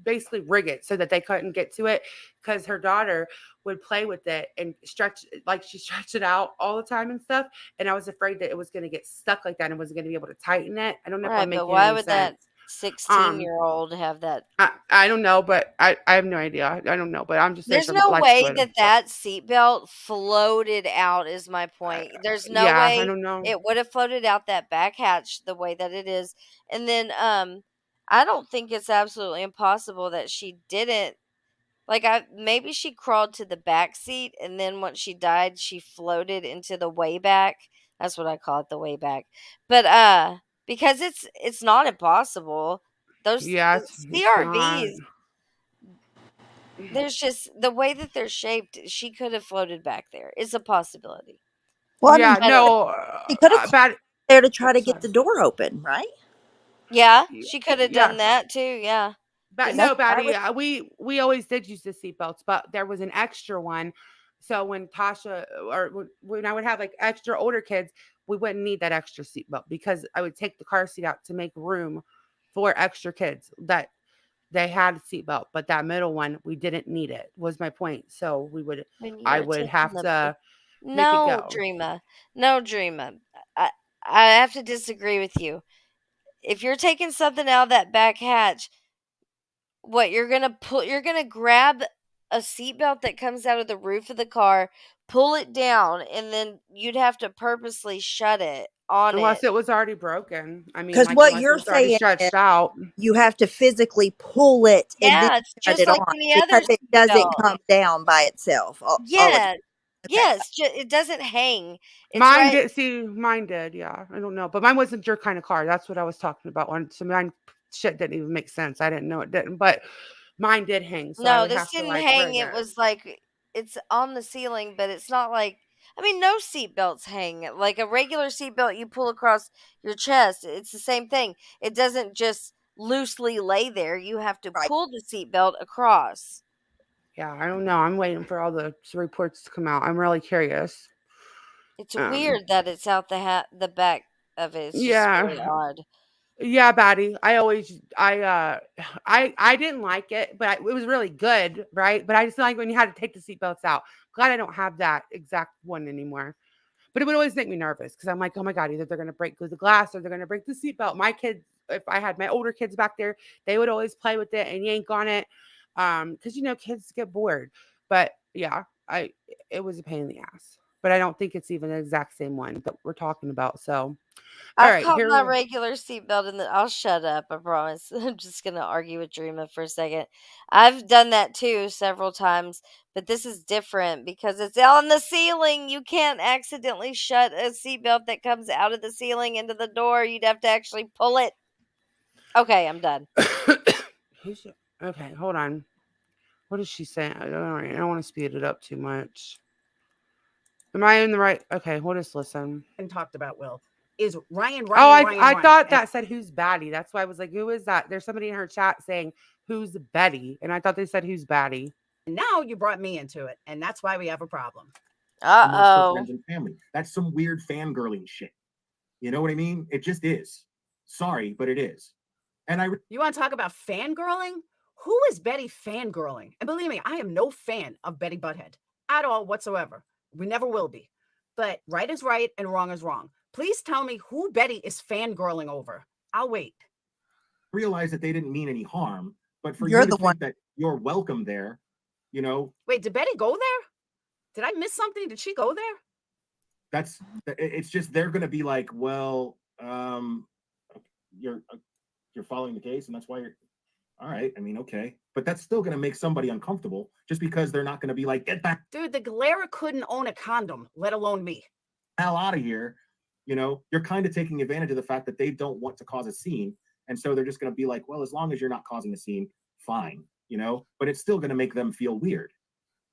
basically rig it so that they couldn't get to it because her daughter would play with it and stretch like she stretched it out all the time and stuff, and I was afraid that it was going to get stuck like that and wasn't going to be able to tighten it. I don't know if I'm Right, but making why any would that sense. 16-year-old have that? I don't know, but I have no idea. I don't know, but I'm just saying There's from no like way what that seatbelt floated out is my point. There's no yeah, I way don't know. it would have floated out that back hatch the way that it is. And then I don't think it's absolutely impossible that she didn't, like, maybe she crawled to the back seat and then once she died she floated into the way back. That's what I call it, the way back. But because it's not impossible. Those Yeah, the it's not. CRVs, there's just the way that they're shaped, she could have floated back there. It's a possibility. Well, I mean, Yeah, I don't know. no, she could have bad. there to Oh, try to get sorry. the door open, right? Yeah, Y- she could have Yeah, done that too. Yeah. but Just That's no, I Batty. would. We always did use the seatbelts, but there was an extra one So when Tasha or when I would have like extra older kids, we wouldn't need that extra seatbelt because I would take the car seat out to make room for extra kids that they had a seatbelt, but that middle one we didn't need it. Was my point. So I would have to make it No, go. Dreamer. I have to disagree with you. If you're taking something out of that back hatch, what you're gonna grab a seatbelt that comes out of the roof of the car, pull it down, and then you'd have to purposely shut it on Unless it. it was already broken. I mean, Because like what unless it you're was already saying stretched is out. you have to physically pull it and then Yeah, it's shut just it like on any other because it doesn't seatbelt. come down by itself. All of Yeah, it. Okay. yes, it doesn't hang. It's Mine right. did. See, mine did. Yeah, I don't know, but mine wasn't your kind of car. That's what I was talking about. So mine shit didn't even make sense. I didn't know it didn't, but mine did hang. So I No, would this have to didn't like hang. rig It it. was like it's on the ceiling, but it's not like. I mean, no seatbelts hang. Like a regular seatbelt you pull across your chest, it's the same thing. It doesn't just loosely lay there. You have to Right. pull the seatbelt across. Yeah, I don't know. I'm waiting for all the reports to come out. I'm really curious. It's weird that it's out the back of it. It's just really Yeah. odd. Yeah, Batty. I didn't like it, but it was really good, right? But I just like when you had to take the seatbelts out. Glad I don't have that exact one anymore. But it would always make me nervous because I'm like, oh my God, either they're gonna break the glass or they're gonna break the seatbelt. My kids, if I had my older kids back there, they would always play with it and yank on it. Because kids get bored. But yeah, it was a pain in the ass. But I don't think it's even the exact same one that we're talking about. So all I've right, caught my here. regular seatbelt and I'll shut up, I promise. I'm just gonna argue with Dreama for a second. I've done that too several times, but this is different because it's on the ceiling. You can't accidentally shut a seatbelt that comes out of the ceiling into the door. You'd have to actually pull it. Okay, I'm done. Okay, hold on. What is she saying? I don't want to speed it up too much. Am I in the right? Okay, we'll just listen. And talked about Will is Ryan. I thought that said who's Batty. That's why I was like, who is that? There's somebody in her chat saying who's Betty, and I thought they said who's Batty. And now you brought me into it, and that's why we have a problem. Amongst her friends and family. That's some weird fangirling shit. You know what I mean? It just is. Sorry, but it is. And you want to talk about fangirling? Who is Betty fangirling? And believe me, I am no fan of Betty Butthead at all whatsoever. We never will be. But right is right and wrong is wrong. Please tell me who Betty is fangirling over. I'll wait. Realize that they didn't mean any harm, but for you to think that you're welcome there, Wait, did Betty go there? Did I miss something? Did she go there? It's just they're going to be like, well, you're following the case, and that's why you're all right. I mean, okay, but that's still going to make somebody uncomfortable just because they're not going to be like, get back. Dude, the Galera couldn't own a condom, let alone me. Hell out of here. You're kind of taking advantage of the fact that they don't want to cause a scene. And so they're just going to be like, well, as long as you're not causing a scene, fine, but it's still going to make them feel weird.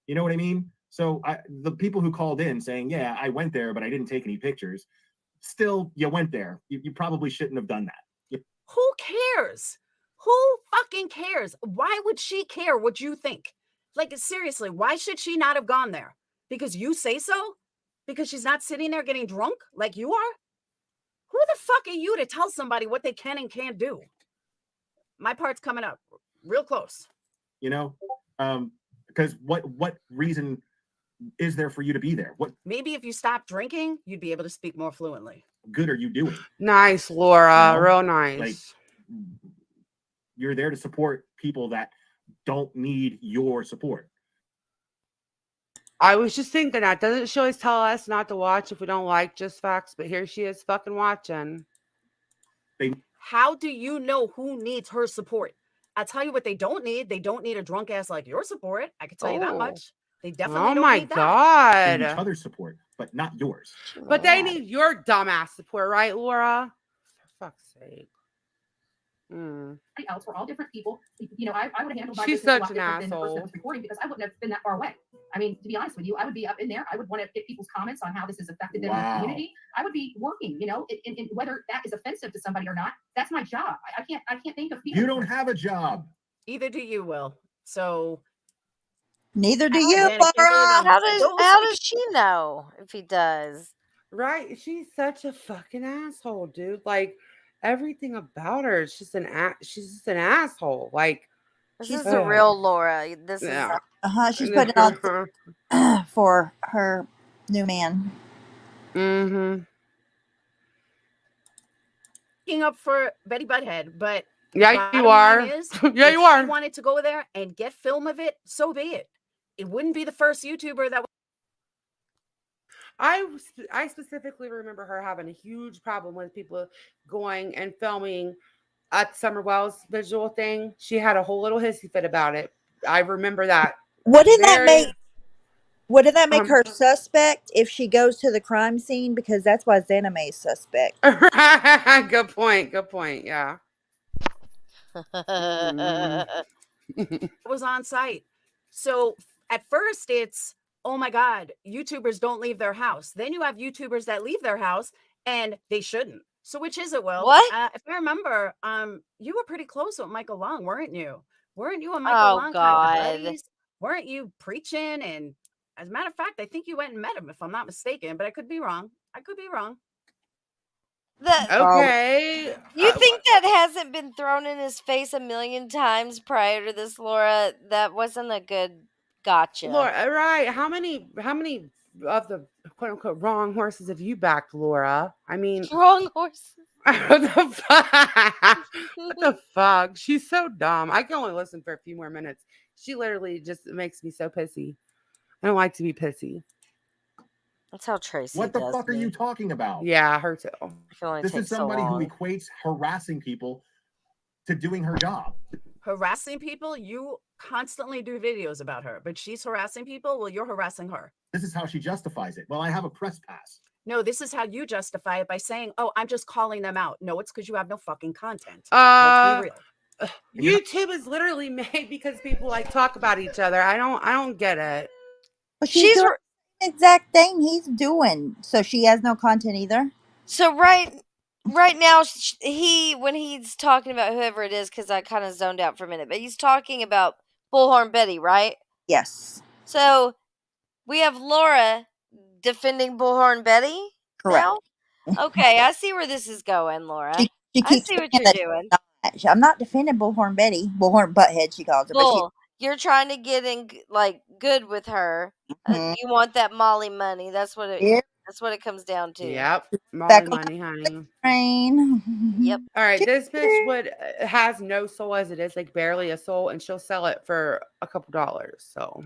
You know what I mean? So the people who called in saying, yeah, I went there, but I didn't take any pictures. Still, you went there. You probably shouldn't have done that. Who cares? Who fucking cares? Why would she care what you think? Like, seriously, why should she not have gone there? Because you say so? Because she's not sitting there getting drunk like you are? Who the fuck are you to tell somebody what they can and can't do? My part's coming up real close. Because what reason is there for you to be there? Maybe if you stop drinking, you'd be able to speak more fluently. Good are you doing? Nice, Laura. Real nice. Like, you're there to support people that don't need your support. I was just thinking that. Doesn't she always tell us not to watch if we don't like Just Facts? But here she is fucking watching. How do you know who needs her support? I'll tell you what they don't need. They don't need a drunk ass like your support. I can tell you that much. They definitely don't need that. Oh my God. They need each other's support, but not yours. But they need your dumbass support, right, Laura? For fuck's sake. Else, we're all different people. I would have handled my She's business a such lot an different than the person asshole. that was recording because I wouldn't have been that far away. I mean, to be honest with you, I would be up in there. I would want to get people's comments on how this has affected them in the community. I would be working, in whether that is offensive to somebody or not. That's my job. I can't think of people. You don't have a job. Either do you, Will. So Neither do And you, then it can be Laura. even How does she know if he does? Right? She's such a fucking asshole, dude. Like everything about her is just she's just an asshole. Like This She's is the real Laura. This is yeah. she's putting it on for her new man. Mm-hmm. up for Betty Butthead, but Yeah, you bottom line are. is, Yeah, if you she are. wanted to go there and get film of it, so be it. It wouldn't be the first YouTuber that. I specifically remember her having a huge problem with people going and filming at Summer Wells visual thing. She had a whole little hissy fit about it. I remember that. Wouldn't that make Um, her suspect if she goes to the crime scene? Because that's why Xana May is suspect. Good point. Good point. Yeah. was on site. So at first it's, oh my God, YouTubers don't leave their house. Then you have YouTubers that leave their house and they shouldn't. So which is it, Will? What? If I remember, you were pretty close with Michael Long, weren't you? Weren't you and Michael Long kind of buddies? Weren't you preaching? And as a matter of fact, I think you went and met him, if I'm not mistaken, but I could be wrong. Okay. You think that hasn't been thrown in his face a million times prior to this, Laura? That wasn't a good gotcha. Laura, right. How many of the quote unquote wrong horses have you backed, Laura? I mean, wrong horses. What the fuck? What the fuck? She's so dumb. I can only listen for a few more minutes. She literally just makes me so pissy. I don't like to be pissy. That's how Tracy What the does fuck are me. you talking about? Yeah, her too. This is somebody who equates harassing people to doing her job. Harassing people? You constantly do videos about her, but she's harassing people? Well, you're harassing her. This is how she justifies it. Well, I have a press pass. No, this is how you justify it by saying, oh, I'm just calling them out. No, it's because you have no fucking content. Let's be real. YouTube is literally made because people like talk about each other. I don't get it. But she's doing the exact thing he's doing, so she has no content either. So right now, when he's talking about whoever it is, because I kind of zoned out for a minute, but he's talking about Bullhorn Betty, right? Yes. So we have Laura defending Bullhorn Betty. Correct. Now? Okay, I see where this is going, Laura. She I keeps see what saying you're that doing. I'm not defending Bullhorn Betty. Bullhorn Butthead, she calls her. Bull, you're trying to get in good with her. Mhm. You want that Molly money. That's what it. Yep. That's what it comes down to. Yep. Molly Back on money, honey. Train. Yep. All right, this bitch has no soul as it is, like barely a soul, and she'll sell it for a couple dollars. So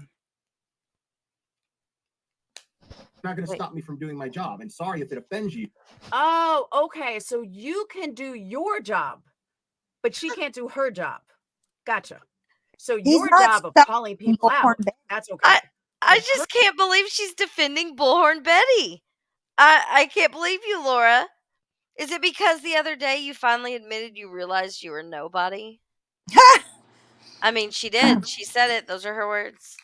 Not going to stop me from doing my job. And sorry if it offends you. Oh, okay. So you can do your job, but she can't do her job. Gotcha. So your job of calling people out, that's okay. I just can't believe she's defending Bullhorn Betty. I can't believe you, Laura. Is it because the other day you finally admitted you realized you were nobody? I mean, she did. She said it. Those are her words.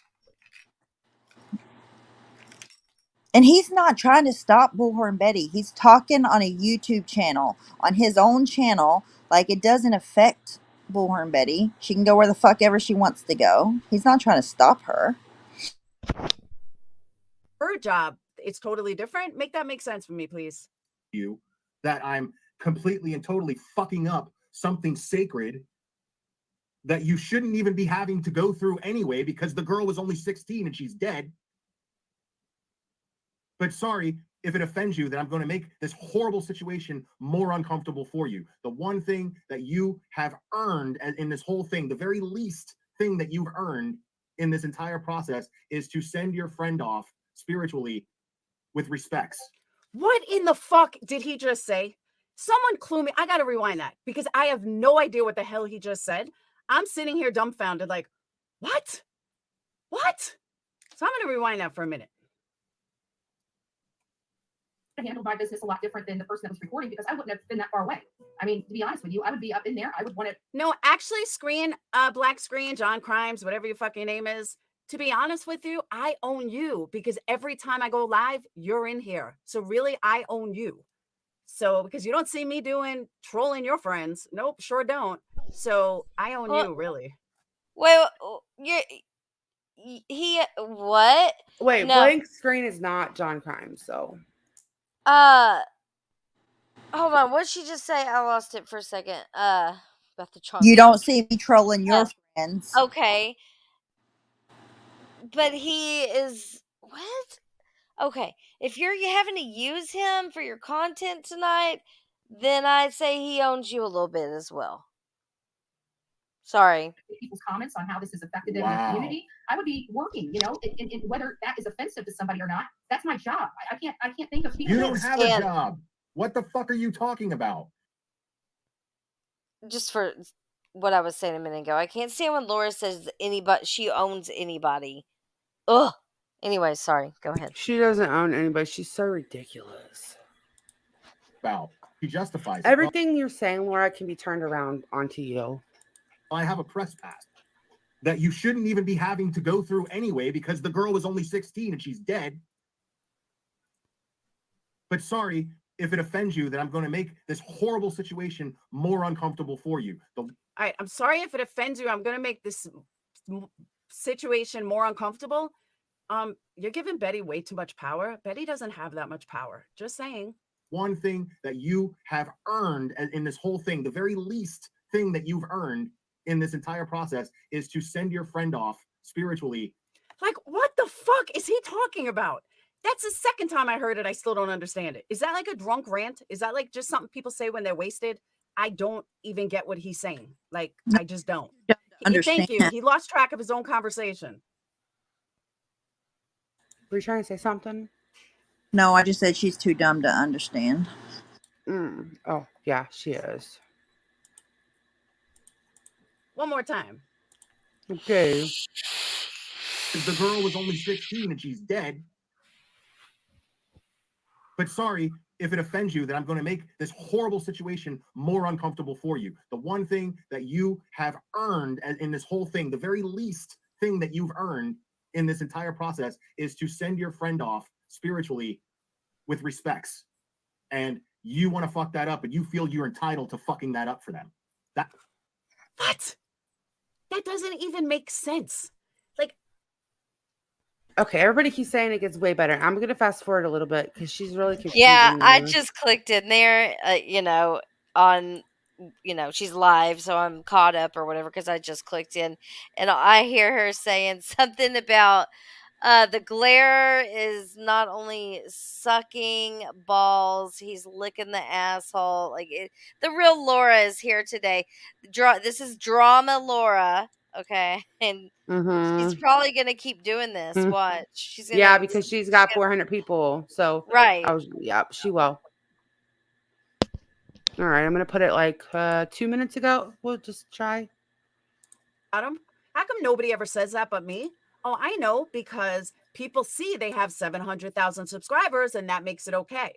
And he's not trying to stop Bullhorn Betty. He's talking on a YouTube channel, on his own channel. Like, it doesn't affect Bullhorn Betty. She can go where the fuck ever she wants to go. He's not trying to stop her. Her job, it's totally different. Make that make sense for me, please. You that I'm completely and totally fucking up something sacred that you shouldn't even be having to go through anyway because the girl was only 16 and she's dead. But sorry if it offends you that I'm going to make this horrible situation more uncomfortable for you. The one thing that you have earned in this whole thing, the very least thing that you've earned in this entire process is to send your friend off spiritually with respects. What in the fuck did he just say? Someone clue me. I got to rewind that because I have no idea what the hell he just said. I'm sitting here dumbfounded like, what? What? So I'm going to rewind that for a minute. Handled my business a lot different than the person that was recording because I wouldn't have been that far away. I mean, to be honest with you, I would be up in there. I would want to. No, actually, Black Screen, John Crimes, whatever your fucking name is. To be honest with you, I own you because every time I go live, you're in here. So really, I own you. So because you don't see me trolling your friends. Nope, sure don't. So I own you, really. Well, he what? Wait, No. blank screen is not John Crime, so Hold on. What did she just say? I lost it for a second. About the John You Crime. don't see me trolling your friends. Okay. But he is what? Okay. If you're having to use him for your content tonight, then I'd say he owns you a little bit as well. Sorry. People's comments on how this has affected them in Wow. the community, I would be working, you know, in whether that is offensive to somebody or not. That's my job. I can't think of people. You don't have a job. What the fuck are you talking about? Just for what I was saying a minute ago, I can't stand when Laura says anybody she owns anybody. Ugh. Anyway, sorry. Go ahead. she doesn't own anybody. She's so ridiculous. About he justifies it. Everything you're saying, Laura, can be turned around onto you. I have a press pass that you shouldn't even be having to go through anyway because the girl was only 16 and she's dead. But sorry, if it offends you, that I'm going to make this horrible situation more uncomfortable for you. All right, I'm sorry if it offends you. I'm going to make this situation more uncomfortable. You're giving Betty way too much power. Betty doesn't have that much power. Just saying. One thing that you have earned in this whole thing, the very least thing that you've earned in this entire process is to send your friend off spiritually. Like, what the fuck is he talking about? That's the second time I heard it. I still don't understand it. Is that like a drunk rant? Is that like just something people say when they're wasted? I don't even get what he's saying. Like, I just don't. Understand. Thank you. He lost track of his own conversation. Were you trying to say something? No, I just said she's too dumb to understand. Oh, yeah, she is. One more time. Okay. The girl was only 16 and she's dead. But sorry, if it offends you, that I'm going to make this horrible situation more uncomfortable for you. The one thing that you have earned in this whole thing, the very least thing that you've earned in this entire process is to send your friend off spiritually with respects. And you want to fuck that up, and you feel you're entitled to fucking that up for them. What? That doesn't even make sense. Like, okay, everybody keeps saying it gets way better. I'm gonna fast forward a little bit because she's really confusing. Yeah, I me. just clicked in there, on, she's live, so I'm caught up or whatever because I just clicked in, and I hear her saying something about the glare is not only sucking balls, he's licking the asshole. The real Laura is here today. This is drama Laura, okay, and she's probably gonna keep doing this. Watch, she's gonna. Yeah, because she's got 400 people. So right. She will. All right, I'm gonna put it like 2 minutes ago. We'll just try. Adam, how come nobody ever says that but me? Oh, I know, because people see they have 700,000 subscribers and that makes it okay.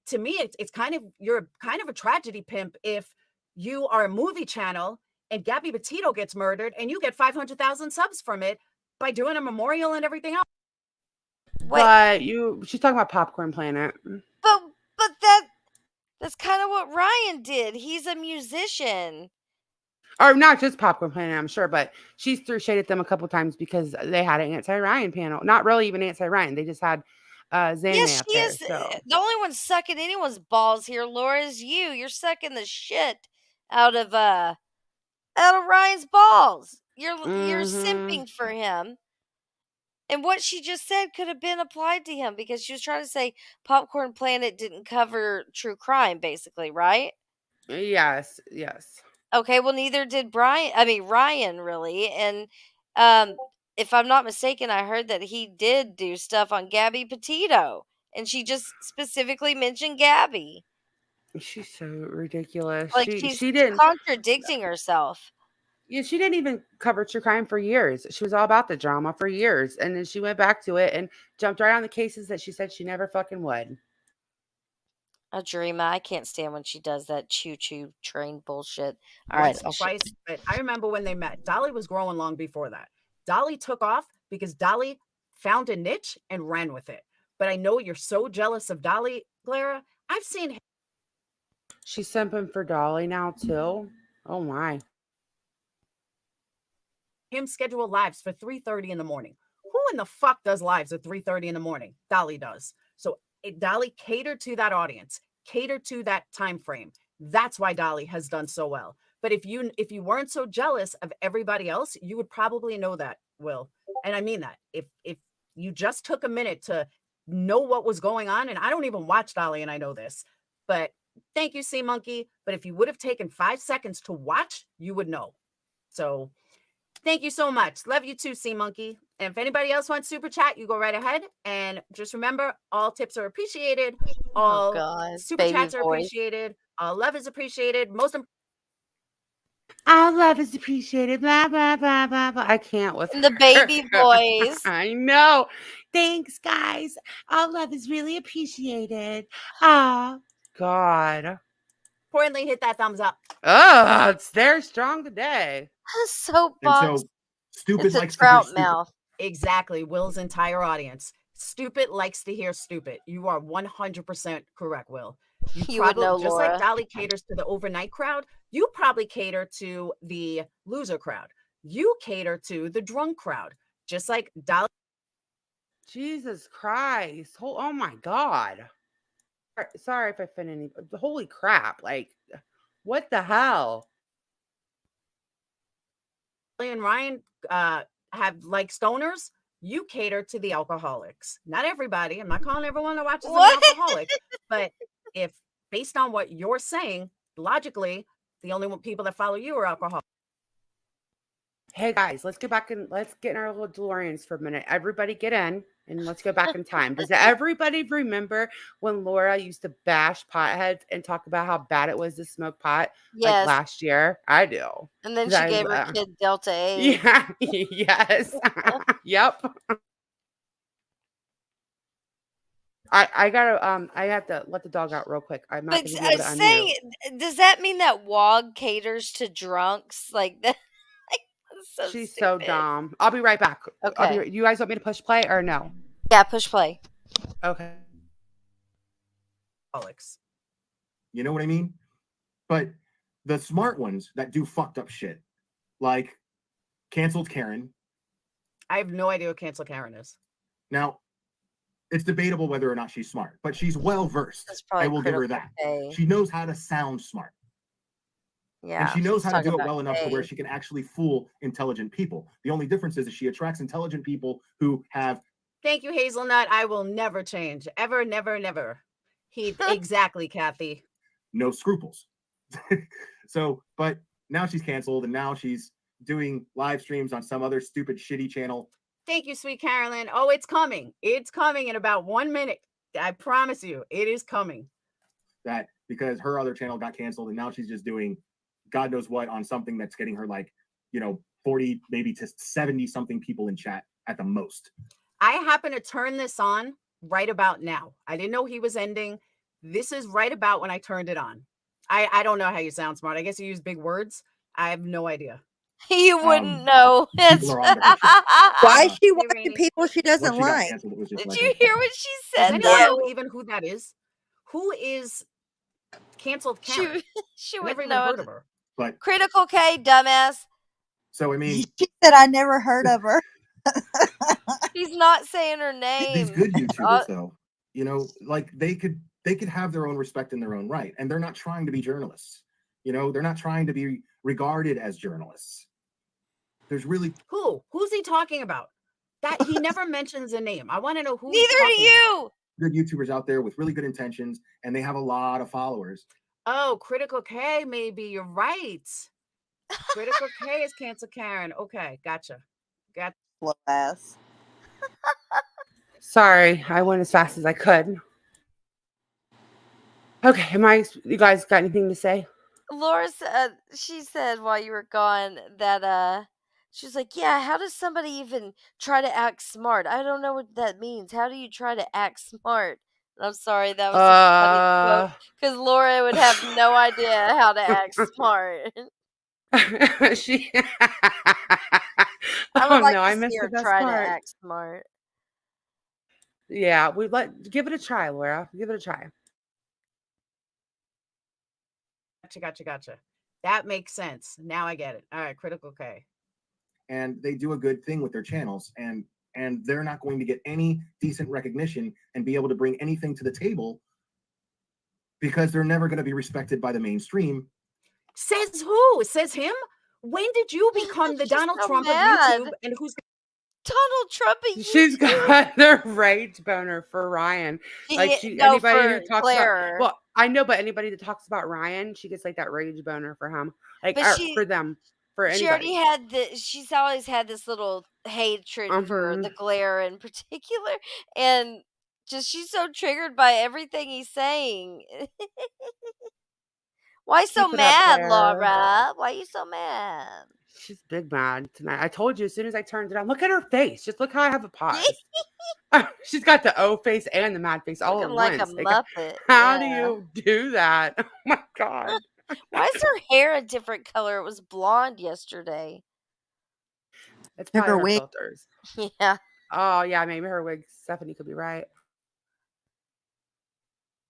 To me, it's kind of, you're kind of a tragedy pimp if you are a movie channel and Gabby Petito gets murdered and you get 500,000 subs from it by doing a memorial and everything else. But she's talking about Popcorn Planet. But that's kind of what Ryan did. He's a musician. Or not just Popcorn Planet, I'm sure, but she's threw shade at them a couple times because they had an anti-Ryan panel. Not really even anti-Ryan. They just had Zanny up there. So. The only one sucking anyone's balls here, Laura, is you. You're sucking the shit out of Ryan's balls. You're simping for him. And what she just said could have been applied to him because she was trying to say Popcorn Planet didn't cover true crime, basically, right? Yes. Okay, well, neither did Ryan, really. And if I'm not mistaken, I heard that he did do stuff on Gabby Petito. And she just specifically mentioned Gabby. She's so ridiculous. Like, she didn't contradicting herself. Yeah, she didn't even cover true crime for years. She was all about the drama for years. And then she went back to it and jumped right on the cases that she said she never fucking would. Adrima, I can't stand when she does that choo-choo train bullshit. All Once right. or twice, but I remember when they met. Dolly was growing long before that. Dolly took off because Dolly found a niche and ran with it. But I know you're so jealous of Dolly, Clara. I've seen She's simping for Dolly now too. Oh my. him schedule lives for 3:30 in the morning. who in the fuck does lives at 3:30 in the morning? Dolly does. So Dolly catered to that audience, catered to that time frame. That's why Dolly has done so well. But if you weren't so jealous of everybody else, you would probably know that, Will. And I mean that. If you just took a minute to know what was going on, and I don't even watch Dolly, and I know this, but thank you, Sea Monkey. But if you would have taken 5 seconds to watch, you would know. So thank you so much. Love you too, Sea Monkey. And if anybody else wants super chat, you go right ahead. And just remember, all tips are appreciated. All God, super baby chats are voice. appreciated. All love is appreciated. All love is appreciated. Blah, blah, blah, blah, blah. I can't with The baby voice. I know. Thanks, guys. All love is really appreciated. Oh, God. Importantly, hit that thumbs up. Oh, it's there strong today. Soapbox. Stupid It's a likes to hear trout stupid. mouth. Exactly. Will's entire audience. Stupid likes to hear stupid. You are 100% correct, Will. You would know, just Laura. like Dolly caters to the overnight crowd, you probably cater to the loser crowd. You cater to the drunk crowd, just like Dolly. Jesus Christ. Oh my God. Sorry if I offend any. Holy crap. Like, what the hell? And Ryan have like stoners. You cater to the alcoholics. Not everybody. I'm not calling everyone that watches an alcoholic. But if based on what you're saying, logically, the only people that follow you are alcoholics. Hey guys, let's get back in. Let's get in our little DeLoreans for a minute. Everybody get in and let's go back in time. Does everybody remember when Laura used to bash potheads and talk about how bad it was to smoke pot Yes. like last year? I do. And then she gave her kid Delta 8. Yeah. Yes. Yep. I gotta I have to let the dog out real quick. I'm not But gonna be able to saying, unmute. does that mean that WOG caters to drunks? Like that? So She's stupid. so dumb. I'll be right back. Okay. You guys want me to push play or no? Yeah, push play. Okay. Alex. You know what I mean? But the smart ones that do fucked up shit, like canceled Karen. I have no idea what cancel Karen is. Now, it's debatable whether or not she's smart, but she's well versed. I will give her that. She knows how to sound smart. Yeah. And she knows how to do it well enough to where she can actually fool intelligent people. The only difference is that she attracts intelligent people who have. Thank you, Hazelnut. I will never change. Ever, never, never. Exactly, Kathy. No scruples. So, but now she's canceled and now she's doing live streams on some other stupid, shitty channel. Thank you, sweet Carolyn. Oh, it's coming. It's coming in about 1 minute. I promise you, it is coming. That because her other channel got canceled and now she's just doing God knows what on something that's getting her like, 40, maybe to 70 something people in chat at the most. I happen to turn this on right about now. I didn't know he was ending. This is right about when I turned it on. I don't know how you sound smart. I guess you use big words. I have no idea. You wouldn't know. Why is she watching people she doesn't like? Did you hear what she said? Does anyone know even who that is? Who is canceled Karen? She Never wouldn't even know. heard of her. But Critical K, dumbass. So I mean, she said I never heard of her. He's not saying her name. These good YouTubers, though, like they could have their own respect in their own right, and they're not trying to be journalists. They're not trying to be regarded as journalists. There's really who's he talking about? That he never mentions a name. I want to know who. Neither do you. Good YouTubers out there with really good intentions, and they have a lot of followers. Oh, Critical K, maybe you're right. Critical K is cancel Karen. Okay, gotcha. Slow ass. Sorry, I went as fast as I could. Okay, you guys got anything to say? Laura said, she said while you were gone that she's like, yeah, how does somebody even try to act smart? I don't know what that means. How do you try to act smart? And I'm sorry, that was a funny quote because Laura would have no idea how to act smart. She I would like I to missed see her the best try part. to act smart. Yeah, give it a try, Laura. Give it a try. Gotcha. That makes sense. Now I get it. All right, Critical K. And they do a good thing with their channels, and and they're not going to get any decent recognition and be able to bring anything to the table because they're never going to be respected by the mainstream. Says who? Says him? When did you become the She's Donald so Trump mad. of YouTube? And who's Donald Trump. She's got the rage boner for Ryan. Like anybody who talks Claire. about, well, I know, but anybody that talks about Ryan, she gets like that rage boner for him, like But for them, for anybody. She already had she's always had this little hatred for the Glare in particular, and just she's so triggered by everything he's saying. Why so Keep it up, mad, Claire. Laura? Why are you so mad? She's big mad tonight. I told you as soon as I turned it on. Look at her face. Just look how I have a pause. She's got the O face and the mad face all at Looking like once. a Muppet. How do you do that? Oh my god. Why is her hair a different color? It was blonde yesterday. It's Took probably her her wig. filters. Yeah. Oh yeah, maybe her wig. Stephanie could be right.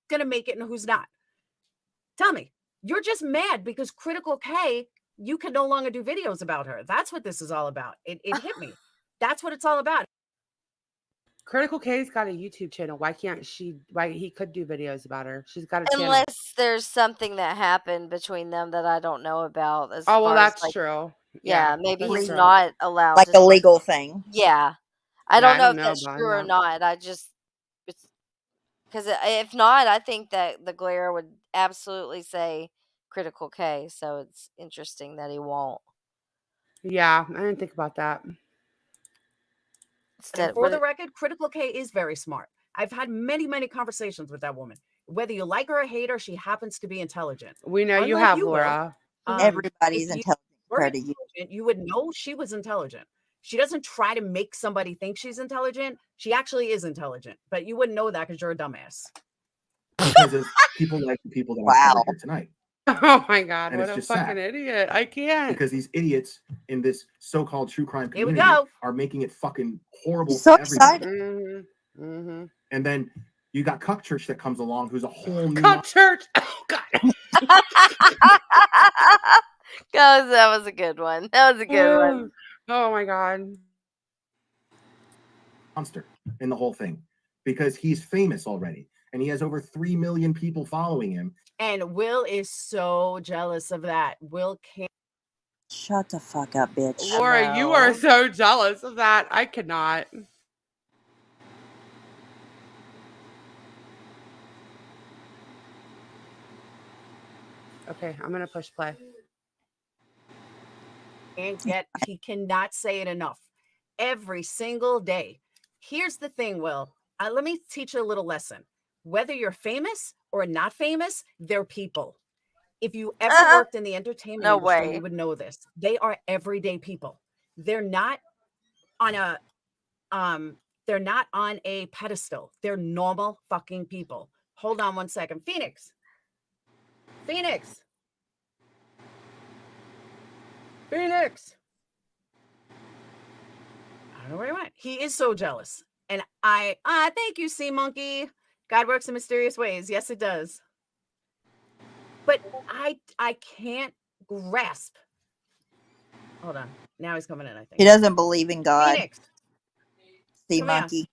gonna make it and who's not? Tell me. You're just mad because Critical K, you can no longer do videos about her. That's what this is all about. It hit me. That's what it's all about. Critical K's got a YouTube channel. Why can't she? Why he could do videos about her? She's got a channel. Unless there's something that happened between them that I don't know about. As Oh well, far that's as, like, true. Yeah, maybe that's he's true. not allowed Like to a legal thing. Yeah. Yeah, I don't I know don't if know that's about true or that. not. I just because if not, I think that the Glare would absolutely say Critical K. So it's interesting that he won't. Yeah, I didn't think about that. And for the record, Critical K is very smart. I've had many, many conversations with that woman. Whether you like her or hate her, she happens to be intelligent. We know you Unlike have, Will, Laura. Everybody's if you intelligent were compared to you. intelligent, you would know she was intelligent. She doesn't try to make somebody think she's intelligent. She actually is intelligent, but you wouldn't know that because you're a dumbass. Because it's people like the people that I covered here tonight. Oh my god, And what it's a just fucking sad. idiot. I can't. Because these idiots in this so-called true crime Here we community go. are making it fucking horrible So for everybody. excited. And then you got Cuck Church that comes along, who's a whole new Cuck Church. Oh god. That was a good one. That was a good one. Oh my god. monster in the whole thing because he's famous already and he has over 3 million people following him. And Will is so jealous of that. Will can't. Shut the fuck up, bitch. Laura, you are so jealous of that. I cannot. Okay, I'm gonna push play. And yet he cannot say it enough. Every single day. Here's the thing, Will. Let me teach you a little lesson. Whether you're famous or not famous, they're people. If you ever worked in the entertainment No industry, way. you would know this. They are everyday people. They're not on a pedestal. They're normal fucking people. Hold on one second. Phoenix. Phoenix. Phoenix. I don't know where he went. He is so jealous. And thank you, Sea Monkey. God works in mysterious ways. Yes, it does. But I can't grasp. Hold on. Now he's coming in, I think. He doesn't believe in God. Phoenix. Sea Come here. monkey.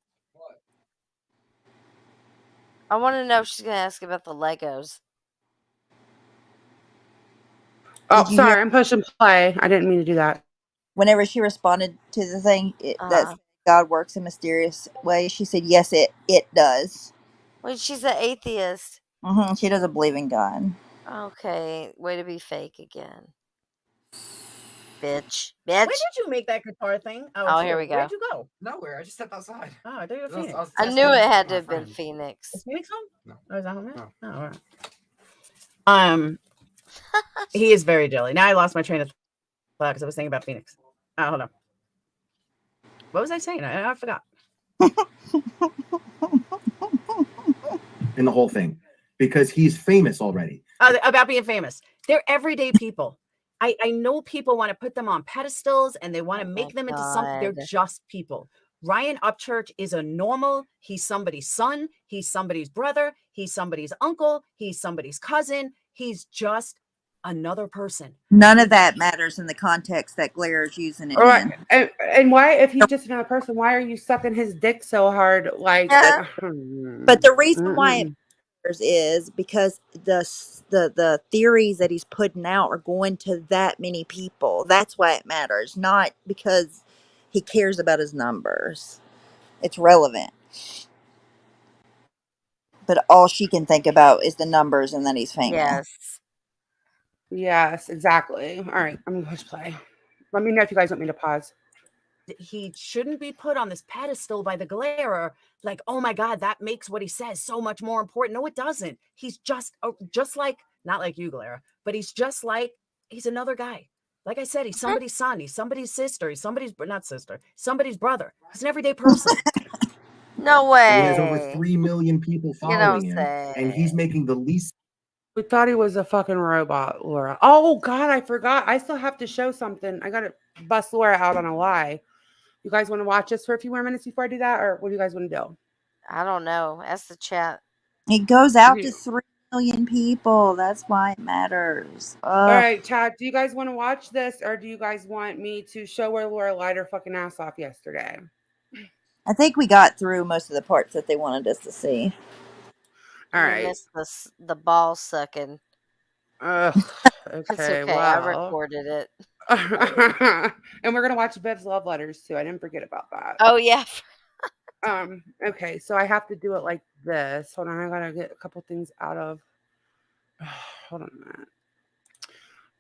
I want to know if she's going to ask about the Legos. Oh, Did you sorry, hear- I'm pushing play. I didn't mean to do that. Whenever she responded to the thing that God works in mysterious ways, she said, "Yes, it does." Wait, she's an atheist. She doesn't believe in God. Okay, way to be fake again. Bitch. When did you make that guitar thing? Oh, it's here you. we go. Where'd you go? Nowhere. I just stepped outside. Oh, I thought you were I was- Phoenix. I was I testing knew it with had my to have been friend. Phoenix. Is Phoenix home? No. Oh, is that home? No. Oh, all right. He is very jelly. Now I lost my train of thought because I was thinking about Phoenix. Hold on. What was I saying? I forgot. In the whole thing because he's famous already. About being famous. They're everyday people. I know people want to put them on pedestals and they want to make them into something. They're God. just people. Ryan Upchurch is a normal. He's somebody's son. He's somebody's brother. He's somebody's uncle. He's somebody's cousin. He's just another person. None of that matters in the context that Glara's using it All right. in. And why, if he's just another person, why are you sucking his dick so hard? Like, But the reason why it matters is because the theories that he's putting out are going to that many people. That's why it matters, not because he cares about his numbers. It's relevant. But all she can think about is the numbers and that he's famous. Yes. Yes, exactly. All right, I'm gonna push play. Let me know if you guys want me to pause. He shouldn't be put on this pedestal by the Glare. Like, oh my God, that makes what he says so much more important. No, it doesn't. He's just like, not like you, Glare, but he's just like, he's another guy. Like I said, he's somebody's son. He's somebody's sister. He's somebody's, not sister, somebody's brother. He's an everyday person. No And he has over way. 3 million people You don't following him, and he's say. making the least. We thought he was a fucking robot, Laura. Oh God, I forgot. I still have to show something. I gotta bust Laura out on a lie. You guys want to watch this for a few more minutes before I do that, or what do you guys want to do? I don't know. Ask the chat. It goes out You- to 3 million people. That's why it matters. All right, chat. Do you guys want to watch this, or do you guys want me to show where Laura lied her fucking ass off yesterday? I think we got through most of the parts that they wanted us to see. All You right. missed the ball sucking. Ugh, That's okay, okay. I well. recorded it. And we're gonna watch Viv's love letters too. I didn't forget about that. Oh yeah. Okay, so I have to do it like this. Hold on, I gotta get a couple things out of. Hold on a minute,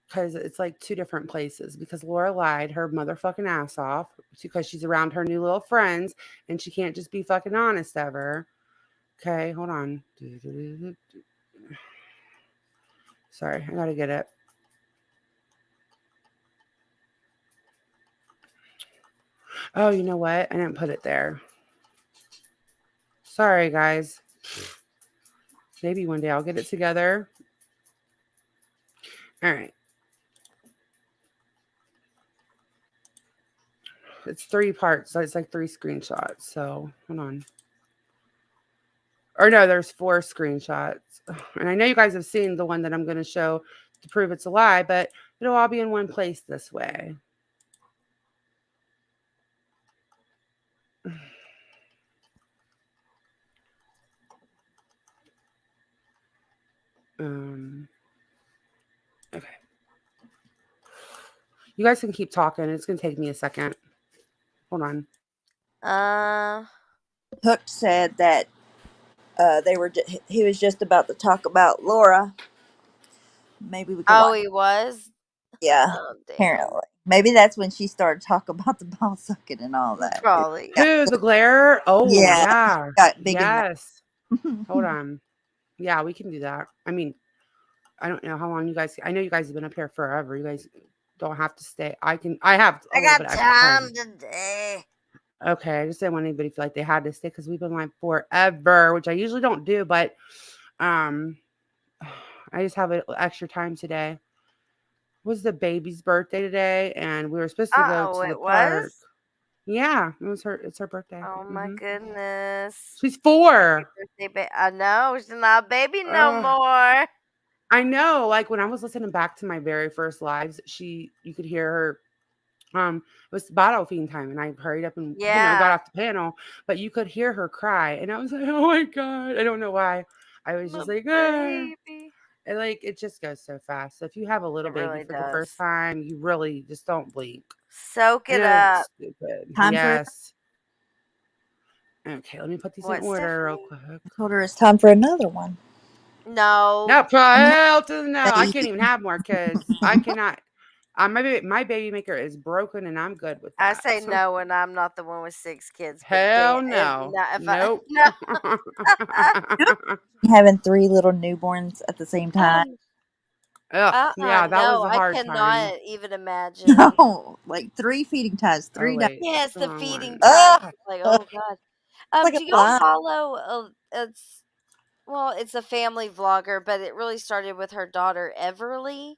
because it's like 2 different places. Because Laura lied her motherfucking ass off because she's around her new little friends and she can't just be fucking honest ever. Okay, hold on. Sorry, I gotta get it. Oh, you know what? I didn't put it there. Sorry, guys. Maybe one day I'll get it together. All right. It's 3 parts, so it's like 3 screenshots. So hold on. Or no, there's 4 screenshots. And I know you guys have seen the one that I'm going to show to prove it's a lie, but it'll all be in one place this way. Okay. You guys can keep talking. It's going to take me a second. Hold on. Hook said that he was just about to talk about Laura. Maybe we can. Oh, watch. he was. Yeah, Oh, damn. apparently. Maybe that's when she started talking about the ball sucking and all that. Probably. Who, the Glare? Oh, yeah. Got big yes. Hold on. Yeah, we can do that. I mean, I don't know how long you guys. I know you guys have been up here forever. You guys don't have to stay. I have. I got time today. Okay, I just didn't want anybody to feel like they had to stay because we've been live forever, which I usually don't do, but I just have extra time today. It was the baby's birthday today, and we were supposed to go to the park. Yeah, it's her birthday. Oh my goodness. She's 4. I know, she's not a baby no more. I know. Like when I was listening back to my very first lives, you could hear her. It was bottle feeding time, and I hurried up and got off the panel. But you could hear her cry, and I was like, "Oh my God!" I don't know why. I was just like, and like it just goes so fast. So if you have a little baby for the first time, you really just don't blink. Soak it up. Stupid. Time yes. Okay, let me put these in order real quick. I told her it's time for another one. No. No, hell to the no. I can't even have more kids. I cannot. My baby maker is broken, and I'm good with that. I say no, and I'm not the one with 6 kids. Hell no. Nope. Having 3 little newborns at the same time. Yeah, that was a hard I time. cannot even imagine. No, like 3 feeding times, 3 times. Yes, the feeding time. Like, oh God. Like do y'all follow? It's a family vlogger, but it really started with her daughter Everly.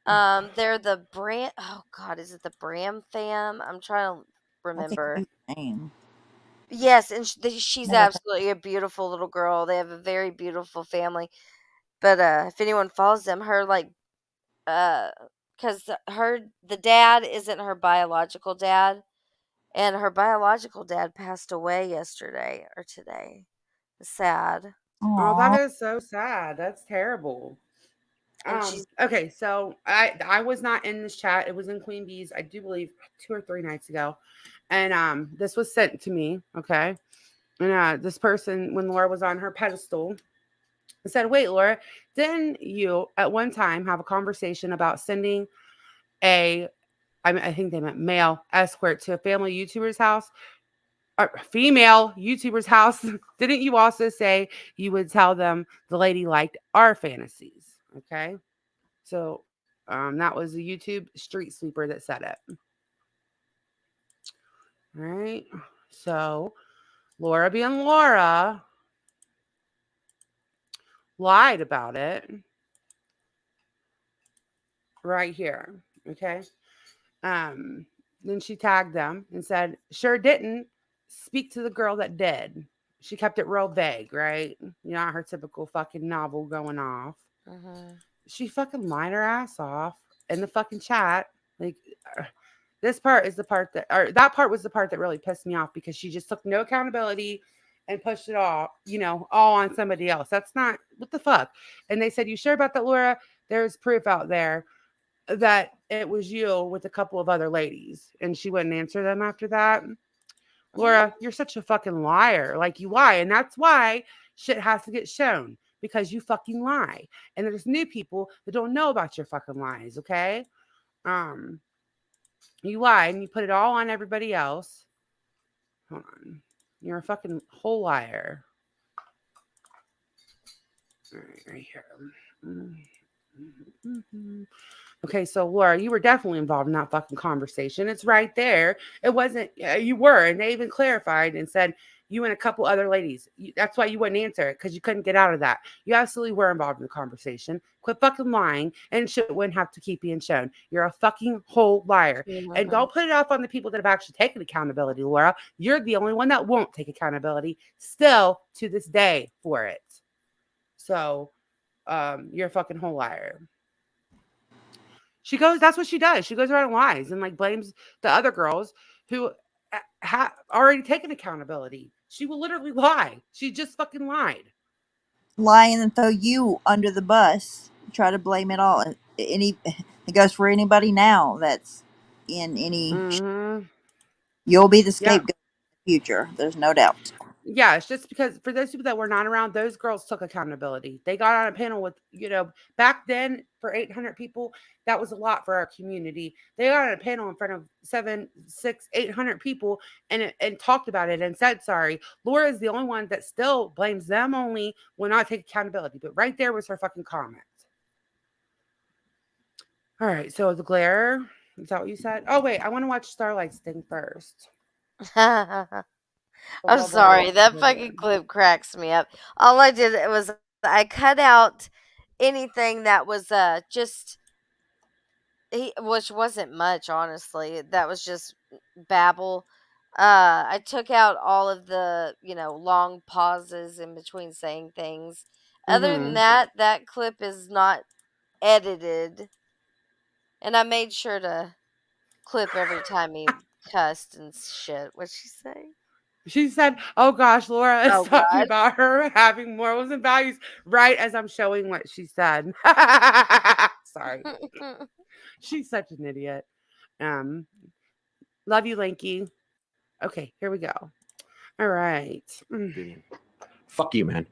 They're the Bram. Oh God, is it the Bram fam? I'm trying to remember. Name. Yes, and she's absolutely a beautiful little girl. They have a very beautiful family. But if anyone follows them, her like because the dad isn't her biological dad, and her biological dad passed away yesterday or today. Sad. Oh, that Aw. is so sad. That's terrible. And she's Okay, so I was not in this chat. It was in Queen Bee's, I do believe 2 or 3 nights ago. And this was sent to me, okay? And this person, when Laura was on her pedestal, said, "Wait, Laura, didn't you at one time have a conversation about sending I think they meant male escort to a family YouTuber's house or female YouTuber's house? Didn't you also say you would tell them the lady liked our fantasies?" Okay. So that was a YouTube street sweeper that said it. All right. So Laura being Laura lied about it right here. Okay. Then she tagged them and said, "Sure didn't speak to the girl that did." She kept it real vague, right? You know, her typical fucking novel going off. She fucking lied her ass off in the fucking chat. Like, this part is the part that part was the part that really pissed me off, because she just took no accountability and pushed it all on somebody else. That's not, what the fuck? And they said, "You sure about that, Laura? There's proof out there that it was you with a couple of other ladies." And she wouldn't answer them after that. Laura, you're such a fucking liar. Like, you lie. And that's why shit has to get shown, because you fucking lie. And there's new people that don't know about your fucking lies, okay? You lie and you put it all on everybody else. Hold on. You're a fucking whole liar. All right here. Okay, so Laura, you were definitely involved in that fucking conversation. It's right there. It wasn't, you were, and they even clarified and said you and a couple other ladies. That's why you wouldn't answer it, because you couldn't get out of that. You absolutely were involved in the conversation. Quit fucking lying, and shit wouldn't have to keep being shown. You're a fucking whole liar. And don't put it off on the people that have actually taken accountability, Laura. You're the only one that won't take accountability still to this day for it. So you're a fucking whole liar. That's what she does. She goes around and lies and like blames the other girls who have already taken accountability. She will literally lie. She just fucking lied. Lie and throw you under the bus. Try to blame it all. It goes for anybody now that's in any. You'll be the scapegoat in the future. There's no doubt. Yeah, it's just because for those people that were not around, those girls took accountability. They got on a panel with, back then for 800 people, that was a lot for our community. They got on a panel in front of 800 people and talked about it and said sorry. Laura is the only one that still blames them only, will not take accountability. But right there was her fucking comment. All right, so the glare, is that what you said? Oh, wait, I want to watch Starlight's thing first. I'm sorry, that fucking clip cracks me up. All I did was I cut out anything that was which wasn't much, honestly. That was just babble. I took out all of the, long pauses in between saying things. Other than that clip is not edited. And I made sure to clip every time he cussed and shit. What'd she say? She said, "Oh gosh, Laura is talking about her having morals and values," right as I'm showing what she said. Sorry. She's such an idiot. Love you, Lanky. Okay, here we go. All right. Fuck you, man.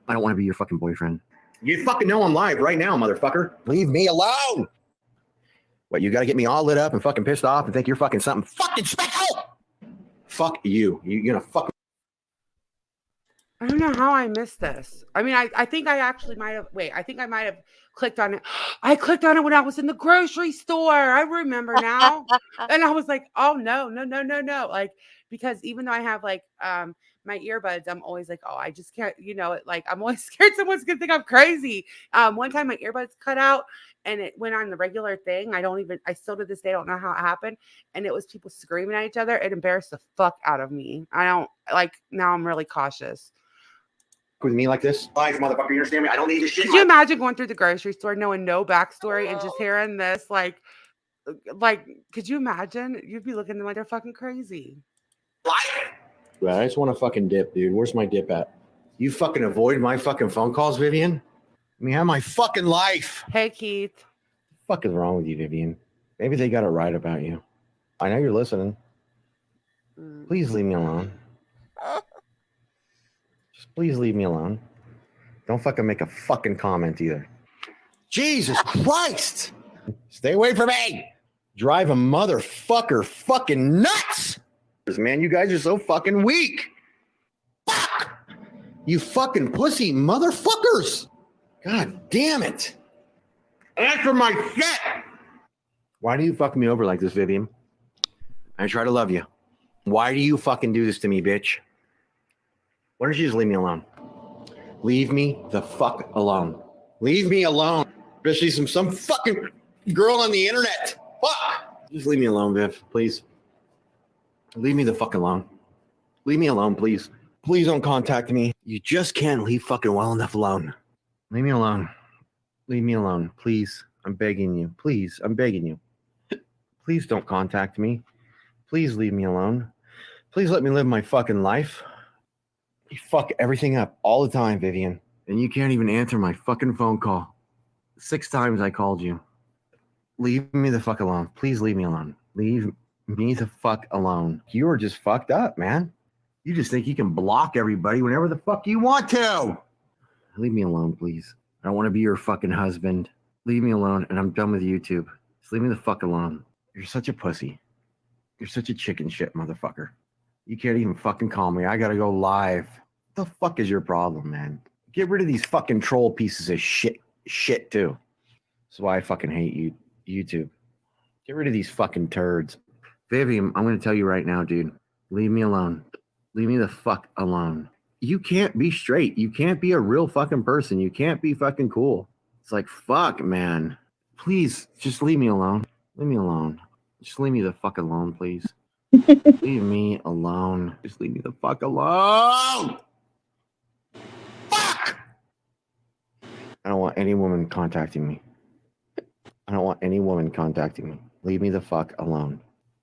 I don't want to be your fucking boyfriend. You fucking know I'm live right now, motherfucker. Leave me alone. What, you got to get me all lit up and fucking pissed off and think you're fucking something fucking special? Fuck you. You're gonna fuck. I don't know how I missed this. I mean, I think I actually might have. Wait, I think I might have clicked on it. I clicked on it when I was in the grocery store. I remember now. And I was like, oh, no. Like, because even though I have like my earbuds, I'm always like, oh, I just can't, like, I'm always scared someone's going to think I'm crazy. One time my earbuds cut out and it went on the regular thing. I still to this day don't know how it happened. And it was people screaming at each other. It embarrassed the fuck out of me. Now I'm really cautious. with me like this. Life, motherfucker. You understand me? I don't need this shit. Could you imagine going through the grocery store knowing no backstory and just hearing this? Like, could you imagine? You'd be looking at them like they're fucking crazy. Well, I just want to fucking dip, dude. Where's my dip at? You fucking avoid my fucking phone calls, Vivian? I mean, have my fucking life. Hey, Keith. What the fuck is wrong with you, Vivian? Maybe they got it right about you. I know you're listening. Please leave me alone. Just please leave me alone. Don't fucking make a fucking comment either. Jesus Christ! Stay away from me! Drive a motherfucker fucking nuts! Man, you guys are so fucking weak. Fuck! You fucking pussy motherfuckers! God damn it! Answer my shit! Why do you fuck me over like this, Vivian? I try to love you. Why do you fucking do this to me, bitch? Why don't you just leave me alone? Leave me the fuck alone. Leave me alone. Especially some fucking girl on the internet. Fuck! Just leave me alone, Viv, please. Leave me the fuck alone. Leave me alone, please. Please don't contact me. You just can't leave fucking well enough alone. Leave me alone. Leave me alone, please. I'm begging you. Please, I'm begging you. Please don't contact me. Please leave me alone. Please let me live my fucking life. You fuck everything up all the time, Vivian. And you can't even answer my fucking phone call. 6 times I called you. Leave me the fuck alone. Please leave me alone. Leave me the fuck alone. You are just fucked up, man. You just think you can block everybody whenever the fuck you want to. Leave me alone, please. I don't want to be your fucking husband. Leave me alone, and I'm done with YouTube. Just leave me the fuck alone. You're such a pussy. You're such a chicken shit motherfucker. You can't even fucking call me. I gotta go live. What the fuck is your problem, man? Get rid of these fucking troll pieces of shit too. That's why I fucking hate you, YouTube. Get rid of these fucking turds. Vivian, I'm gonna tell you right now, dude. Leave me alone. Leave me the fuck alone. You can't be straight. You can't be a real fucking person. You can't be fucking cool. It's like, fuck, man. Please, just leave me alone. Leave me alone. Just leave me the fuck alone, please. Leave me alone. Just leave me the fuck alone. Fuck! I don't want any woman contacting me. I don't want any woman contacting me. Leave me the fuck alone.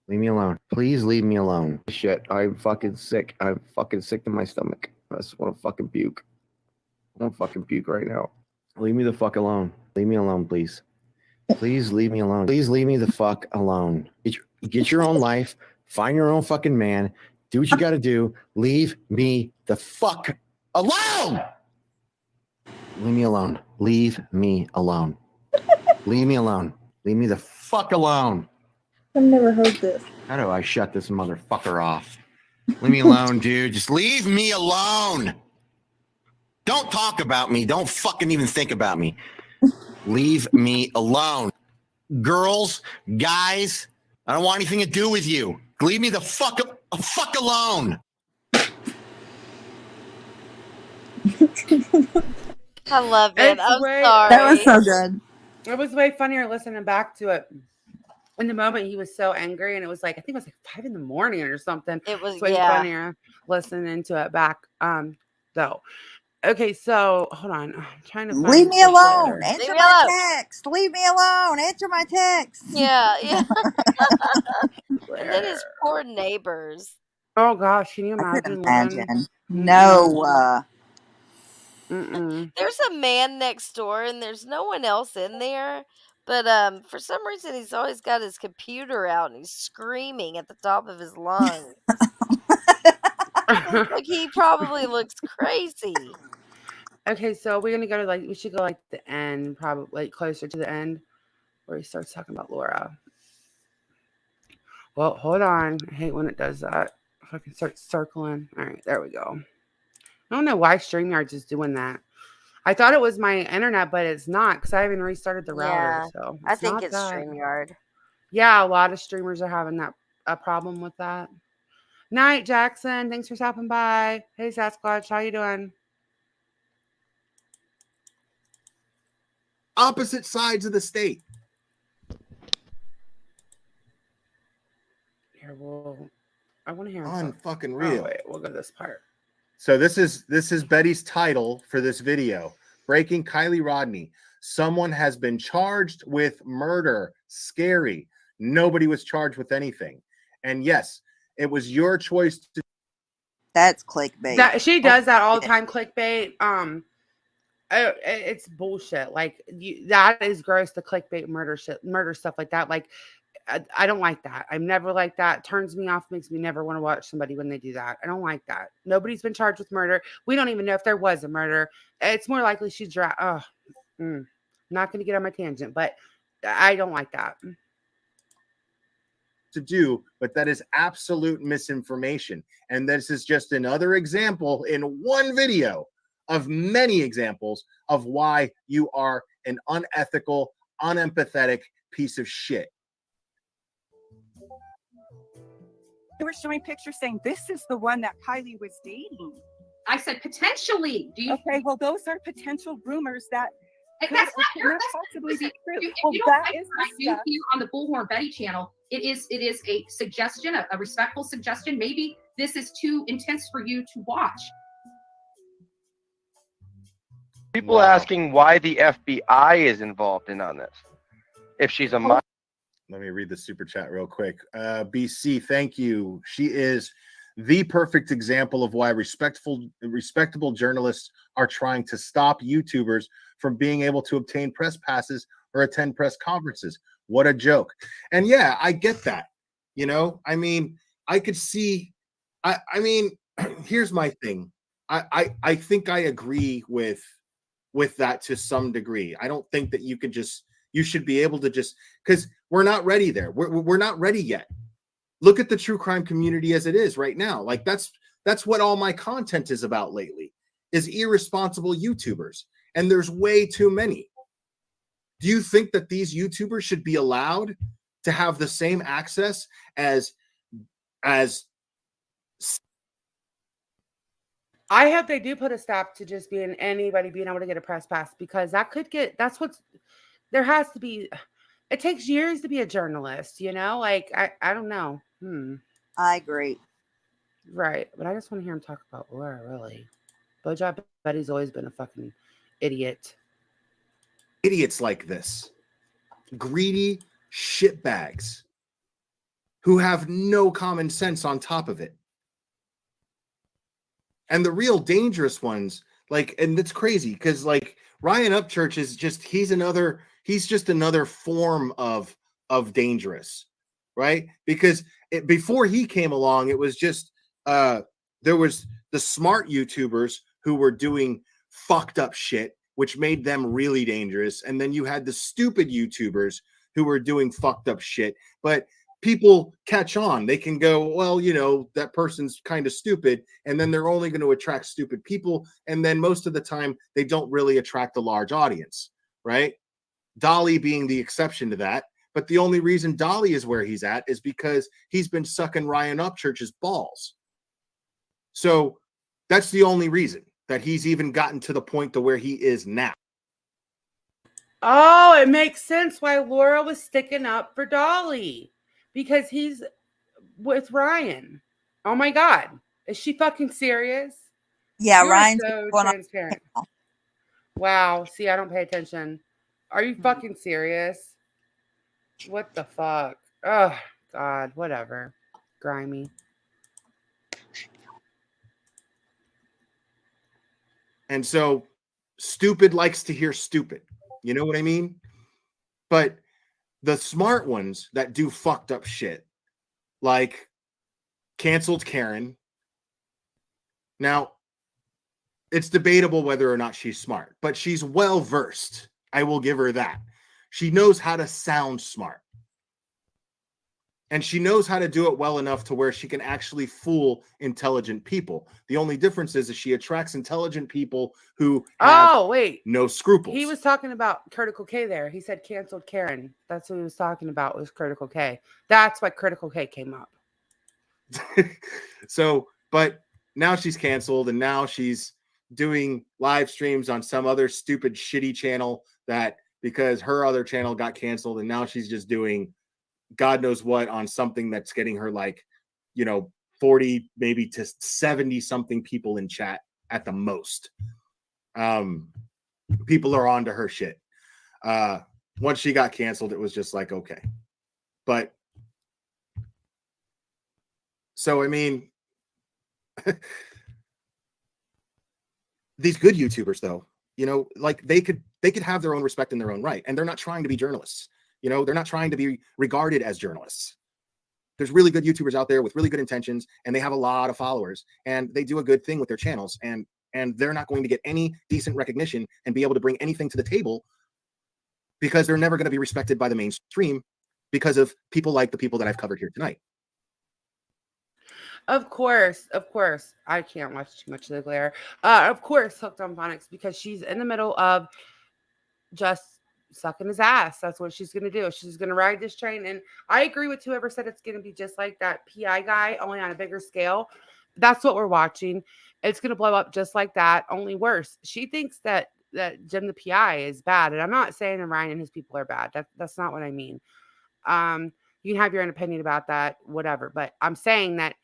Leave me alone. Please leave me alone. Shit, I'm fucking sick. I'm fucking sick to my stomach. I just want to fucking puke. I want to fucking puke right now. Leave me the fuck alone. Leave me alone, please. Please leave me alone. Please leave me the fuck alone. Get your own life. Find your own fucking man. Do what you got to do. Leave me the fuck alone. Leave me alone. Leave me alone. Leave me alone. Leave me the fuck alone. I've never heard this. How do I shut this motherfucker off? Leave me alone, dude. Just leave me alone. Don't talk about me. Don't fucking even think about me. Leave me alone. Girls, guys, I don't want anything to do with you. Leave me the fuck alone. I love it. It's I'm way- sorry. That was so good. It was way funnier listening back to it. In the moment, he was so angry, and it was like, I think it was like 5 a.m. or something. It was, It's way funnier listening to it back. Though. Okay, so hold on. I'm trying to Leave me this alone. letter. Answer Leave me my alone. text. Leave me alone. Answer my text. Yeah, yeah. And then his poor neighbors. Oh gosh, can you I couldn't imagine? imagine. No. There's a man next door, and there's no one else in there. But for some reason, he's always got his computer out, and he's screaming at the top of his lungs. Like he probably looks crazy. Okay, so we're gonna go to we should go the end, probably closer to the end, where he starts talking about Laura. Well, hold on. I hate when it does that. If I can start circling. All right, there we go. I don't know why StreamYard's is doing that. I thought it was my internet, but it's not because I haven't restarted the router. Yeah, So I think not it's that. StreamYard. Yeah, a lot of streamers are having a problem with that. Night, Jackson. Thanks for stopping by. Hey, Sasquatch. How you doing? Opposite sides of the state. Here, I want to hear him talk. Unfucking real. Oh, wait, we'll go to this part. So this is Betty's title for this video. Breaking Kylie Rodney. Someone has been charged with murder. Scary. Nobody was charged with anything. And yes, it was your choice to. That's clickbait. That she does that all the time, clickbait. It's bullshit. Like that is gross. The clickbait murder shit, murder stuff like that. Like I don't like that. I'm never like that. It turns me off. Makes me never want to watch somebody when they do that. I don't like that. Nobody's been charged with murder. We don't even know if there was a murder. It's more likely she's not going to get on my tangent, but I don't like that. To do, but that is absolute misinformation. And this is just another example in one video of many examples of why you are an unethical, unempathetic piece of shit. They were showing pictures saying this is the one that Kylie was dating. I said potentially. Do you? Okay, well, those are potential rumors that That's not your. possibly be true. If Well, you don't that like is what I the do stuff. here on the Bullhorn Betty channel, it is a suggestion, a respectful suggestion. Maybe this is too intense for you to watch. People asking why the FBI is involved in on this. If she's a minor. Let me read the super chat real quick. BC, thank you. She is the perfect example of why respectable journalists are trying to stop YouTubers from being able to obtain press passes or attend press conferences. What a joke. And yeah, I get that. You know, I mean, I could see, I mean, here's my thing. I think I agree with that to some degree. I don't think that you should be able to just, because we're not ready there. We're not ready yet. Look at the true crime community as it is right now. Like that's what all my content is about lately, is irresponsible YouTubers. And there's way too many. Do you think that these YouTubers should be allowed to have the same access as I hope they do put a stop to just anybody being able to get a press pass, because there has to be, it takes years to be a journalist, you know? Like, I don't know. I agree. Right. But I just want to hear him talk about Laura, really. Blowjob Betty's always been a fucking idiot. Idiots like this, greedy shitbags who have no common sense on top of it. And the real dangerous ones, like, and it's crazy because like Ryan Upchurch is just, he's just another form of dangerous, right? Because before he came along, it was just, there was the smart YouTubers who were doing fucked up shit, which made them really dangerous. And then you had the stupid YouTubers who were doing fucked up shit, but people catch on. They can go, well, you know, that person's kind of stupid. And then they're only going to attract stupid people. And then most of the time they don't really attract a large audience, right? Dolly being the exception to that. But the only reason Dolly is where he's at is because he's been sucking Ryan Upchurch's balls. So that's the only reason that he's even gotten to the point to where he is now. Oh, it makes sense why Laura was sticking up for Dolly. Because he's with Ryan. Oh my God. Is she fucking serious? Yeah, You're Ryan's so going on. transparent. Wow. See, I don't pay attention. Are you fucking serious? What the fuck? Oh, God. Whatever. Grimy. And so stupid likes to hear stupid. You know what I mean? But the smart ones that do fucked up shit, like canceled Karen. Now, it's debatable whether or not she's smart, but she's well versed. I will give her that. She knows how to sound smart. And she knows how to do it well enough to where she can actually fool intelligent people. The only difference is that she attracts intelligent people who have no scruples. He was talking about Critical K there. He said canceled Karen. That's what he was talking about, was Critical K. That's why Critical K came up. So, but now she's canceled and now she's doing live streams on some other stupid shitty channel that because her other channel got canceled, and now she's just doing God knows what on something that's getting her like, you know, 40, maybe to 70 something people in chat at the most. People are on to her shit. Once she got canceled, it was just like, okay. But so, I mean, these good YouTubers though, you know, like they could have their own respect in their own right. And they're not trying to be journalists. You know, they're not trying to be regarded as journalists. There's really good YouTubers out there with really good intentions, and they have a lot of followers, and they do a good thing with their channels, and they're not going to get any decent recognition and be able to bring anything to the table because they're never going to be respected by the mainstream because of people like the people that I've covered here tonight. Of course. I can't watch too much of the glare. Of course, Hooked on Phonics, because she's in the middle of just sucking his ass. That's what she's going to do. She's going to ride this train. And I agree with whoever said it's going to be just like that PI guy, only on a bigger scale. That's what we're watching. It's going to blow up just like that, only worse. She thinks that Jim the PI is bad. And I'm not saying that Ryan and his people are bad. That's not what I mean. You can have your own opinion about that, whatever. But I'm saying that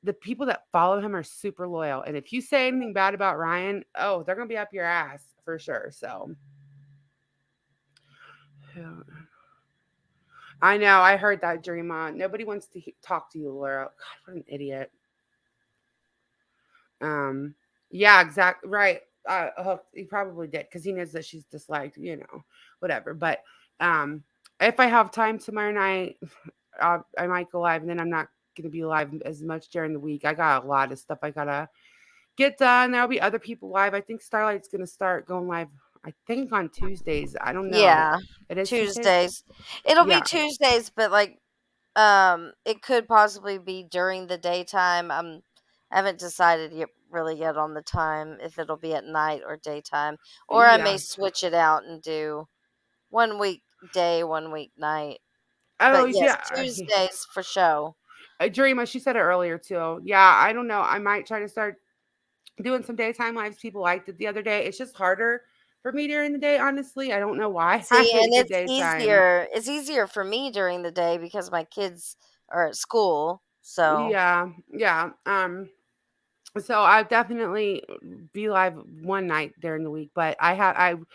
the people that follow him are super loyal. And if you say anything bad about Ryan, oh, they're going to be up your ass for sure. So I know. I heard that, Dream On. Nobody wants to talk to you, Laura. God, what an idiot. Yeah, exactly. Right. He probably did because he knows that she's disliked, you know, whatever. But if I have time tomorrow night, I might go live, and then I'm not going to be live as much during the week. I got a lot of stuff I got to get done. There'll be other people live. I think Starlight's going to start going live, I think, on Tuesdays. I don't know. Yeah, it is Tuesdays. It'll Yeah. be Tuesdays, but like, it could possibly be during the daytime. I haven't decided yet on the time, if it'll be at night or daytime, or I may Yeah. switch it out and do 1 week day, 1 week night. Oh, But yes, yeah. Tuesdays for show. Dream, she said it earlier too. Yeah, I don't know. I might try to start doing some daytime lives. People liked it the other day. It's just harder for me during the day, honestly. I don't know why. I See, hate and the it's daytime. easier. It's easier for me during the day because my kids are at school. So Yeah. So I definitely be live one night during the week, but I'm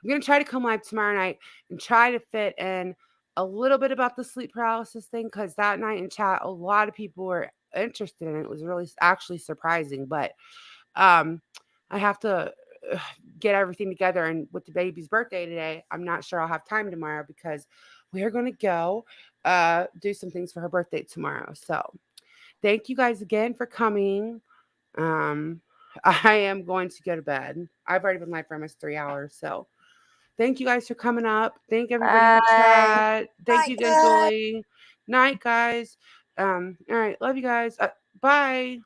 gonna try to come live tomorrow night and try to fit in a little bit about the sleep paralysis thing, because that night in chat, a lot of people were interested in it. It was really actually surprising, but I have to get everything together. And with the baby's birthday today, I'm not sure I'll have time tomorrow because we are going to go do some things for her birthday tomorrow. So thank you guys again for coming. I am going to go to bed. I've already been live for almost 3 hours. So thank you guys for coming up. Thank everybody in the Bye. chat. Thank you Night, again, guys. Julie. Night, guys. All right. Love you guys. Bye.